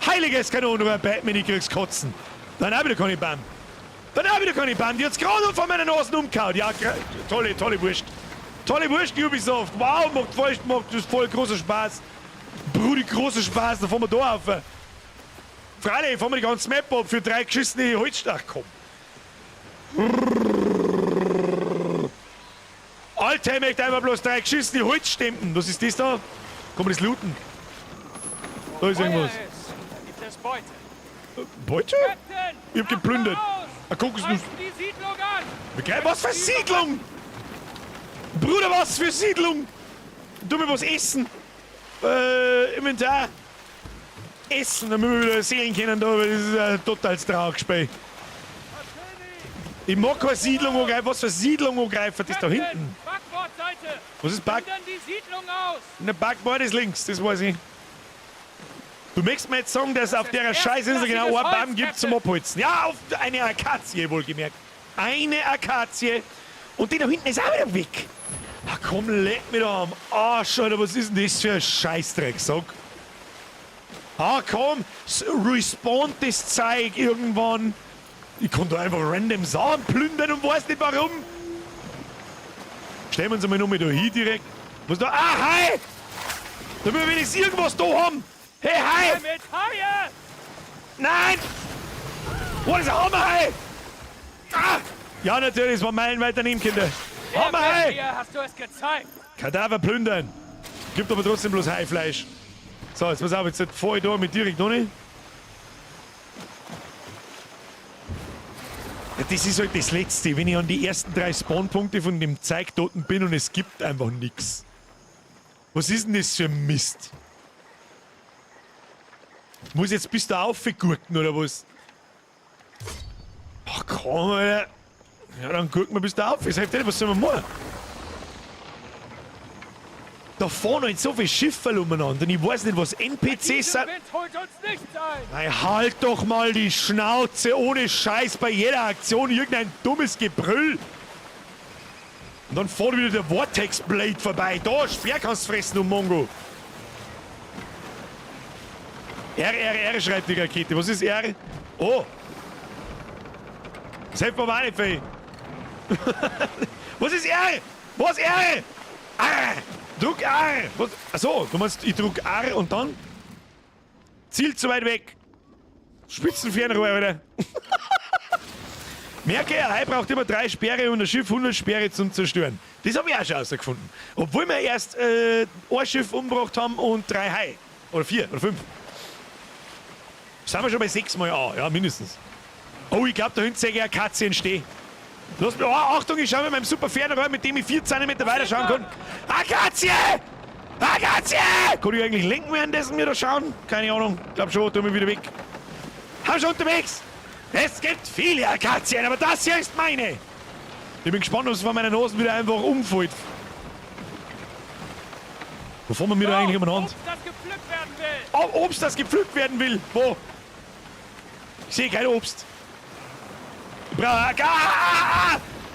Heiliges Kanonenrohr, Batman, ich krieg's Kotzen. Dann hab ich wieder keine Baum. Die hat's gerade von meiner Nase umgehauen. Ja, tolle Wurst. Tolle Wurst, Ubisoft. Wow, macht das voll großer Spaß. Brudi, großer Spaß. Dann fahren wir da auf. Freilich, fahren wir die ganze Map ab für 3 geschissene Holzstach. Komm. Alter, ich möchte einfach bloß 3 geschissene Holzstempen. Was ist das da? Kann man das looten? Da ist irgendwas. Da gibt es Beute. Beute? Captain, Ich hab geplündert. Ah, guck es greif die Siedlung an. Okay, was für Siedlung? Bruder, was für Siedlung? Du mir was essen. Inventar. Essen, damit wir wieder sehen können, da, weil das ist ein totales Trauerspiel. Ich mag keine Siedlung angreifen. Was für Siedlung angreifen? Das da hinten. Backbordseite. Was ist Back? Dann die Siedlung aus. Ne, Backboard ist links, das weiß ich. Du möchtest mir jetzt sagen, dass es auf der Scheißinsel genau ein Baum gibt zum Abholzen. Ja, auf eine Akazie wohlgemerkt. Eine Akazie. Und die da hinten ist auch wieder weg. Ach komm, leck mich da am Arsch, Alter. Was ist denn das für ein Scheißdreck, sag? Ah komm, respawnt das Zeug irgendwann. Ich kann da einfach random Sachen plündern und weiß nicht warum. Stellen wir uns mal noch mal da hin direkt. Was da? Ah, hi! Damit wir wenigstens irgendwas da haben. Hey, hi! Mit Haie. Nein! Was ist ein Hammerhai? Ah! Ja, natürlich, es war meilenweit daneben, Kinder. Hammerhai! Hier hast du es gezeigt. Kadaver plündern. Gibt aber trotzdem bloß Haifleisch. So, jetzt pass auf, jetzt fahre ich da mit direkt noch nicht. Ja, das ist halt das Letzte, wenn ich an die ersten 3 Spawnpunkte von dem Zeug dort bin und es gibt einfach nichts. Was ist denn das für ein Mist? Muss jetzt bis da aufgurken oder was? Ach komm, Alter. Ja, dann gucken wir bis da auf. Das hilft nicht, was sollen wir machen? Da fahren halt so viele Schiffe umeinander und ich weiß nicht, was NPCs sind. Holt uns nichts ein! Nein, halt doch mal die Schnauze, ohne Scheiß bei jeder Aktion irgendein dummes Gebrüll. Und dann fährt wieder der Vortex Blade vorbei. Da, Speer kannst du fressen, du Mongo. R, schreibt die Rakete. Was ist R? Oh. Das hilft mir aber auch nicht viel. Was ist R? Was ist R? R. Druck R. Was? Achso, du meinst, ich druck R und dann? Ziel zu weit weg. Spitzenfernrohr, Alter. Merke, ein Hai braucht immer 3 Speere und ein Schiff 100 Speere zum Zerstören. Das habe ich auch schon herausgefunden. Obwohl wir erst ein Schiff umgebracht haben und 3 Hai. Oder 4 oder 5. Sind wir schon bei 6 Mal an. Ja, mindestens. Oh, ich glaube, da hinten sehe ich eine Katze entstehen. Lass mich, oh, Achtung, ich schaue mit meinem super Fernrohr, mit dem ich 4 cm weiter schauen kann. Akazie! Akazie! Kann ich eigentlich lenken, währenddessen wir da schauen? Keine Ahnung. Ich glaube schon, tun wir wieder weg. Haben schon unterwegs! Es gibt viele Akazien, aber das hier ist meine! Ich bin gespannt, ob es von meiner Nase wieder einfach umfällt. Wo fahren wir mit eigentlich umeinander? Obst, das gepflückt werden will! Oh, Obst, das gepflückt werden will! Wo? Ich sehe kein Obst. Ich brauche...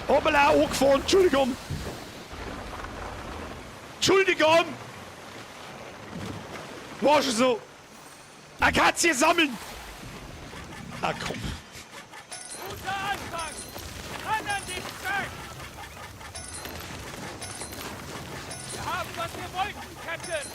Hoppala, angefahren, Entschuldigung! Entschuldigung! War schon so. Akazie sammeln! Ah, komm. Guter Anfang! Ran an den Start! Wir haben, was wir wollten, Captain!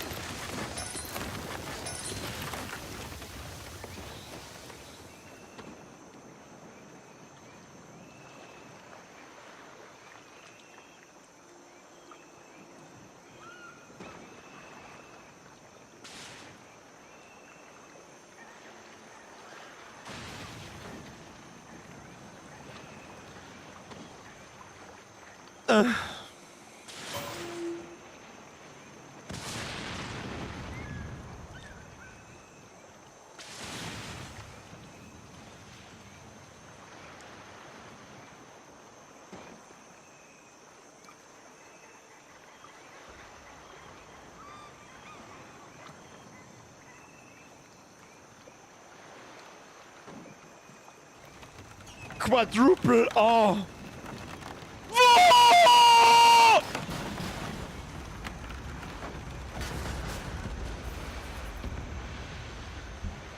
Quadruple A.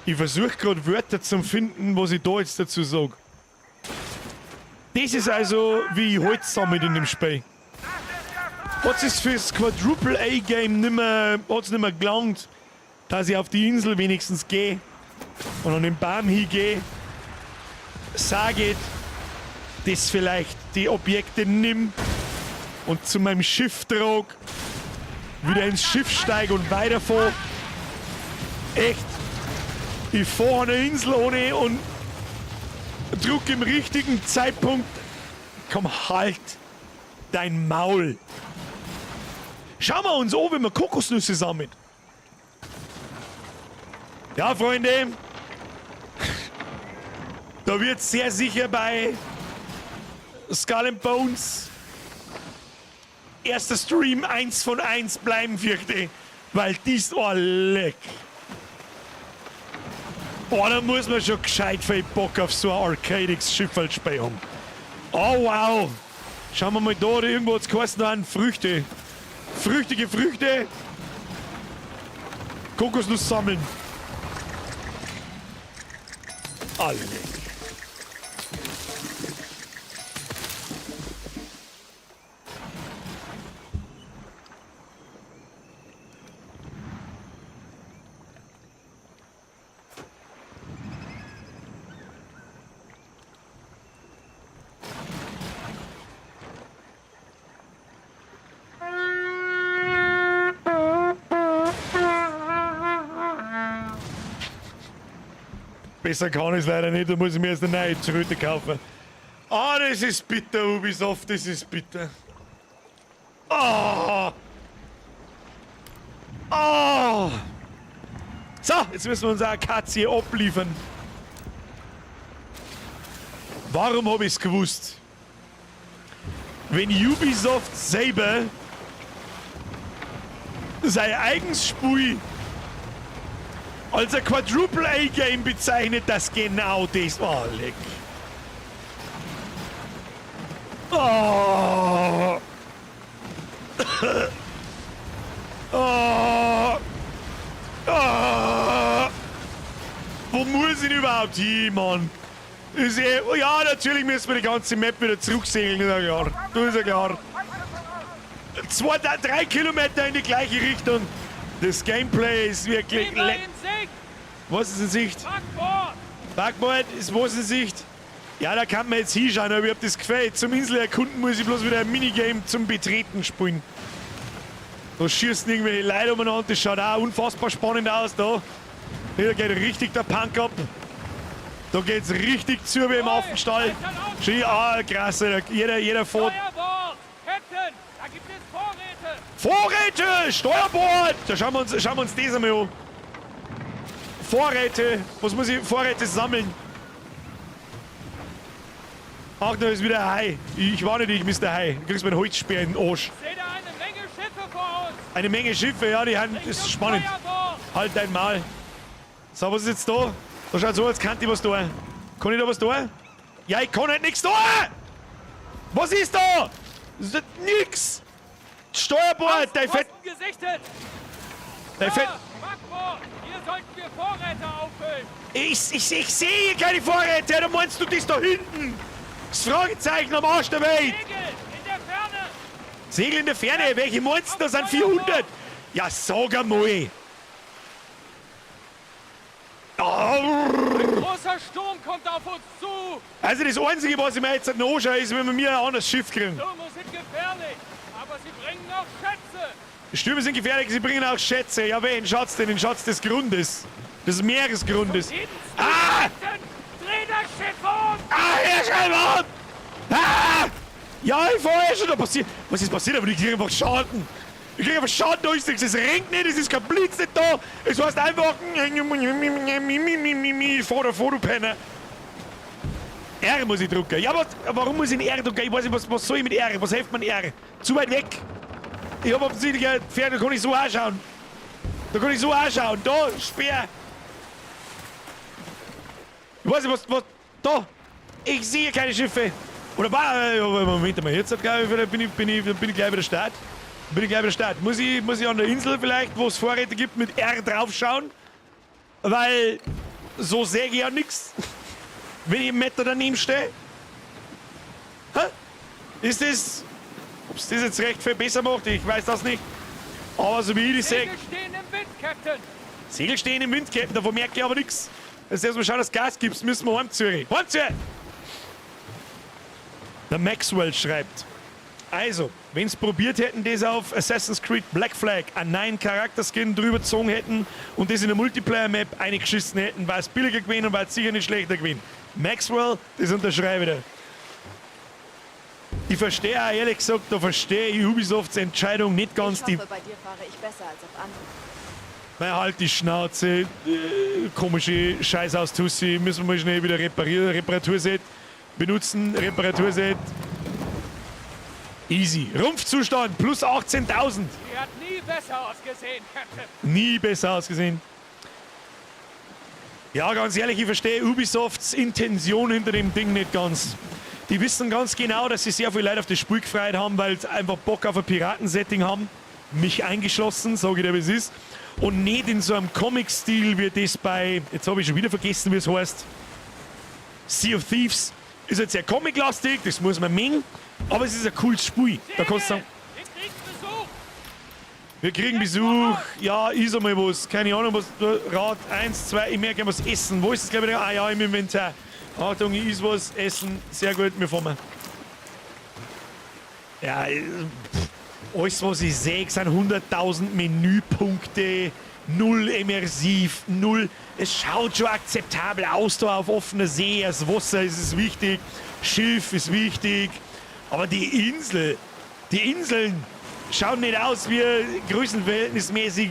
Ich versuche gerade Wörter zu finden, was ich da jetzt dazu sage. Das ist also, wie ich Holz sammelt in dem Spiel. Hat es fürs Quadruple A-Game nicht mehr gelangt, dass ich auf die Insel wenigstens gehe und an den Baum hingehe, sage, dass vielleicht die Objekte nimm und zu meinem Schiff trage, wieder ins Schiff steige und weiterfahre. Echt. Ich fahre an eine Insel ohne und druck im richtigen Zeitpunkt. Komm, halt dein Maul. Schauen wir uns an, wenn wir Kokosnüsse sammeln. Ja, Freunde. Da wird sehr sicher bei Skull and Bones erster Stream 1 von 1 bleiben, fürchte ich. Weil dies war leck. Boah, da muss man schon gescheit viel Bock auf so ein Arcadix-Schifffahrtsspiel haben. Oh wow. Schauen wir mal da, irgendwo hat es geheißen, an Früchte. Früchtige Früchte. Kokosnuss sammeln. Alle. Besser kann ich es leider nicht, da muss ich mir erst eine neue Tröte kaufen. Ah, das ist bitter, Ubisoft, das ist bitter. Oh. Oh. So, jetzt müssen wir unsere Akazie abliefern. Warum habe ich es gewusst? Wenn Ubisoft selber sein eigenes Spiel als ein Quadruple-A-Game bezeichnet, das genau das war. Leck. Oh. Oh. Oh. Wo muss ich überhaupt hin, Mann? Ist ja, natürlich müssen wir die ganze Map wieder zurücksegeln, ist ja klar. Das ist ja klar. 3 Kilometer in die gleiche Richtung. Das Gameplay ist wirklich... Was ist in Sicht? Backboard ist was in Sicht? Ja, da kann man jetzt hinschauen, aber ich hab das gefällt. Zum Insel erkunden muss ich bloß wieder ein Minigame zum Betreten spielen. Da schießen irgendwelche Leute umeinander, das schaut auch unfassbar spannend aus da. Hier geht richtig der Punk ab. Da geht's richtig zu wie im Affenstall. Schön, krass, jeder fährt. Captain, da gibt es Vorräte! Vorräte! Steuerbord! Da schauen wir uns das einmal an. Vorräte! Was muss ich Vorräte sammeln? Ach, da ist wieder ein Hai. Ich warne dich, Mr. Hai. Du kriegst mir einen Holzspeer in den Arsch. Seht ihr eine Menge Schiffe vor uns? Eine Menge Schiffe, ja, die haben. Das ist spannend. Halt dein Maul. So, was ist jetzt da? Da schaut so, als kann ich was tun. Kann ich da was tun? Ja, ich kann halt nichts tun! Was ist da? Das ist nix! Steuerbord, dein Fett. Gesichtet! Dein Fett. Backbord! Hier sollten wir Vorräte auffüllen! Ich sehe hier keine Vorräte, da meinst du das da hinten? Das Fragezeichen am Arsch der Welt! Segel! In der Ferne! Segel in der Ferne? Welche meinst du? Da sind 400! Ja, sag einmal! Ein großer Sturm kommt auf uns zu! Also das Einzige, was ich mir jetzt noch anschaue, ist, wenn wir mir ein anderes Schiff kriegen. Stürme sind gefährlich, aber sie bringen auch Schätze! Stürme sind gefährlich, sie bringen auch Schätze. Ja, wen Schatz denn? Den Schatz des Grundes. Des Meeresgrundes. Ah! Dreh das Schiff um! Ah, hier schau ab! Ah! Ja, ich vorher schon da passiert. Was ist passiert? Aber ich kriege einfach Schaden. Ich kriege einfach Schaden durch. Es regnet nicht, es ist kein Blitz nicht da. Es heißt einfach... Vor, du Penner. R muss ich drücken. Ja, aber warum muss ich in R drücken? Ich weiß nicht, was soll ich mit R? Was hilft man R? Zu weit weg. Ich habe offensichtlich ein Pferd, da kann ich so anschauen. Da kann ich so anschauen. Da, Speer. Ich weiß nicht, was... Da. Ich sehe keine Schiffe. Oder Moment mal, jetzt bin ich gleich bei der Stadt. Bin ich gleich bei der Stadt. Muss ich an der Insel vielleicht, wo es Vorräte gibt, mit R draufschauen? Weil so sehe ich ja nichts. Wenn ich 1 Meter daneben stehe. Ist das... Ob es das jetzt recht viel besser macht, ich weiß das nicht. Aber so wie ich das sehe... Segel stehen im Wind, Captain! Segel stehen im Wind, Captain, davon merke ich aber nichts. Jetzt erstmal schauen, dass Gas gibt, müssen wir heimzüren. Heimzüren! Der Maxwell schreibt. Also, wenn sie probiert hätten, das auf Assassin's Creed Black Flag einen neuen Charakterskin drüber gezogen hätten und das in der Multiplayer-Map eingeschissen hätten, war es billiger gewesen und war es sicher nicht schlechter gewesen. Maxwell, das unterschreibe ich da. Ich verstehe auch ehrlich gesagt, da verstehe ich Ubisofts Entscheidung nicht ganz. Ich hoffe, bei dir fahre ich besser als auf anderen. Na halt die Schnauze, komische Scheiß aus Tussi, müssen wir mal schnell wieder reparieren, Reparaturset benutzen, Reparaturset. Easy. Rumpfzustand plus 18.000. Sie hat nie besser ausgesehen, Captain. Nie besser ausgesehen. Ja, ganz ehrlich, ich verstehe Ubisofts Intention hinter dem Ding nicht ganz. Die wissen ganz genau, dass sie sehr viele Leute auf das Spiel gefreut haben, weil sie einfach Bock auf ein Piratensetting haben. Mich eingeschlossen, sage ich dir, wie es ist. Und nicht in so einem Comic-Stil wie das bei, jetzt habe ich schon wieder vergessen, wie es heißt, Sea of Thieves. Ist jetzt sehr comic-lastig, das muss man mengen, aber es ist ein cooles Spiel. Da kannst du sagen, wir kriegen Besuch, ja, ist einmal was, keine Ahnung, was, Rad 1, 2, ich merke was essen. Wo ist das gleich wieder? Ah ja, im Inventar. Achtung, ich is was, essen, sehr gut, wir fahren. Ja, alles was ich sehe, sind 100.000 Menüpunkte, null immersiv, null. Es schaut schon akzeptabel aus da auf offener See. Das Wasser ist wichtig, Schiff ist wichtig. Aber die Inseln schauen nicht aus wie größenverhältnismäßig.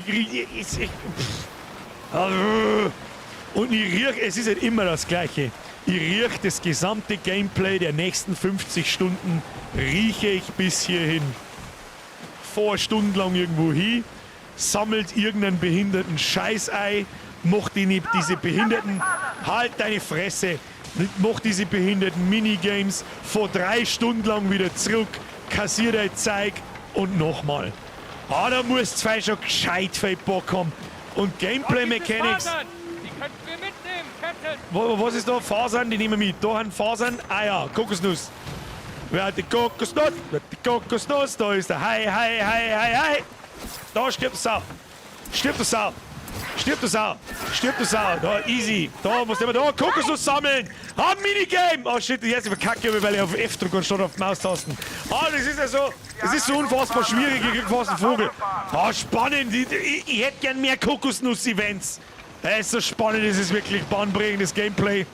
Und ich rieche, es ist halt immer das Gleiche. Ich rieche das gesamte Gameplay der nächsten 50 Stunden, rieche ich bis hierhin. 4 Stunden lang irgendwo hin, sammelt irgendeinen behinderten Scheißei, macht diese behinderten, halt deine Fresse, macht diese behinderten Minigames, vor 3 Stunden lang wieder zurück, kassiert ein Zeug und nochmal. Da muss zwei schon gescheit viel Bock haben. Und Gameplay Mechanics. Die könnten wir mitnehmen, Captain. Was ist da? Fasern, die nehmen wir mit. Da haben Fasern. Ah ja, Kokosnuss. Wer hat die Kokosnuss? Wer hat die Kokosnuss? Da ist der Hai. Da stirbt die Sau. Stirbt die Sau. Da, easy. Da muss der da Kokosnuss sammeln. Minigame. Oh shit, jetzt verkacke ich, weil ich auf F drücke anstatt auf Maustasten. Das ist ja so. Es ist so unfassbar schwierig. Ich krieg fast einen Vogel. Spannend. Ich hätte gern mehr Kokosnuss-Events. Es ist so spannend, es ist wirklich bahnbrechendes Gameplay.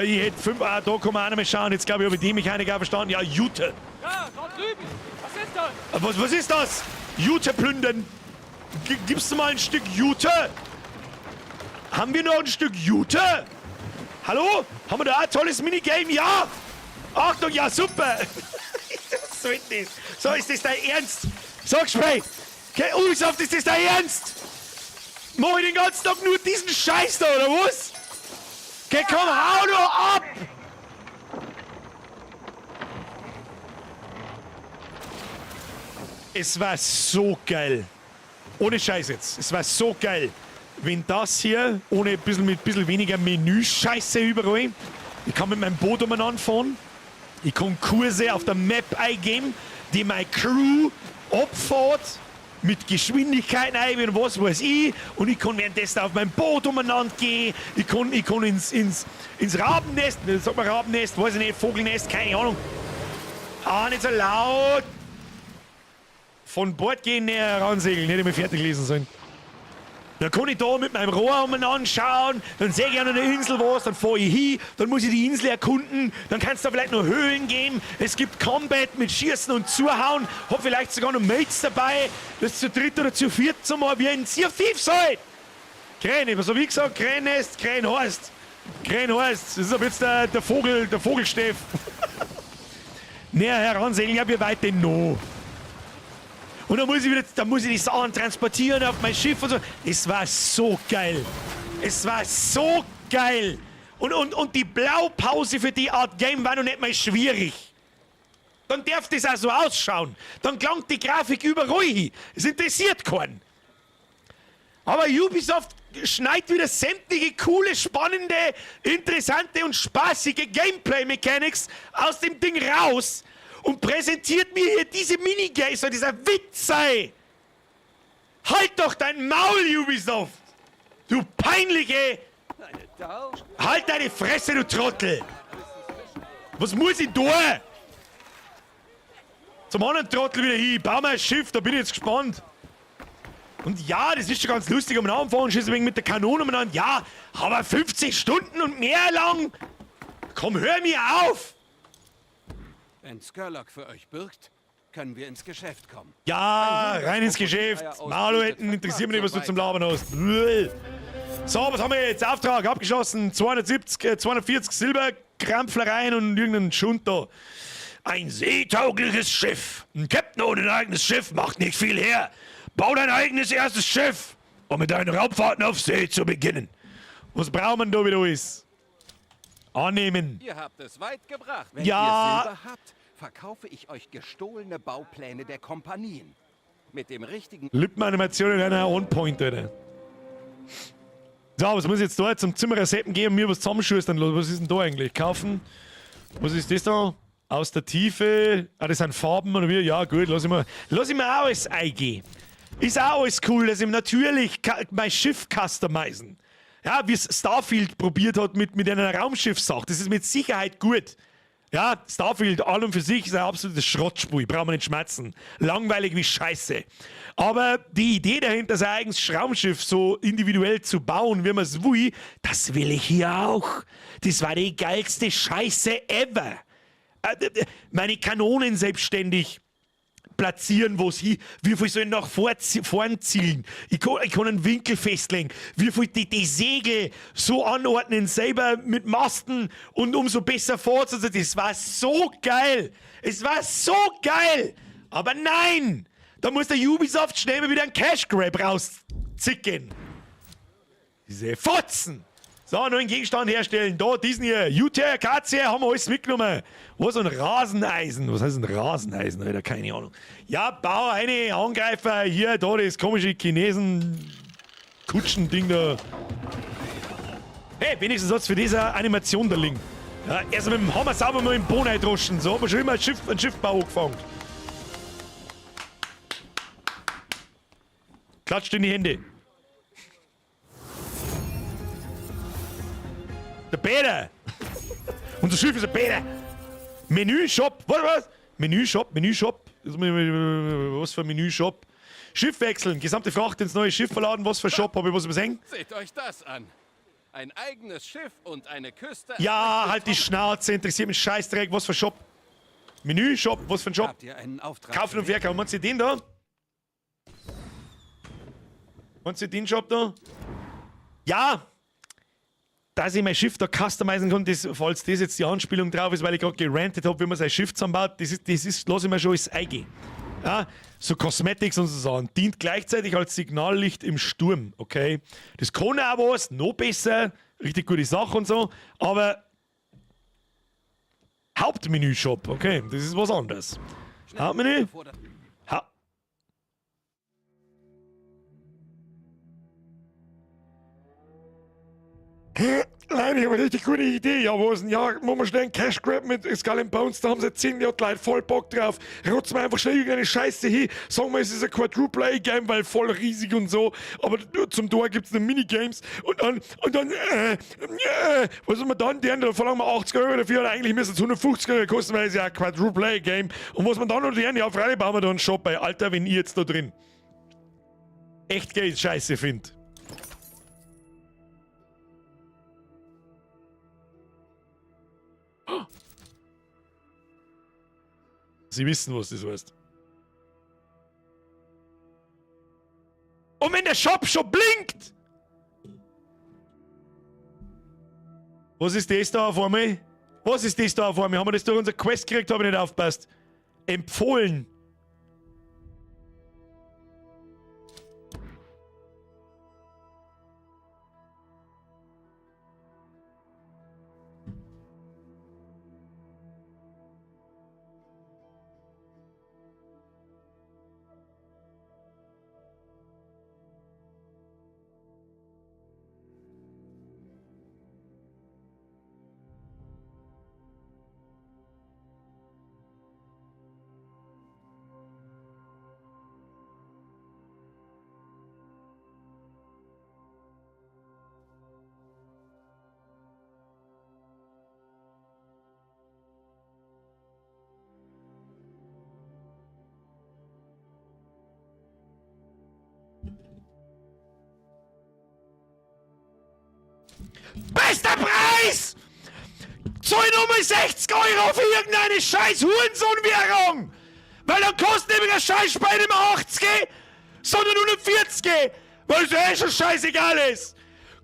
Ich hätte 5, da kann man auch noch mal schauen. Jetzt glaube ich, habe ich die Mechanik auch verstanden. Ja, Jute. Ja, dort drüben. Was ist das? Was ist das? Jute plündern. Gibst du mal ein Stück Jute? Haben wir noch ein Stück Jute? Hallo? Haben wir da ein tolles Minigame? Ja! Achtung, ja, super! So ist das. So ist das dein Ernst? Sag's mir! Okay, Ubisoft, ist das dein Ernst? Mach ich den ganzen Tag nur diesen Scheiß da, oder was? Okay, komm, hau doch ab! Es war so geil. Ohne Scheiß jetzt. Es war so geil. Wenn das hier, mit ein bisschen weniger Menü-Scheiße überall, ich kann mit meinem Boot umeinander fahren, ich kann Kurse auf der Map eingeben, die meine Crew abfährt, mit Geschwindigkeiten ein und was weiß ich, und ich kann währenddessen auf meinem Boot umeinander gehen, ich kann ins Rabennest, sag mal Rabennest, weiß ich nicht, Vogelnest, keine Ahnung. Nicht so laut. Von Bord gehen, näher heransegeln, hätte ich mal fertig lesen sollen. Dann kann ich da mit meinem Rohr umeinander schauen, dann sehe ich an einer Insel was, dann fahre ich hin, dann muss ich die Insel erkunden, dann kann es da vielleicht noch Höhlen geben, es gibt Combat mit Schießen und Zuhauen, hab vielleicht sogar noch Mates dabei, das zu dritt oder zu viert zumal wie ein Sea of Thieves halt. Kräne, so wie gesagt, Krännest, Krähenhorst. Das ist aber jetzt der Vogelsteff. Näher heransegeln, ja, wie weit denn noch? Und dann muss ich die Sachen transportieren auf mein Schiff und so. Es war so geil. Und die Blaupause für die Art Game war noch nicht mal schwierig. Dann darf das auch so ausschauen. Dann klangt die Grafik überall hin. Es interessiert keinen. Aber Ubisoft schneidet wieder sämtliche coole, spannende, interessante und spaßige Gameplay-Mechanics aus dem Ding raus und präsentiert mir hier diese Minigames, so dieser Witz sei. Halt doch dein Maul, Ubisoft! Du peinliche... Halt deine Fresse, du Trottel! Was muss ich tun? Zum anderen Trottel wieder hin. Bau mal ein Schiff, da bin ich jetzt gespannt. Und ja, das ist schon ganz lustig am Anfang, schießt wegen mit der Kanone umeinander. Ja, aber 50 Stunden und mehr lang? Komm, hör mir auf! Wenn Skurlock für euch bürgt, können wir ins Geschäft kommen. Ja, rein ins Geschäft. Maluetten, interessiert mich nicht, was du zum Labern hast. So, was haben wir jetzt? Auftrag abgeschlossen. 240 Silberkrampflereien und irgendein Schund da. Ein seetaugliches Schiff. Ein Captain ohne ein eigenes Schiff macht nicht viel her. Bau dein eigenes erstes Schiff, um mit deinen Raubfahrten auf See zu beginnen. Was braucht man da wieder alles? Annehmen. Ihr habt es weit gebracht. Wenn Ja. ihr Silber habt, verkaufe ich euch gestohlene Baupläne der Kompanien. Mit dem richtigen... Lippenanimation in einer On-Point, Alter. So, was muss ich jetzt da zum Zimmerer Seppen gehen und mir was zusammenschustern? Was ist denn da eigentlich? Kaufen? Was ist das da? Aus der Tiefe? Ah, das sind Farben oder wie? Ja, gut, lass ich mir auch alles eingehen. Ist auch alles cool, dass ich natürlich mein Schiff customizen. Ja, wie es Starfield probiert hat mit einer Raumschiffsache. Das ist mit Sicherheit gut. Ja, Starfield an und für sich ist ein absolutes Schrottspiel, brauchen wir nicht schmerzen. Langweilig wie Scheiße. Aber die Idee dahinter, sein eigenes Schraubschiff so individuell zu bauen, wie man es will, das will ich hier auch. Das war die geilste Scheiße ever. Meine Kanonen selbstständig platzieren, wo sie, wie viel sollen nach vorn zielen. Ich kann einen Winkel festlegen, wie viel die Segel so anordnen, selber mit Masten und umso besser fortzusetzen. Das war so geil. Es war so geil. Aber nein, da muss der Ubisoft schnell mal wieder einen Cash Grab rauszicken. Diese Fotzen. So, noch einen Gegenstand herstellen. Da, diesen hier. UTR, KC, haben wir alles mitgenommen. Was, so ein Raseneisen. Was heißt ein Raseneisen, Alter? Keine Ahnung. Ja, bau eine Angreifer. Hier, da, das komische Chinesen-Kutschen-Ding da. Hey, wenigstens hat's für diese Animation da liegen. Ja, erst mit dem Hammer sauber mal im Boden eindroschen. So haben wir schon immer einen Schiffbau angefangen. Klatscht in die Hände. Der Peter! Unser Schiff ist ein Peter! Menü, Shop, was? Menü, Shop. Was für ein Menü, Shop? Schiff wechseln, gesamte Fracht ins neue Schiff verladen. Was für Shop, habe ich was übersehen? Seht euch das an. Ein eigenes Schiff und eine Küste. Ja, halt die Schnauze, interessiert mich Scheißdreck. Was für Shop? Menü, Shop, was für ein Shop? Habt ihr einen Auftrag? Kaufen und verkaufen. Meinst du den da? Meinst du den Shop da? Ja! Dass ich mein Schiff da customizen kann, falls das jetzt die Anspielung drauf ist, weil ich gerade gerantet habe, wie man sein Schiff zusammenbaut, das lasse ich mir schon alles eingehen. Ja, so Cosmetics und so Sachen. Dient gleichzeitig als Signallicht im Sturm, okay? Das kann auch was, noch besser, richtig gute Sache und so, aber Hauptmenü-Shop, okay, das ist was anderes. Hauptmenü? Nein, ich habe eine richtig gute Idee. Ja, was denn? Ja, machen wir schnell einen Cash Grab mit Skull and Bones. Da haben sie 10 Leute voll Bock drauf. Rotzen wir einfach schnell irgendeine Scheiße hin. Sagen wir, es ist ein Quadruple-A-Game, weil voll riesig und so. Aber zum Tor gibt es dann Minigames. Und dann, was soll man dann? Da verlangen wir 80 Euro dafür. Und eigentlich müssen es 150 Euro kosten, weil es ja ein Quadruple-A-Game. Und was man dann noch lernen, ja, freilich bauen wir da einen Shop bei. Alter, wenn ich jetzt da drin echt Geld Scheiße finde. Sie wissen, was das heißt. Und wenn der Shop schon blinkt! Was ist das da auf einmal? Was ist das da auf einmal? Haben wir das durch unsere Quest gekriegt? Habe ich nicht aufgepasst. Empfohlen. Bester Preis! Zoll Nummer 60 Euro für irgendeine scheiß Hurensohn-Währung! Weil dann kostet nämlich ein Scheiß bei dem 80, sondern nur 40, weil es ja schon scheißegal ist.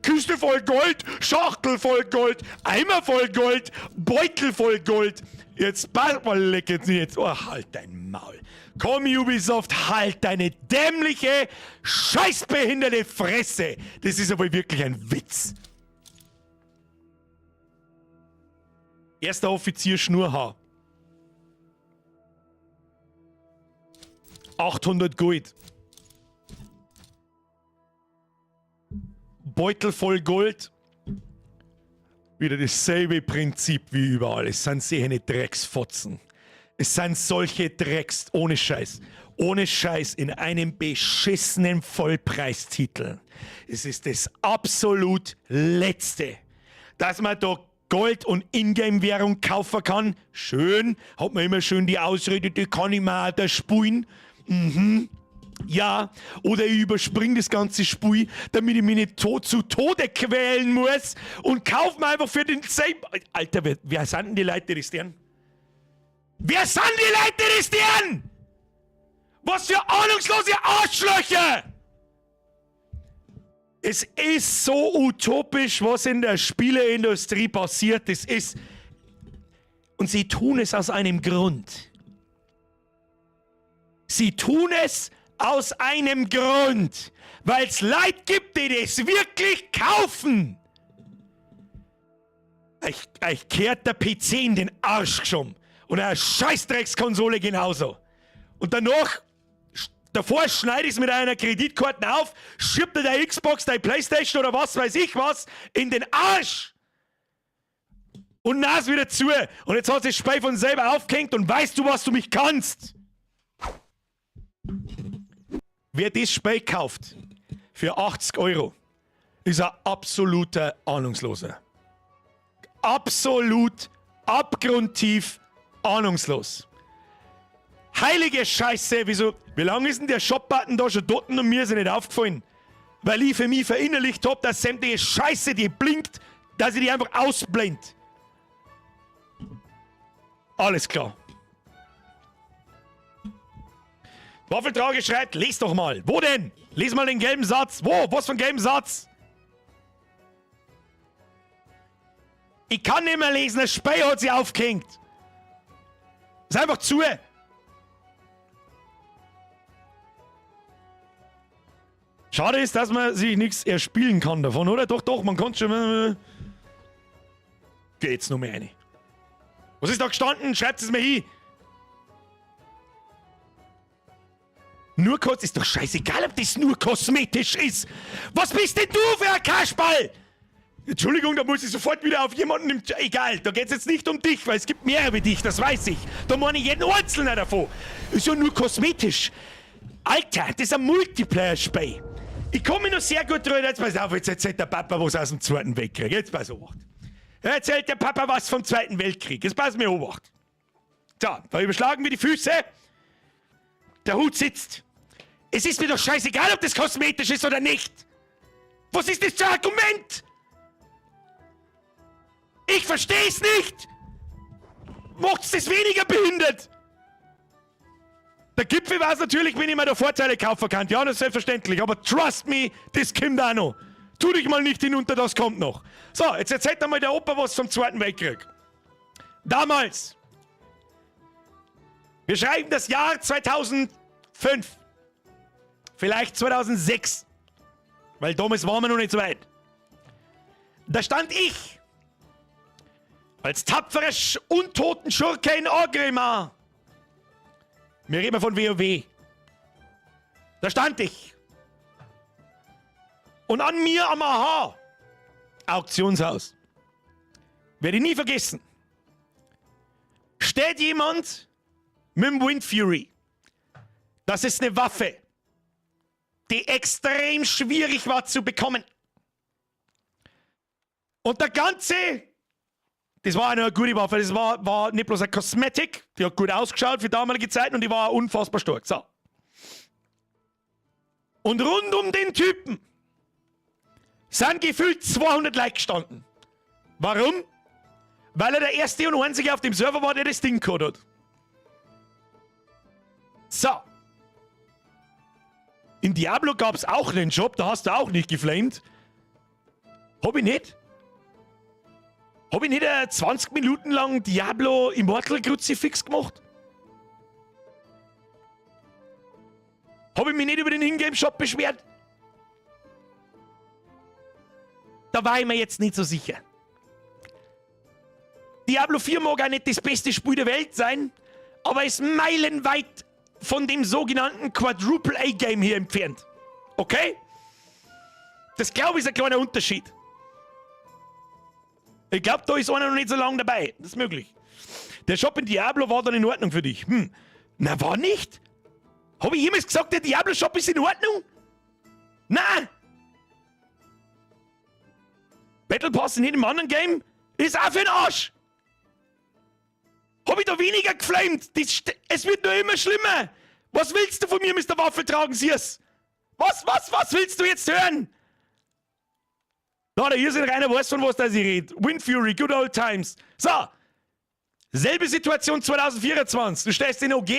Kiste voll Gold, Schachtel voll Gold, Eimer voll Gold, Beutel voll Gold. Jetzt bald mal leck jetzt nicht. Oh, halt dein Maul. Komm, Ubisoft, halt deine dämliche, scheißbehinderte Fresse. Das ist aber wirklich ein Witz. Erster Offizier Schnurrhaar. 800 Gold. Beutel voll Gold. Wieder dasselbe Prinzip wie überall. Es sind sehende Drecksfotzen. Es sind solche Drecks, ohne Scheiß. Ohne Scheiß in einem beschissenen Vollpreistitel. Es ist das absolut Letzte, dass man da Gold- und Ingame-Währung kaufen kann. Schön. Hat man immer schön die Ausrede, die kann ich mir auch da spulen. Ja. Oder ich überspringe das ganze Spiel, damit ich mich nicht zu Tode quälen muss und kaufe mir einfach für den Same... Alter, wer sind denn die Leute, die das tun? Wer sind die Leute, die das tun? Was für ahnungslose Arschlöcher! Es ist so utopisch, was in der Spieleindustrie passiert. Es ist... Und sie tun es aus einem Grund. Sie tun es aus einem Grund. Weil es Leute gibt, die das wirklich kaufen. Ich kehrt der PC in den Arsch geschoben. Und eine Scheißdreckskonsole genauso. Und danach... Davor schneide ich es mit einer Kreditkarte auf, schiebt dir der Xbox, deine Playstation oder was weiß ich was in den Arsch. Und nas wieder zu. Und jetzt hat sich das Spiel von selber aufgehängt und weißt du, was du mich kannst? Wer das Spiel kauft für 80 €, ist ein absoluter Ahnungsloser. Absolut, abgrundtief ahnungslos. Heilige Scheiße, wieso? Wie lange ist denn der Shop-Button da schon dort und mir ist er nicht aufgefallen? Weil ich für mich verinnerlicht habe, dass sämtliche Scheiße, die blinkt, dass ich die einfach ausblend. Alles klar. Waffeltrage schreit, les doch mal. Wo denn? Lies mal den gelben Satz. Wo? Was für einen gelben Satz? Ich kann nicht mehr lesen, das Spiel hat sie aufgehängt. Ist einfach zu. Schade ist, dass man sich nichts erspielen kann davon, oder? Doch, man kann schon... Geht's nur mehr rein. Was ist da gestanden? Schreibt es mir hin. Nur kurz, ist doch scheißegal, ob das nur kosmetisch ist. Was bist denn du für ein Kasperl? Entschuldigung, da muss ich sofort wieder auf jemanden im... Egal, da geht's jetzt nicht um dich, weil es gibt mehr wie dich, das weiß ich. Da meine ich jeden Einzelnen davon. Ist ja nur kosmetisch. Alter, das ist ein Multiplayer-Spiel. Ich komme noch sehr gut drüber. Jetzt pass auf, jetzt erzählt der Papa was aus dem Zweiten Weltkrieg. Jetzt pass auf. Erzählt der Papa was vom Zweiten Weltkrieg. Jetzt pass mir auf. So, da überschlagen wir die Füße. Der Hut sitzt. Es ist mir doch scheißegal, ob das kosmetisch ist oder nicht. Was ist das für ein Argument? Ich versteh's nicht. Macht's das weniger behindert? Der Gipfel war es natürlich, wenn ich mir da Vorteile kaufen kann. Ja, das ist selbstverständlich. Aber trust me, das kommt auch noch. Tu dich mal nicht hinunter, das kommt noch. So, jetzt erzählt einmal der Opa was vom Zweiten Weltkrieg. Damals. Wir schreiben das Jahr 2005. Vielleicht 2006. Weil damals waren wir noch nicht so weit. Da stand ich. Als tapferer untoten Schurke in Orgrimmar. Wir reden von WoW. Da stand ich. Und an mir am AHA Auktionshaus. Werde ich nie vergessen. Steht jemand mit dem Wind Fury. Das ist eine Waffe, die extrem schwierig war zu bekommen. Und der ganze... Das war eine gute Waffe, das war nicht bloß ein Cosmetic, die hat gut ausgeschaut für damalige Zeiten und die war unfassbar stark. So. Und rund um den Typen sind gefühlt 200 Leute gestanden. Warum? Weil er der erste und einzige auf dem Server war, der das Ding gehabt hat. So. In Diablo gab es auch einen Job, da hast du auch nicht geflamed. Hab ich nicht. Habe ich nicht 20 Minuten lang Diablo Immortal Crucifix gemacht? Habe ich mich nicht über den Ingame-Shop beschwert? Da war ich mir jetzt nicht so sicher. Diablo 4 mag auch nicht das beste Spiel der Welt sein, aber ist meilenweit von dem sogenannten Quadruple A-Game hier entfernt. Okay? Das glaube ich ist ein kleiner Unterschied. Ich glaube, da ist einer noch nicht so lange dabei. Das ist möglich. Der Shop in Diablo war dann in Ordnung für dich. Na, war nicht? Habe ich jemals gesagt, der Diablo-Shop ist in Ordnung? Nein! Battle Pass in jedem anderen Game Ist auch für den Arsch. Hab ich da weniger geflamed? Es wird nur immer schlimmer. Was willst du von mir, Mr. Waffeltragen, Sirs? Was willst du jetzt hören? Na, der Irrsinnreiner weiß von was ich rede. Wind Fury, good old times. So. Selbe Situation 2024. Du stehst in OG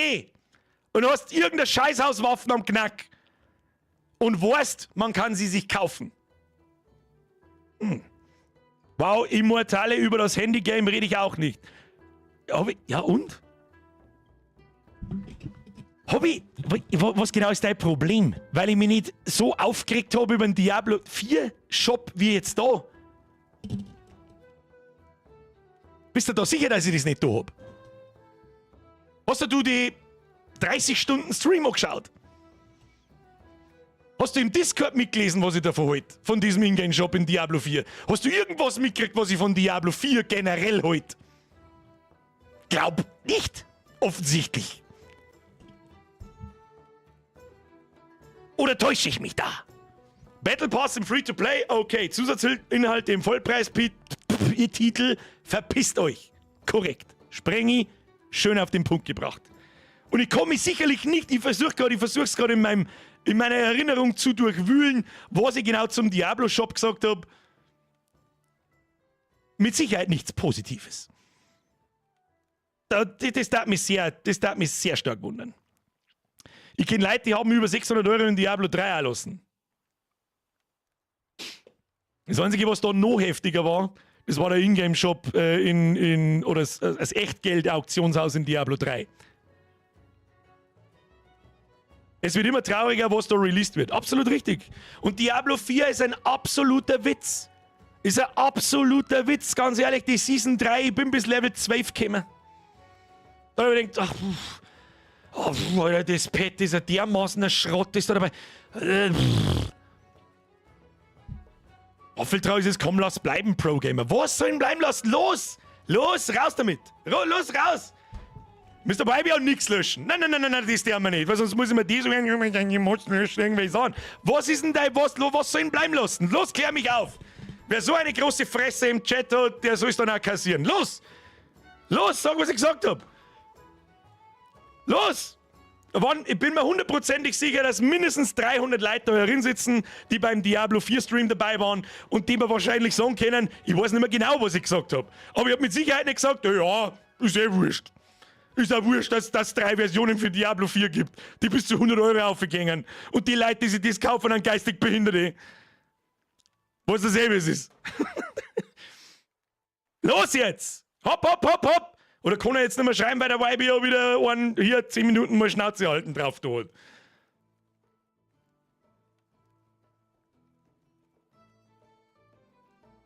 und hast irgendeine Scheißhauswaffen am Knack. Und weißt, man kann sie sich kaufen. Wow, Immortale über das Handygame rede ich auch nicht. Ja und? Was genau ist dein Problem? Weil ich mich nicht so aufgeregt habe über den Diablo 4 Shop wie jetzt da. Bist du da sicher, dass ich das nicht da hab? Hast du die 30 Stunden Stream angeschaut? Hast du im Discord mitgelesen, was ich davon halte? Von diesem Ingame-Shop in Diablo 4? Hast du irgendwas mitgekriegt, was ich von Diablo 4 generell halte? Glaub nicht. Offensichtlich. Oder täusche ich mich da? Battle Pass im Free-to-Play? Okay. Zusatzinhalte im Vollpreis-Titel? Verpisst euch. Korrekt. Sprengi, schön auf den Punkt gebracht. Und ich komme mich sicherlich nicht, ich versuche es gerade in meiner Erinnerung zu durchwühlen, was ich genau zum Diablo-Shop gesagt habe. Mit Sicherheit nichts Positives. Das darf mich sehr stark wundern. Ich kenne Leute, die haben über 600 € in Diablo 3 erlassen. Das Einzige, was da noch heftiger war, das war der Ingame-Shop oder das Echtgeld-Auktionshaus in Diablo 3. Es wird immer trauriger, was da released wird. Absolut richtig. Und Diablo 4 ist ein absoluter Witz. Ist ein absoluter Witz. Ganz ehrlich, die Season 3, ich bin bis Level 12 gekommen. Da habe ich gedacht, Alter, das Pet ist ja dermaßen ein Schrott, ist da dabei. Waffeltrau ist es, komm, lass bleiben, Pro-Gamer. Was soll ihn bleiben lassen? Los! Los, raus damit! Los, raus! Mr. Baby auch nichts löschen. Nein, das der wir nicht. Weil sonst muss ich mir die so irgendwie sagen. Was ist denn dein was soll ihn bleiben lassen? Los, klär mich auf! Wer so eine große Fresse im Chat hat, der soll es dann auch kassieren. Los! Los, sag, was ich gesagt hab! Los! Ich bin mir hundertprozentig sicher, dass mindestens 300 Leute da herin sitzen, die beim Diablo 4 Stream dabei waren und die mir wahrscheinlich sagen können, ich weiß nicht mehr genau, was ich gesagt habe. Aber ich habe mit Sicherheit nicht gesagt, ja, ist eh wurscht. Ist auch wurscht, dass es 3 Versionen für Diablo 4 gibt, die bis zu 100 € aufgehen. Und die Leute, die sich das kaufen, an geistig Behinderte. Was dasselbe ist. Los jetzt! Hopp, hopp, hopp, hopp! Oder kann er jetzt nicht mehr schreiben, weil der Vibe ja wieder hier 10 Minuten mal Schnauze halten drauf da hat.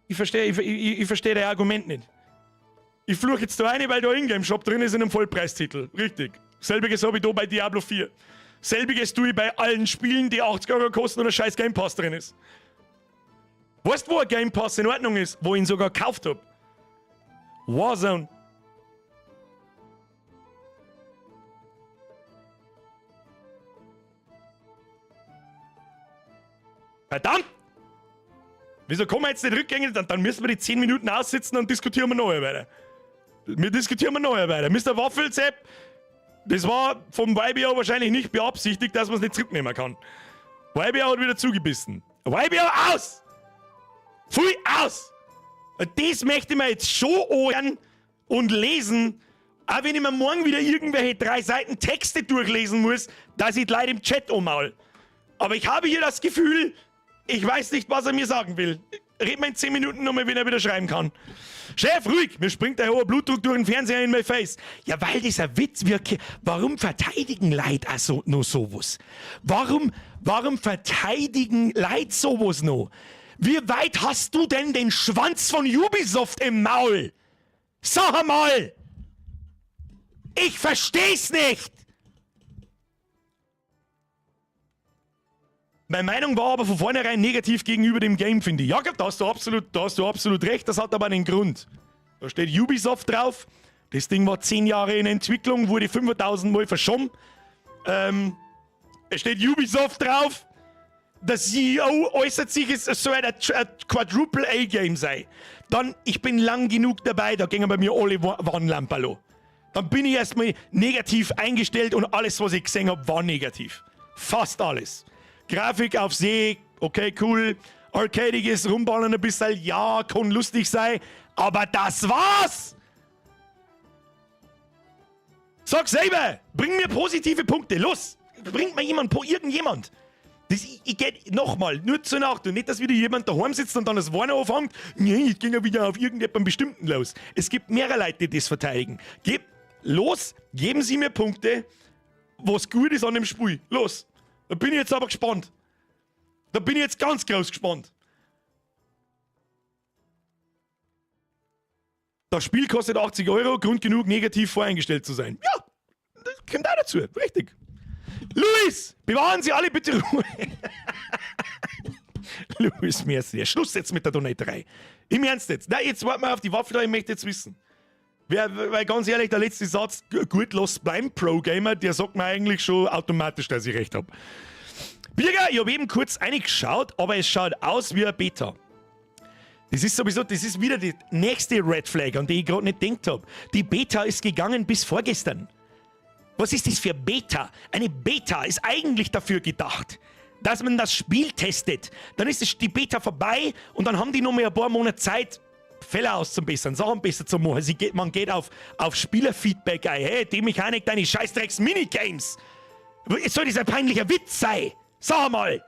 Ich verstehe dein Argument nicht. Ich fluche jetzt da rein, weil da Ingame-Shop drin ist in einem Vollpreistitel. Richtig. Selbiges habe ich da bei Diablo 4. Selbiges tue ich bei allen Spielen, die 80 € kosten und ein scheiß Game Pass drin ist. Weißt du, wo ein Game Pass in Ordnung ist? Wo ich ihn sogar gekauft habe? Warzone. Verdammt! Wieso kommen wir jetzt nicht rückgängig? Dann müssen wir die 10 Minuten aussitzen und diskutieren wir nachher weiter. Mr. Waffelsepp, das war vom Weibia wahrscheinlich nicht beabsichtigt, dass man es nicht zurücknehmen kann. Weibia hat wieder zugebissen. Weibia, aus! Pfui, aus! Und das möchte ich mir jetzt schon hören und lesen, auch wenn ich mir morgen wieder irgendwelche 3 Seiten Texte durchlesen muss, dass ich die Leute im Chat ummaul. Aber ich habe hier das Gefühl, ich weiß nicht, was er mir sagen will. Red mal in 10 Minuten nochmal, wenn er wieder schreiben kann. Chef, ruhig! Mir springt der hohe Blutdruck durch den Fernseher in mein Face. Ja, weil dieser Witz wirkt. Warum verteidigen Leute also nur sowas? Warum verteidigen Leute sowas noch? Wie weit hast du denn den Schwanz von Ubisoft im Maul? Sag mal! Ich versteh's nicht! Meine Meinung war aber von vornherein negativ gegenüber dem Game, finde ich. Ja, da hast du absolut recht, das hat aber einen Grund. Da steht Ubisoft drauf. Das Ding war 10 Jahre in Entwicklung, wurde 5.000 Mal verschoben. Es steht Ubisoft drauf. der CEO äußert sich, es soll ein Quadruple-A-Game sein. Dann, ich bin lang genug dabei, da gingen bei mir alle Warnlampen an. Dann bin ich erstmal negativ eingestellt und alles, was ich gesehen habe, war negativ. Fast alles. Grafik auf See, okay, cool. Arcadiges Rumballern ein bisschen, ja, kann lustig sein. Aber das war's! Sag selber, bring mir positive Punkte, los! Bringt mir irgendjemand. Ich geht nochmal, nur zur Nacht. Und nicht, dass wieder jemand daheim sitzt und dann das Warnen anfängt. Nee, ich ging ja wieder auf irgendjemanden Bestimmten los. Es gibt mehrere Leute, die das verteidigen. Geben Sie mir Punkte, was gut ist an dem Spiel. Los. Da bin ich jetzt aber gespannt. Da bin ich jetzt ganz groß gespannt. Das Spiel kostet 80 €, Grund genug, negativ voreingestellt zu sein. Ja, das kommt auch dazu, richtig. Luis, bewahren Sie alle bitte Ruhe. Luis, merci. Schluss jetzt mit der Donaterei. Im Ernst jetzt. Nein, jetzt warten wir auf die Waffe da, ich möchte jetzt wissen. Weil ganz ehrlich, der letzte Satz, gut, los bleiben, Pro-Gamer, der sagt mir eigentlich schon automatisch, dass ich recht habe. Birger, ich habe eben kurz reingeschaut, aber es schaut aus wie ein Beta. Das ist sowieso, das ist wieder die nächste Red Flag, an die ich gerade nicht gedacht habe. Die Beta ist gegangen bis vorgestern. Was ist das für Beta? Eine Beta ist eigentlich dafür gedacht, dass man das Spiel testet. Dann ist die Beta vorbei und dann haben die noch mal ein paar Monate Zeit, Fälle auszubessern, Sachen besser zu machen. Man geht auf Spielerfeedback ein. Hey, die Mechanik, deine scheißdrecks Minigames. Soll das ein peinlicher Witz sein? Sag mal.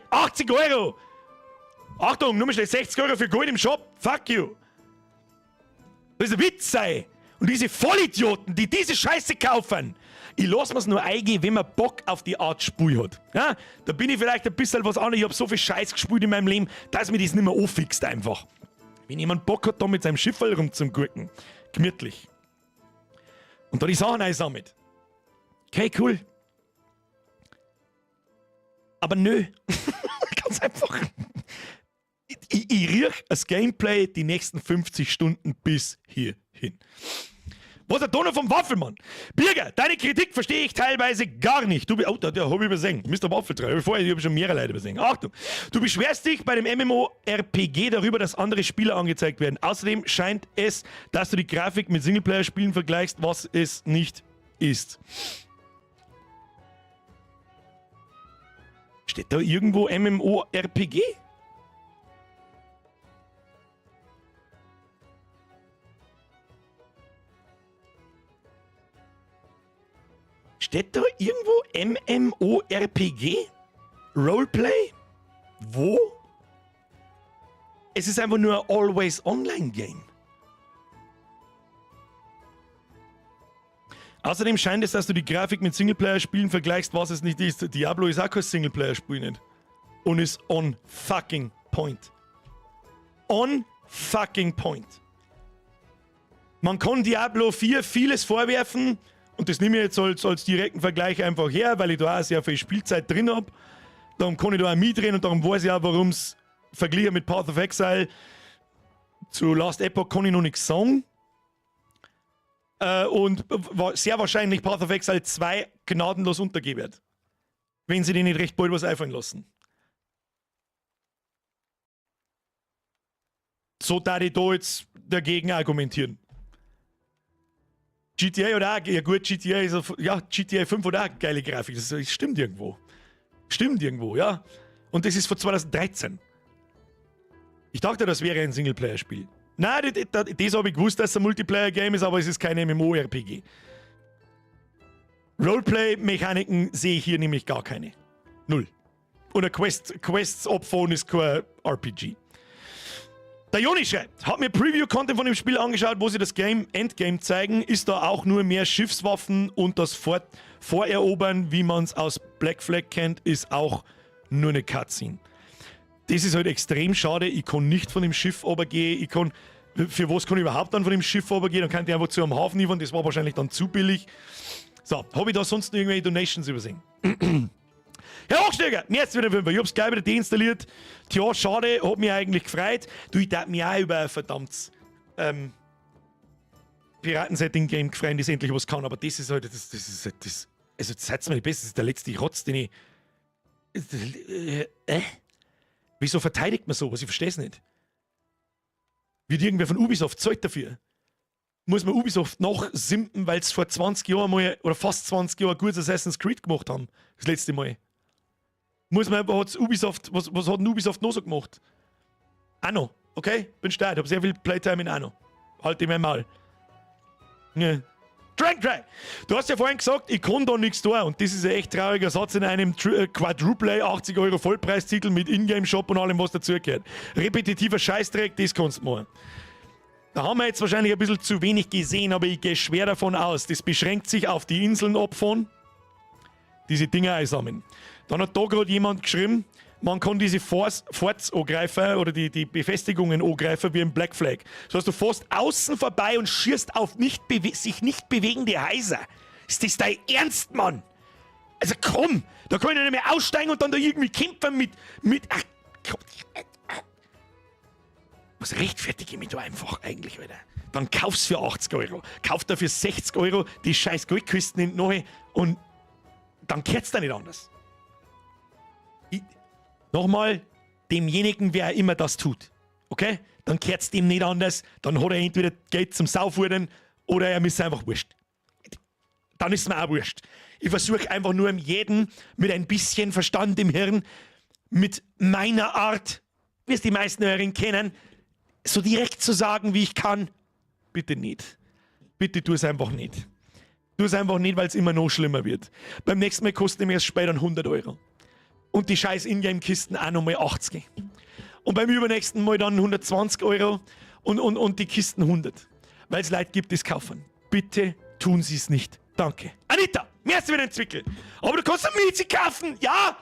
80 €. Achtung, nur mal schnell 60 € für Gold im Shop. Fuck you. Das ist ein Witz sein. Und diese Vollidioten, die diese Scheiße kaufen, ich lasse mir's nur eingehen, wenn man Bock auf die Art Spiel hat. Ja? Da bin ich vielleicht ein bisschen was anderes. Ich habe so viel Scheiß gespielt in meinem Leben, dass mir das nicht mehr anfixt einfach. Wenn jemand Bock hat, da mit seinem Schiff rumzugurken, gemütlich. Und da die Sachen einsammelt. Okay, cool. Aber nö. Ganz einfach. Ich riech das Gameplay die nächsten 50 Stunden bis hierhin. Was hat da noch vom Waffelmann? Birger, deine Kritik verstehe ich teilweise gar nicht. Der habe ich übersehen. Mr. Waffeltreiber. Ich habe schon mehrere Leute übersehen. Achtung. Du beschwerst dich bei dem MMORPG darüber, dass andere Spieler angezeigt werden. Außerdem scheint es, dass du die Grafik mit Singleplayer-Spielen vergleichst, was es nicht ist. Steht da irgendwo MMORPG? Steht da irgendwo MMORPG? Roleplay? Wo? Es ist einfach nur ein Always-Online-Game. Außerdem scheint es, dass du die Grafik mit Singleplayer-Spielen vergleichst, was es nicht ist. Diablo ist auch kein Singleplayer-Spiel nicht. Und ist on fucking point. On fucking point. Man kann Diablo 4 vieles vorwerfen, und das nehme ich jetzt als direkten Vergleich einfach her, weil ich da auch sehr viel Spielzeit drin habe. Darum kann ich da auch mitreden und darum weiß ich auch, warum es verglichen mit Path of Exile zu Last Epoch kann ich noch nichts sagen. Und sehr wahrscheinlich Path of Exile 2 gnadenlos untergehen wird. Wenn sie denen nicht recht bald was einfallen lassen. So darf ich da jetzt dagegen argumentieren. GTA oder auch, ja gut, GTA ist ja, GTA 5 oder auch eine geile Grafik, das stimmt irgendwo. Stimmt irgendwo, ja. Und das ist von 2013. Ich dachte, das wäre ein Singleplayer-Spiel. Nein, das habe ich gewusst, dass es ein Multiplayer-Game ist, aber es ist kein MMORPG. Roleplay-Mechaniken sehe ich hier nämlich gar keine. Null. Oder Quests opfern ist kein RPG. Der Joni schreibt, hat mir Preview-Content von dem Spiel angeschaut, wo sie das Endgame zeigen, ist da auch nur mehr Schiffswaffen und das Vorerobern, wie man es aus Black Flag kennt, ist auch nur eine Cutscene. Das ist halt extrem schade, ich kann nicht von dem Schiff runtergehen, für was kann ich überhaupt dann von dem Schiff runtergehen, dann kann ich einfach zu einem Hafen liefern, das war wahrscheinlich dann zu billig. So, habe ich da sonst noch irgendwelche Donations übersehen? Herr Hochsteiger, jetzt wieder 5. Ich hab's gleich wieder deinstalliert. Tja, schade, hat mich eigentlich gefreut. Du, ich darf mich auch über ein verdammtes Piraten-Setting-Game gefreut, das endlich was kann, aber das ist halt, das ist halt, also seid's mir nicht besser, das ist der letzte Rotz, den ich Wieso verteidigt man sowas? Ich verstehe es nicht. Wird irgendwer von Ubisoft zahlt dafür? Muss man Ubisoft nachsimpen, weil es vor 20 Jahren mal, oder fast 20 Jahren gutes Assassin's Creed gemacht haben? Das letzte Mal. Was hat denn Ubisoft noch so gemacht? Anno, okay? Bin stark, ich habe sehr viel Playtime in Anno. Halt ich mein Maul. Ja. Drag! Du hast ja vorhin gesagt, ich kann da nichts tun. Und das ist ein echt trauriger Satz in einem Quadruple 80 € Vollpreistitel mit Ingame-Shop und allem, was dazugehört. Repetitiver Scheißdreck, das kannst du machen. Da haben wir jetzt wahrscheinlich ein bisschen zu wenig gesehen, aber ich gehe schwer davon aus, das beschränkt sich auf die Inseln abfahren, diese Dinger einsammeln. Dann hat da gerade jemand geschrieben, man kann diese Forts angreifen oder die Befestigungen angreifen wie im Black Flag. Das heißt, du fährst außen vorbei und schießt auf sich nicht bewegende Häuser. Ist das dein Ernst, Mann? Also komm, da kann ich nicht mehr aussteigen und dann da irgendwie kämpfen mit ach, was rechtfertige ich mich da einfach eigentlich, Alter? Dann kauf's für 80 €. Kauf dafür 60 € die scheiß Goldkisten in neu und dann kehrt's da nicht anders. Nochmal, demjenigen, wer immer das tut, okay? Dann kehrt's dem nicht anders, dann hat er entweder Geld zum Saufwurden oder er ist einfach wurscht. Dann ist mir auch wurscht. Ich versuche einfach nur jeden mit ein bisschen Verstand im Hirn, mit meiner Art, wie es die meisten Hörerinnen kennen, so direkt zu sagen, wie ich kann, bitte nicht. Bitte tu es einfach nicht. Tu es einfach nicht, weil es immer noch schlimmer wird. Beim nächsten Mal kostet mir es später 100 €. Und die scheiß Ingame-Kisten auch nochmal 80. Und beim übernächsten Mal dann 120 € und die Kisten 100. Weil es Leute gibt, die es kaufen. Bitte tun Sie es nicht. Danke. Anita, mehr hast du wieder entwickelt. Aber du kannst eine Miezi kaufen, ja?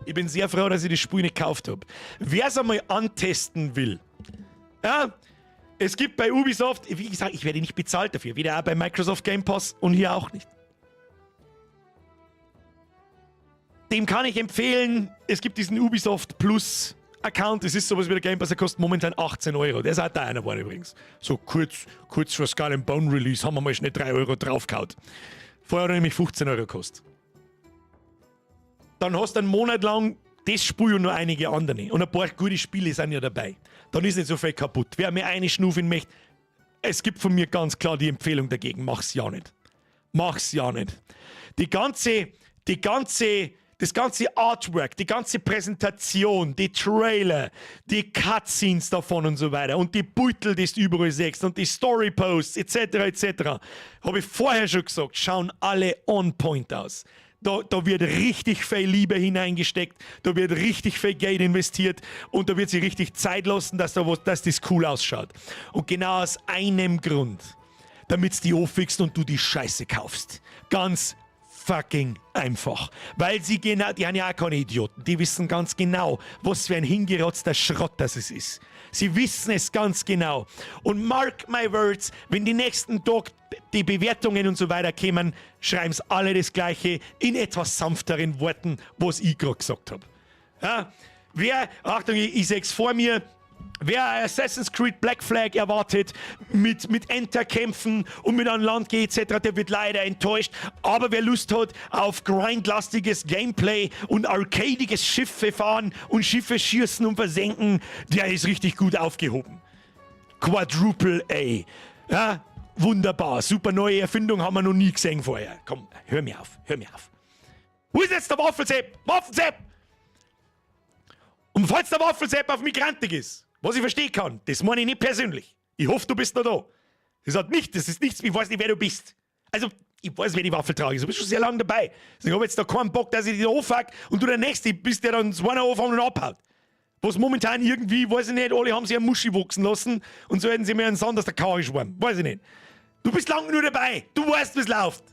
Ich bin sehr froh, dass ich das Spiel nicht gekauft habe. Wer es einmal antesten will, ja, es gibt bei Ubisoft, wie gesagt, ich werde nicht bezahlt dafür, weder auch bei Microsoft Game Pass und hier auch nicht. Dem kann ich empfehlen, es gibt diesen Ubisoft Plus Account, das ist sowas wie der Game Pass, der kostet momentan 18 €. Der ist auch da einer geworden übrigens. So kurz vor Skull and Bone Release haben wir mal schnell 3 € draufgehauen. Vorher hat er nämlich 15 € gekostet. Dann hast du einen Monat lang das Spiel und noch einige andere. Und ein paar gute Spiele sind ja dabei. Dann ist nicht so viel kaputt. Wer mir eine schnufeln möchte, es gibt von mir ganz klar die Empfehlung dagegen. Mach's ja nicht. Mach's ja nicht. Das ganze Artwork, die ganze Präsentation, die Trailer, die Cutscenes davon und so weiter und die Beutel, die du überall siehst und die Storyposts etc. Habe ich vorher schon gesagt, schauen alle on point aus. Da wird richtig viel Liebe hineingesteckt, da wird richtig viel Geld investiert und da wird sich richtig Zeit lassen, dass das cool ausschaut. Und genau aus einem Grund, damit es die aufwichst und du die Scheiße kaufst. Ganz fucking einfach. Weil die haben ja auch keine Idioten. Die wissen ganz genau, was für ein hingerotzter Schrott das ist. Sie wissen es ganz genau. Und mark my words, wenn die nächsten Tag die Bewertungen und so weiter kommen, schreiben es alle das Gleiche in etwas sanfteren Worten, was ich gerade gesagt habe. Ja? Achtung, ich sehe es vor mir, wer Assassin's Creed Black Flag erwartet, mit Enterkämpfen und mit an Land geht etc., der wird leider enttäuscht. Aber wer Lust hat auf grindlastiges Gameplay und arcadiges Schiffe fahren und Schiffe schießen und versenken, der ist richtig gut aufgehoben. Quadruple A. Ja, wunderbar. Super neue Erfindung, haben wir noch nie gesehen vorher. Komm, hör mir auf. Wo ist jetzt der Waffelsepp? Und falls der Waffelsepp auf mich grantig ist, was ich verstehen kann, das meine ich nicht persönlich. Ich hoffe, du bist noch da. Das ist nichts, ich weiß nicht, wer du bist. Also, ich weiß, wer die Waffel trage. Du bist schon sehr lange dabei. Ich habe jetzt da keinen Bock, dass ich dich anfuck und du der Nächste bist, der dann das One anfangen und abhaut. Was momentan irgendwie, weiß ich nicht, alle haben sich eine Muschi wachsen lassen und so hätten sie mir einen Sand aus der Karre geschwommen. Weiß ich nicht. Du bist lang nur dabei. Du weißt, wie es läuft.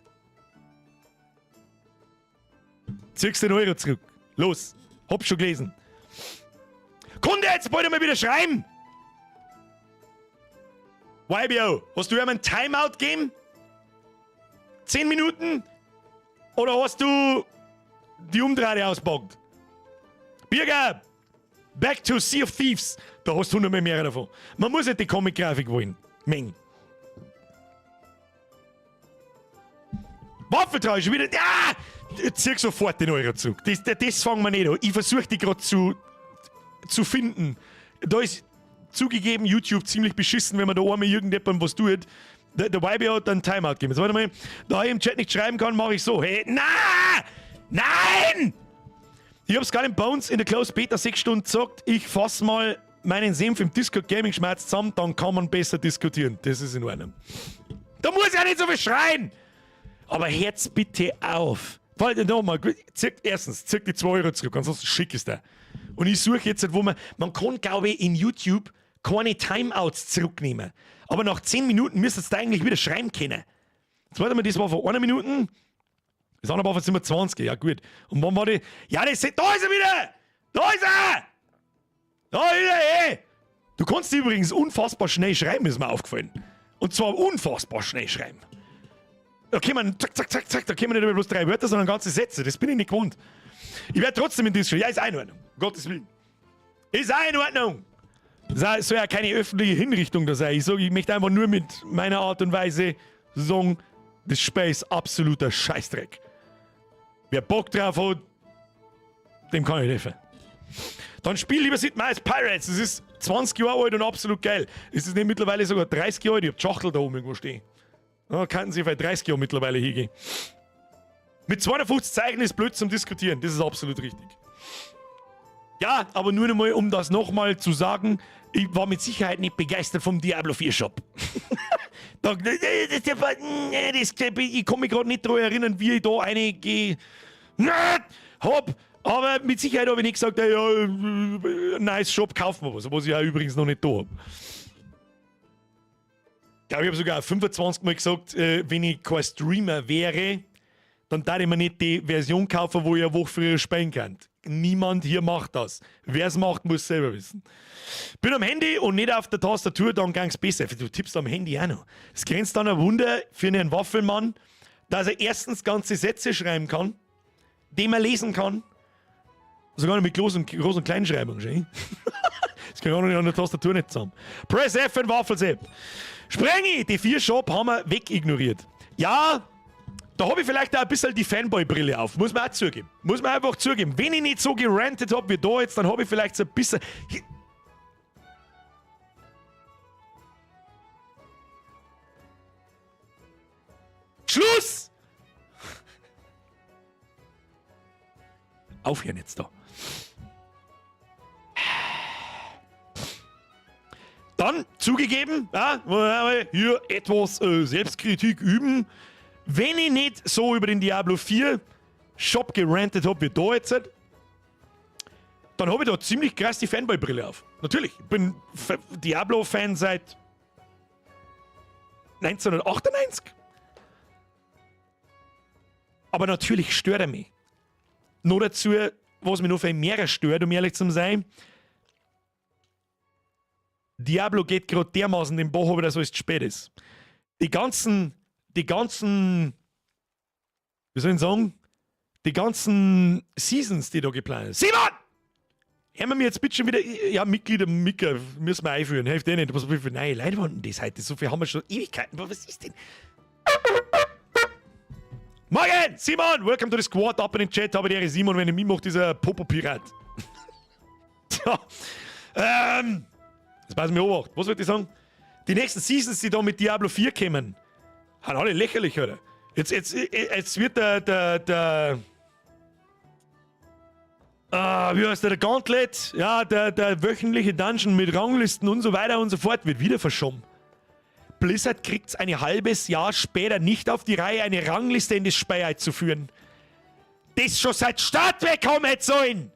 Ziehst den Euro zurück. Los. Hab's schon gelesen. Kunde, jetzt bald mal wieder schreiben! YBO, hast du ihm einen Timeout gegeben? 10 Minuten? Oder hast du die Umdrehte ausgepackt? Birger, back to Sea of Thieves. Da hast du noch mehr davon. Man muss nicht die Comic-Grafik wollen. Meng. Waffeltrau, schon wieder. Ja! Zieh sofort den Euro zurück. Das fangen wir nicht an. Ich versuche die gerade zu finden. Da ist zugegeben YouTube ziemlich beschissen, wenn man da einmal irgendjemandem was tut. Der Vibe hat dann Timeout gegeben. Jetzt warte mal, da ich im Chat nicht schreiben kann, mache ich so. Hey, nein! Ich hab's gerade in Bones in der Close Beta 6 Stunden gesagt, ich fass mal meinen Senf im Discord Gaming Schmerz zusammen, dann kann man besser diskutieren. Das ist in Ordnung. Da muss ich ja nicht so viel schreien! Aber hört's bitte auf. Nochmal, erstens, zirk die 2 Euro zurück, ansonsten schick ist der. Und ich suche jetzt, wo man kann, glaube ich, in YouTube keine Timeouts zurücknehmen. Aber nach 10 Minuten müsstest du eigentlich wieder schreiben können. Jetzt warte mal, das war vor 1 Minute. Das andere war vor 27, ja gut. Und wann war die? Ja, da ist er wieder! Da ist er! Da ist er, ey! Du kannst übrigens unfassbar schnell schreiben, ist mir aufgefallen. Und zwar unfassbar schnell schreiben. Da kann man zack, da kann man nicht bloß 3 Wörter, sondern ganze Sätze. Das bin ich nicht gewohnt. Ich werde trotzdem in Discord. Ja, ist auch in Ordnung. Um Gottes Willen. Ist auch in Ordnung. Das soll ja keine öffentliche Hinrichtung da sein. Ich möchte einfach nur mit meiner Art und Weise sagen, das Spiel ist absoluter Scheißdreck. Wer Bock drauf hat, dem kann ich helfen. Dann spiel lieber Sid Meier's Pirates. Das ist 20 Jahre alt und absolut geil. Ist es nicht mittlerweile sogar 30 Jahre alt? Ich hab die Schachtel da oben irgendwo stehen. Da könnten sie vielleicht 30 Jahre mittlerweile hingehen. Mit 250 Zeichen ist blöd zum Diskutieren. Das ist absolut richtig. Ja, aber nur noch mal, um das nochmal zu sagen, ich war mit Sicherheit nicht begeistert vom Diablo 4 Shop. Ich kann mich gerade nicht daran erinnern, wie ich da eine hab. Aber mit Sicherheit habe ich nicht gesagt, ja, nice Shop, kaufen wir was ich ja übrigens noch nicht da habe. Ich glaube, ich habe sogar 25 Mal gesagt, wenn ich kein Streamer wäre, dann darf ich mir nicht die Version kaufen, wo ihr eine Woche früher spielen könnt. Niemand hier macht das. Wer es macht, muss selber wissen. Bin am Handy und nicht auf der Tastatur, dann gang's besser. Du tippst am Handy auch noch. Es grenzt dann ein Wunder für einen Waffelmann, dass er erstens ganze Sätze schreiben kann, die man lesen kann, sogar noch mit Groß- und Kleinschreibung. Das kann ich auch noch an der Tastatur nicht zusammen. Press F und Waffels-App. Sprengi, die 4 Shop haben wir wegignoriert. Ja, da habe ich vielleicht auch ein bisschen die Fanboy-Brille auf. Muss man auch zugeben. Muss man einfach zugeben. Wenn ich nicht so gerantet habe wie da jetzt, dann habe ich vielleicht so ein bisschen... Schluss! Aufhören jetzt da. Dann, zugegeben, ja, hier etwas Selbstkritik üben. Wenn ich nicht so über den Diablo 4 Shop gerantet habe wie da jetzt, dann habe ich da ziemlich krass die Fanboy-Brille auf. Natürlich, ich bin Diablo-Fan seit 1998. Aber natürlich stört er mich. Noch dazu, was mich noch viel mehr stört, um ehrlich zu sein, Diablo geht gerade dermaßen den Bach, dass alles zu spät ist. Die ganzen, wie soll ich sagen, die ganzen Seasons, die da geplant sind. Simon! Hören wir mir jetzt bitte schon wieder, ja, Mitglieder, Micker, müssen wir einführen, hilft eh nicht. Was für neue Leute waren denn das heute? So viel haben wir schon Ewigkeiten. Was ist denn? Morgen! Simon! Welcome to the Squad, ab in den Chat, aber der Simon, wenn er mitmacht, ist er Popo-Pirat. Tja, jetzt passen wir auf. Was wollte ich sagen? Die nächsten Seasons, die da mit Diablo 4 kommen, haben alle lächerlich, oder? Jetzt wird wie heißt der Gauntlet? Ja, der wöchentliche Dungeon mit Ranglisten und so weiter und so fort wird wieder verschoben. Blizzard kriegt's ein halbes Jahr später nicht auf die Reihe, eine Rangliste in das Spiel einzuführen. Das schon seit Start wegkommen hätte sollen!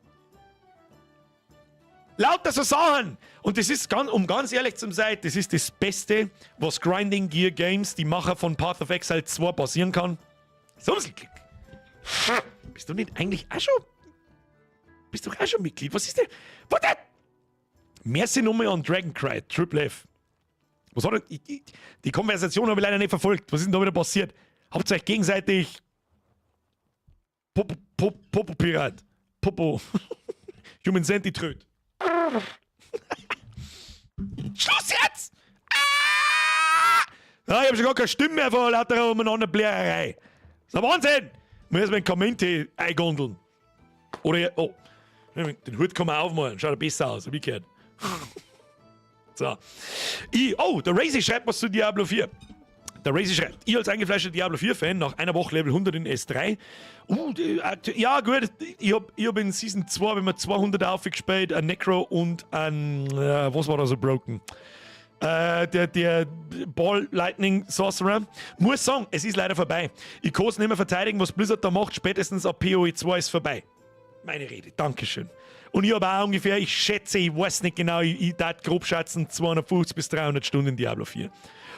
Lauter so Sachen! Und das ist, um ganz ehrlich zu sein, das ist das Beste, was Grinding Gear Games, die Macher von Path of Exile 2, passieren kann. So ein Klick. Bist du nicht eigentlich auch schon? Bist du auch schon Mitglied? Was ist denn? Was denn? Merci nochmal an Dragoncry, Triple F. Was hat denn? Die Konversation habe ich leider nicht verfolgt. Was ist denn da wieder passiert? Habt ihr euch gegenseitig Popo-Pirat. Popo. Human Centitröd. Schluss jetzt! Ah! Ja, ich habe schon gar keine Stimme mehr vor lauter umeinander Blärerei. ist ein Wahnsinn! Muss erstmal einen Kamente eingondeln. Oder, oh, den Hut kann man aufmalen, schaut besser aus, hab ich gehört. So. Der Razy schreibt was zu Diablo 4. Der Razy schreibt, ich als eingefleischter Diablo 4-Fan, nach einer Woche Level 100 in S3. Ja gut, ich hab in Season 2, wenn wir 200 aufgespielt, ein Necro und ein, was war da so broken? Der Ball Lightning Sorcerer. Muss sagen, es ist leider vorbei. Ich kann es nicht mehr verteidigen, was Blizzard da macht, spätestens ab PoE 2 ist vorbei. Meine Rede, Dankeschön. Und ich habe auch ungefähr, ich schätze, ich weiß nicht genau, ich darf grob schätzen, 250 bis 300 Stunden in Diablo 4.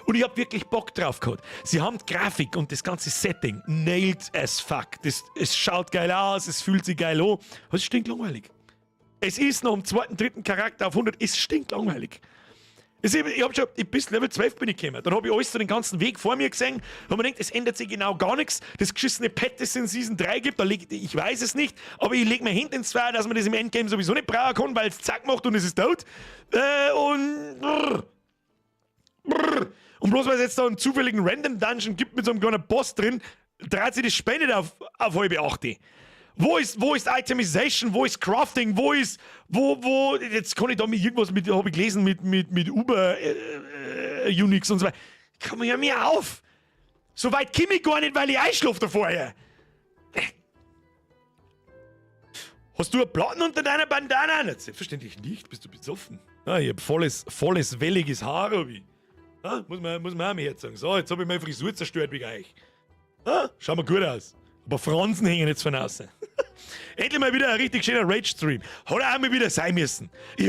Und ich habe wirklich Bock drauf gehabt. Sie haben die Grafik und das ganze Setting nailed as fuck. Es schaut geil aus, es fühlt sich geil an. Aber es stinkt langweilig. Es ist noch am zweiten, dritten Charakter auf 100, es stinkt langweilig. Ich hab schon, bis Level 12 bin ich gekommen. Dann habe ich alles so den ganzen Weg vor mir gesehen und man denkt, es ändert sich genau gar nichts. Das geschissene Pet, das es in Season 3 gibt, ich weiß es nicht, aber ich lege mir hinten ins Feuer, dass man das im Endgame sowieso nicht brauchen kann, weil es zack macht und es ist tot. Und bloß weil es jetzt da einen zufälligen Random Dungeon gibt mit so einem kleinen Boss drin, dreht sich das Spiel nicht auf halbe Achte. Wo ist Itemization? Wo ist Crafting? Wo jetzt kann ich da mit irgendwas mit, habe ich gelesen, mit Uber Unix und so weiter. Komm ja mir auf! So weit komme ich gar nicht, weil ich einschlafe da vorher. Hast du einen Platten unter deiner Bandana? Na, selbstverständlich nicht, bist du besoffen. Ich hab volles welliges Haar, hab ich. Muss man auch mehr jetzt sagen. So, jetzt habe ich meine Frisur zerstört wegen euch. Schau mal gut aus. Aber Fransen hängen jetzt von außen. Endlich mal wieder ein richtig schöner Rage-Stream. Hat auch mal wieder sein müssen. Ich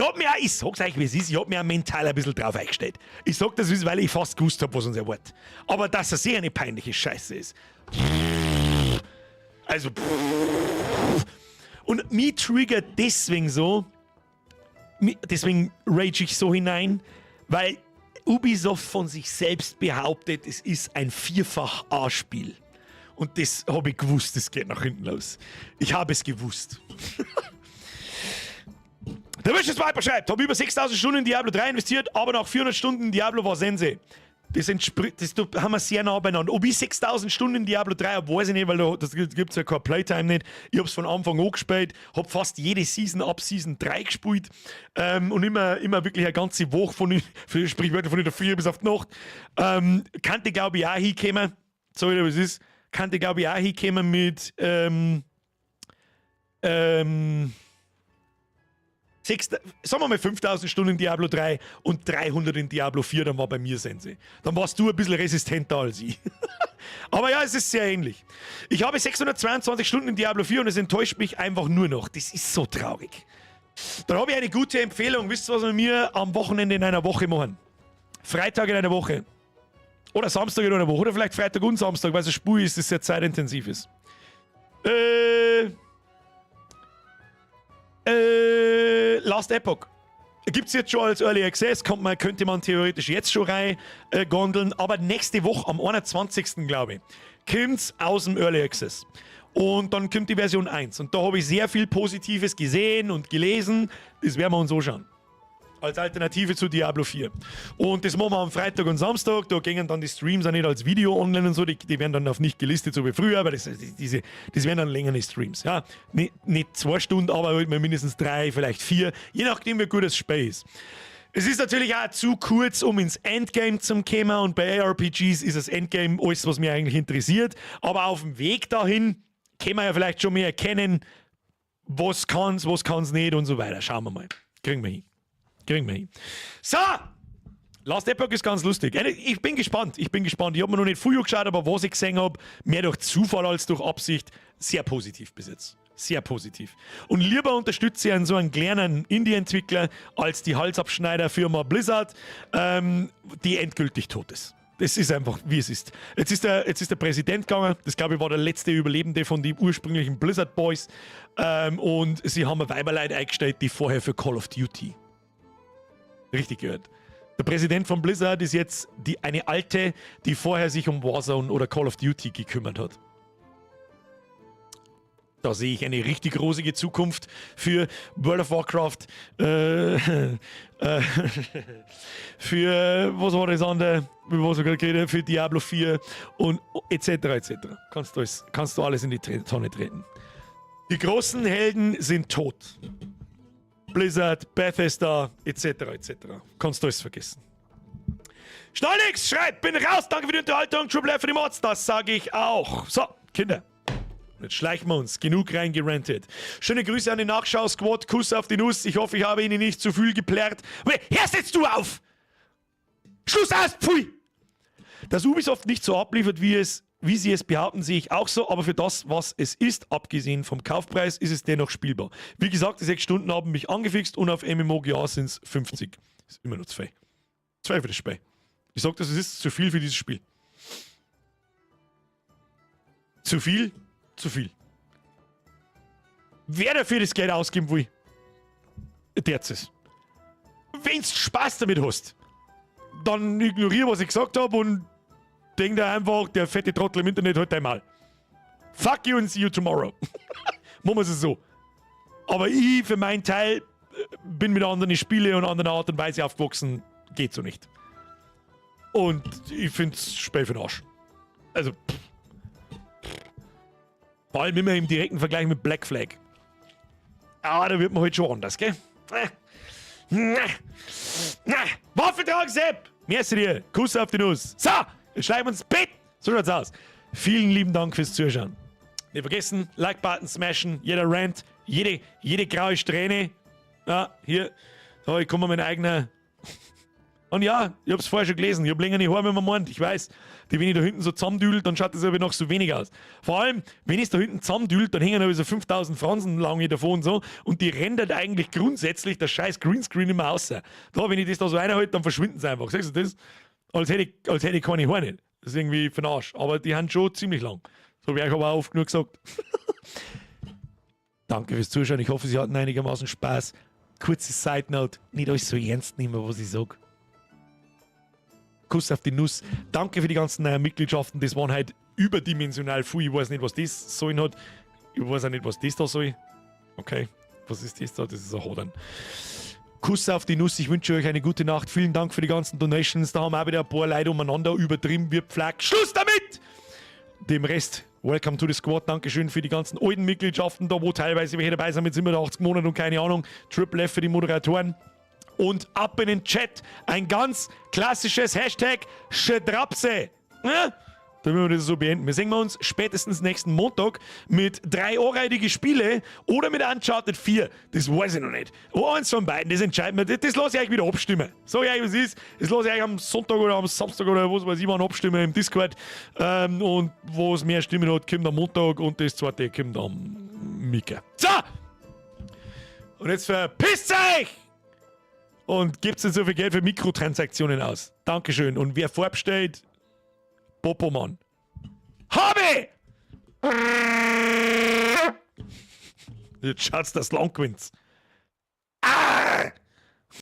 sag's euch, wie es ist, ich hab mir auch mental ein bisschen drauf eingestellt. Ich sag das, weil ich fast gewusst hab, was uns erwartet. Aber dass er sehr eine peinliche Scheiße ist. Also, und mich triggert deswegen so, deswegen rage ich so hinein, weil Ubisoft von sich selbst behauptet, es ist ein Vierfach-A-Spiel. Und das habe ich gewusst, das geht nach hinten los. Ich habe es gewusst. Der Vicious Viper schreibt, habe über 6000 Stunden in Diablo 3 investiert, aber nach 400 Stunden in Diablo war Sense. Das haben wir sehr nah beieinander. Ob ich 6000 Stunden in Diablo 3 habe, weiß ich nicht, weil das gibt es ja keine Playtime nicht. Ich habe es von Anfang an gespielt, habe fast jede Season ab Season 3 gespielt und immer wirklich eine ganze Woche sprichwörtlich von der Früh bis auf die Nacht. Kannte, glaube ich, auch hinkommen. Sorry, was es ist. Kannte, glaube ich, auch hinkommen mit 5000 Stunden in Diablo 3 und 300 in Diablo 4, dann war bei mir Sense. Dann warst du ein bisschen resistenter als ich. Aber ja, es ist sehr ähnlich. Ich habe 622 Stunden in Diablo 4 und es enttäuscht mich einfach nur noch. Das ist so traurig. Dann habe ich eine gute Empfehlung. Wisst ihr, was wir mir am Wochenende in einer Woche machen? Freitag in einer Woche. Oder Samstag in einer Woche. Oder vielleicht Freitag und Samstag, weil es ein Spiel ist, das sehr zeitintensiv ist. Last Epoch. Gibt es jetzt schon als Early Access, könnte man theoretisch jetzt schon rein gondeln, aber nächste Woche, am 21. glaube ich, kommt es aus dem Early Access. Und dann kommt die Version 1. Und da habe ich sehr viel Positives gesehen und gelesen. Das werden wir uns anschauen. Als Alternative zu Diablo 4. Und das machen wir am Freitag und Samstag. Da gehen dann die Streams auch nicht als Video online und so. Die werden dann auf nicht gelistet, so wie früher. Aber das werden dann längere Streams. Ja? Nicht 2 Stunden, aber halt mal mindestens 3, vielleicht 4. Je nachdem, wie gut das Spiel ist. Es ist natürlich auch zu kurz, um ins Endgame zu kommen. Und bei ARPGs ist das Endgame alles, was mich eigentlich interessiert. Aber auf dem Weg dahin können wir ja vielleicht schon mehr erkennen, was kann's nicht und so weiter. Schauen wir mal. Kriegen wir hin. So! Last Epoch ist ganz lustig. Ich bin gespannt. Ich habe mir noch nicht früh geschaut, aber was ich gesehen habe, mehr durch Zufall als durch Absicht, sehr positiv bis jetzt. Sehr positiv. Und lieber unterstütze ich einen so einen kleinen Indie-Entwickler als die Halsabschneider-Firma Blizzard, die endgültig tot ist. Das ist einfach, wie es ist. Jetzt ist der Präsident gegangen. Das, glaube ich, war der letzte Überlebende von den ursprünglichen Blizzard Boys. Und sie haben ein Weiberleid eingestellt, die vorher für Call of Duty. Richtig gehört. Der Präsident von Blizzard ist jetzt eine Alte, die vorher sich um Warzone oder Call of Duty gekümmert hat. Da sehe ich eine richtig rosige Zukunft für World of Warcraft, für, was war das andere, was wir gerade geredet, für Diablo 4 und etc. etc. Kannst du alles in die Tonne treten. Die großen Helden sind tot. Blizzard, Bethesda, etc. etc. Kannst du alles vergessen. Schnellix schreibt, bin raus, danke für die Unterhaltung, Triple F für die Mods, das sage ich auch. So, Kinder. Jetzt schleichen wir uns. Genug reingerantet. Schöne Grüße an den Nachschau-Squad. Kuss auf die Nuss. Ich hoffe, ich habe Ihnen nicht zu viel geplärrt. Aber hörst jetzt du auf! Schluss aus! Pfui! Dass Ubisoft nicht so abliefert, wie sie es behaupten, sehe ich auch so. Aber für das, was es ist, abgesehen vom Kaufpreis, ist es dennoch spielbar. Wie gesagt, die 6 Stunden haben mich angefixt und auf MMOGA sind es 50. Ist immer nur 2. 2 für das Spiel. Ich sag das, es ist zu viel für dieses Spiel. Zu viel? Zu viel. Wer dafür das Geld ausgeben will, der es. Wenn du Spaß damit hast, dann ignoriere, was ich gesagt habe und denk dir einfach, der fette Trottel im Internet halt einmal. Fuck you and see you tomorrow. Machen wir es so. Aber ich für meinen Teil bin mit anderen Spielen und anderen Art und Weise aufgewachsen. Geht so nicht. Und ich finde es Spiel für den Arsch. Also, vor allem immer im direkten Vergleich mit Black Flag. Aber da wird man halt schon anders, gell? Waffentrag, Sepp! Merci dir. Kuss auf die Nuss. So, jetzt schreiben wir uns Bett. So schaut's aus. Vielen lieben Dank fürs Zuschauen. Nicht vergessen, Like-Button smashen, jeder Rant, jede graue Strähne. Ja, hier. So, ich komme mit meiner eigenen. Und ja, ich hab's vorher schon gelesen. Ich hab länger nicht Haare, wenn man meint. Ich weiß, wenn ich da hinten so zusammendüdelt, dann schaut das aber noch so wenig aus. Vor allem, wenn ich es da hinten zusammendüdelt, dann hängen aber so 5000 Fransen lange davon und so. Und die rendert eigentlich grundsätzlich das scheiß Greenscreen immer aus. Da, wenn ich das da so einhalte, dann verschwinden sie einfach. Siehst du das? Als hätte ich keine Haare nicht. Das ist irgendwie für den Arsch. Aber die haben schon ziemlich lang. So habe ich euch aber auch oft genug gesagt. Danke fürs Zuschauen. Ich hoffe, Sie hatten einigermaßen Spaß. Kurze Side Note. Nicht alles so ernst nehmen, was ich sage. Kuss auf die Nuss. Danke für die ganzen Mitgliedschaften. Das waren halt überdimensional viel. Ich weiß nicht, was das sollen hat. Ich weiß auch nicht, was das da soll. Okay, was ist das da? Das ist ein Hodern. Kuss auf die Nuss. Ich wünsche euch eine gute Nacht. Vielen Dank für die ganzen Donations. Da haben auch wieder ein paar Leute umeinander übertrieben. Wir Pflag. Schluss damit! Dem Rest, welcome to the squad. Dankeschön für die ganzen alten Mitgliedschaften da, wo teilweise welche dabei sind mit 87 Monaten und keine Ahnung. Triple F für die Moderatoren. Und ab in den Chat. Ein ganz klassisches Hashtag Schädrapse. Ja? Dann werden wir das so beenden. Wir sehen uns spätestens nächsten Montag mit 3 anreitige Spiele oder mit Uncharted 4. Das weiß ich noch nicht. Eins von beiden, das entscheiden wir. Das lasse ich euch wieder abstimmen. Sag ich euch, was ist. Das lasse ich euch am Sonntag oder am Samstag oder was weiß ich wann abstimmen im Discord. Und wo es mehr Stimmen hat, kommt am Montag und das zweite kommt am Mittwoch. So! Und jetzt verpisst euch! Und gibt nicht so viel Geld für Mikrotransaktionen aus. Dankeschön. Und wer vorbestellt, Popomann. Habe! Jetzt schaut's, das lang gewinnt.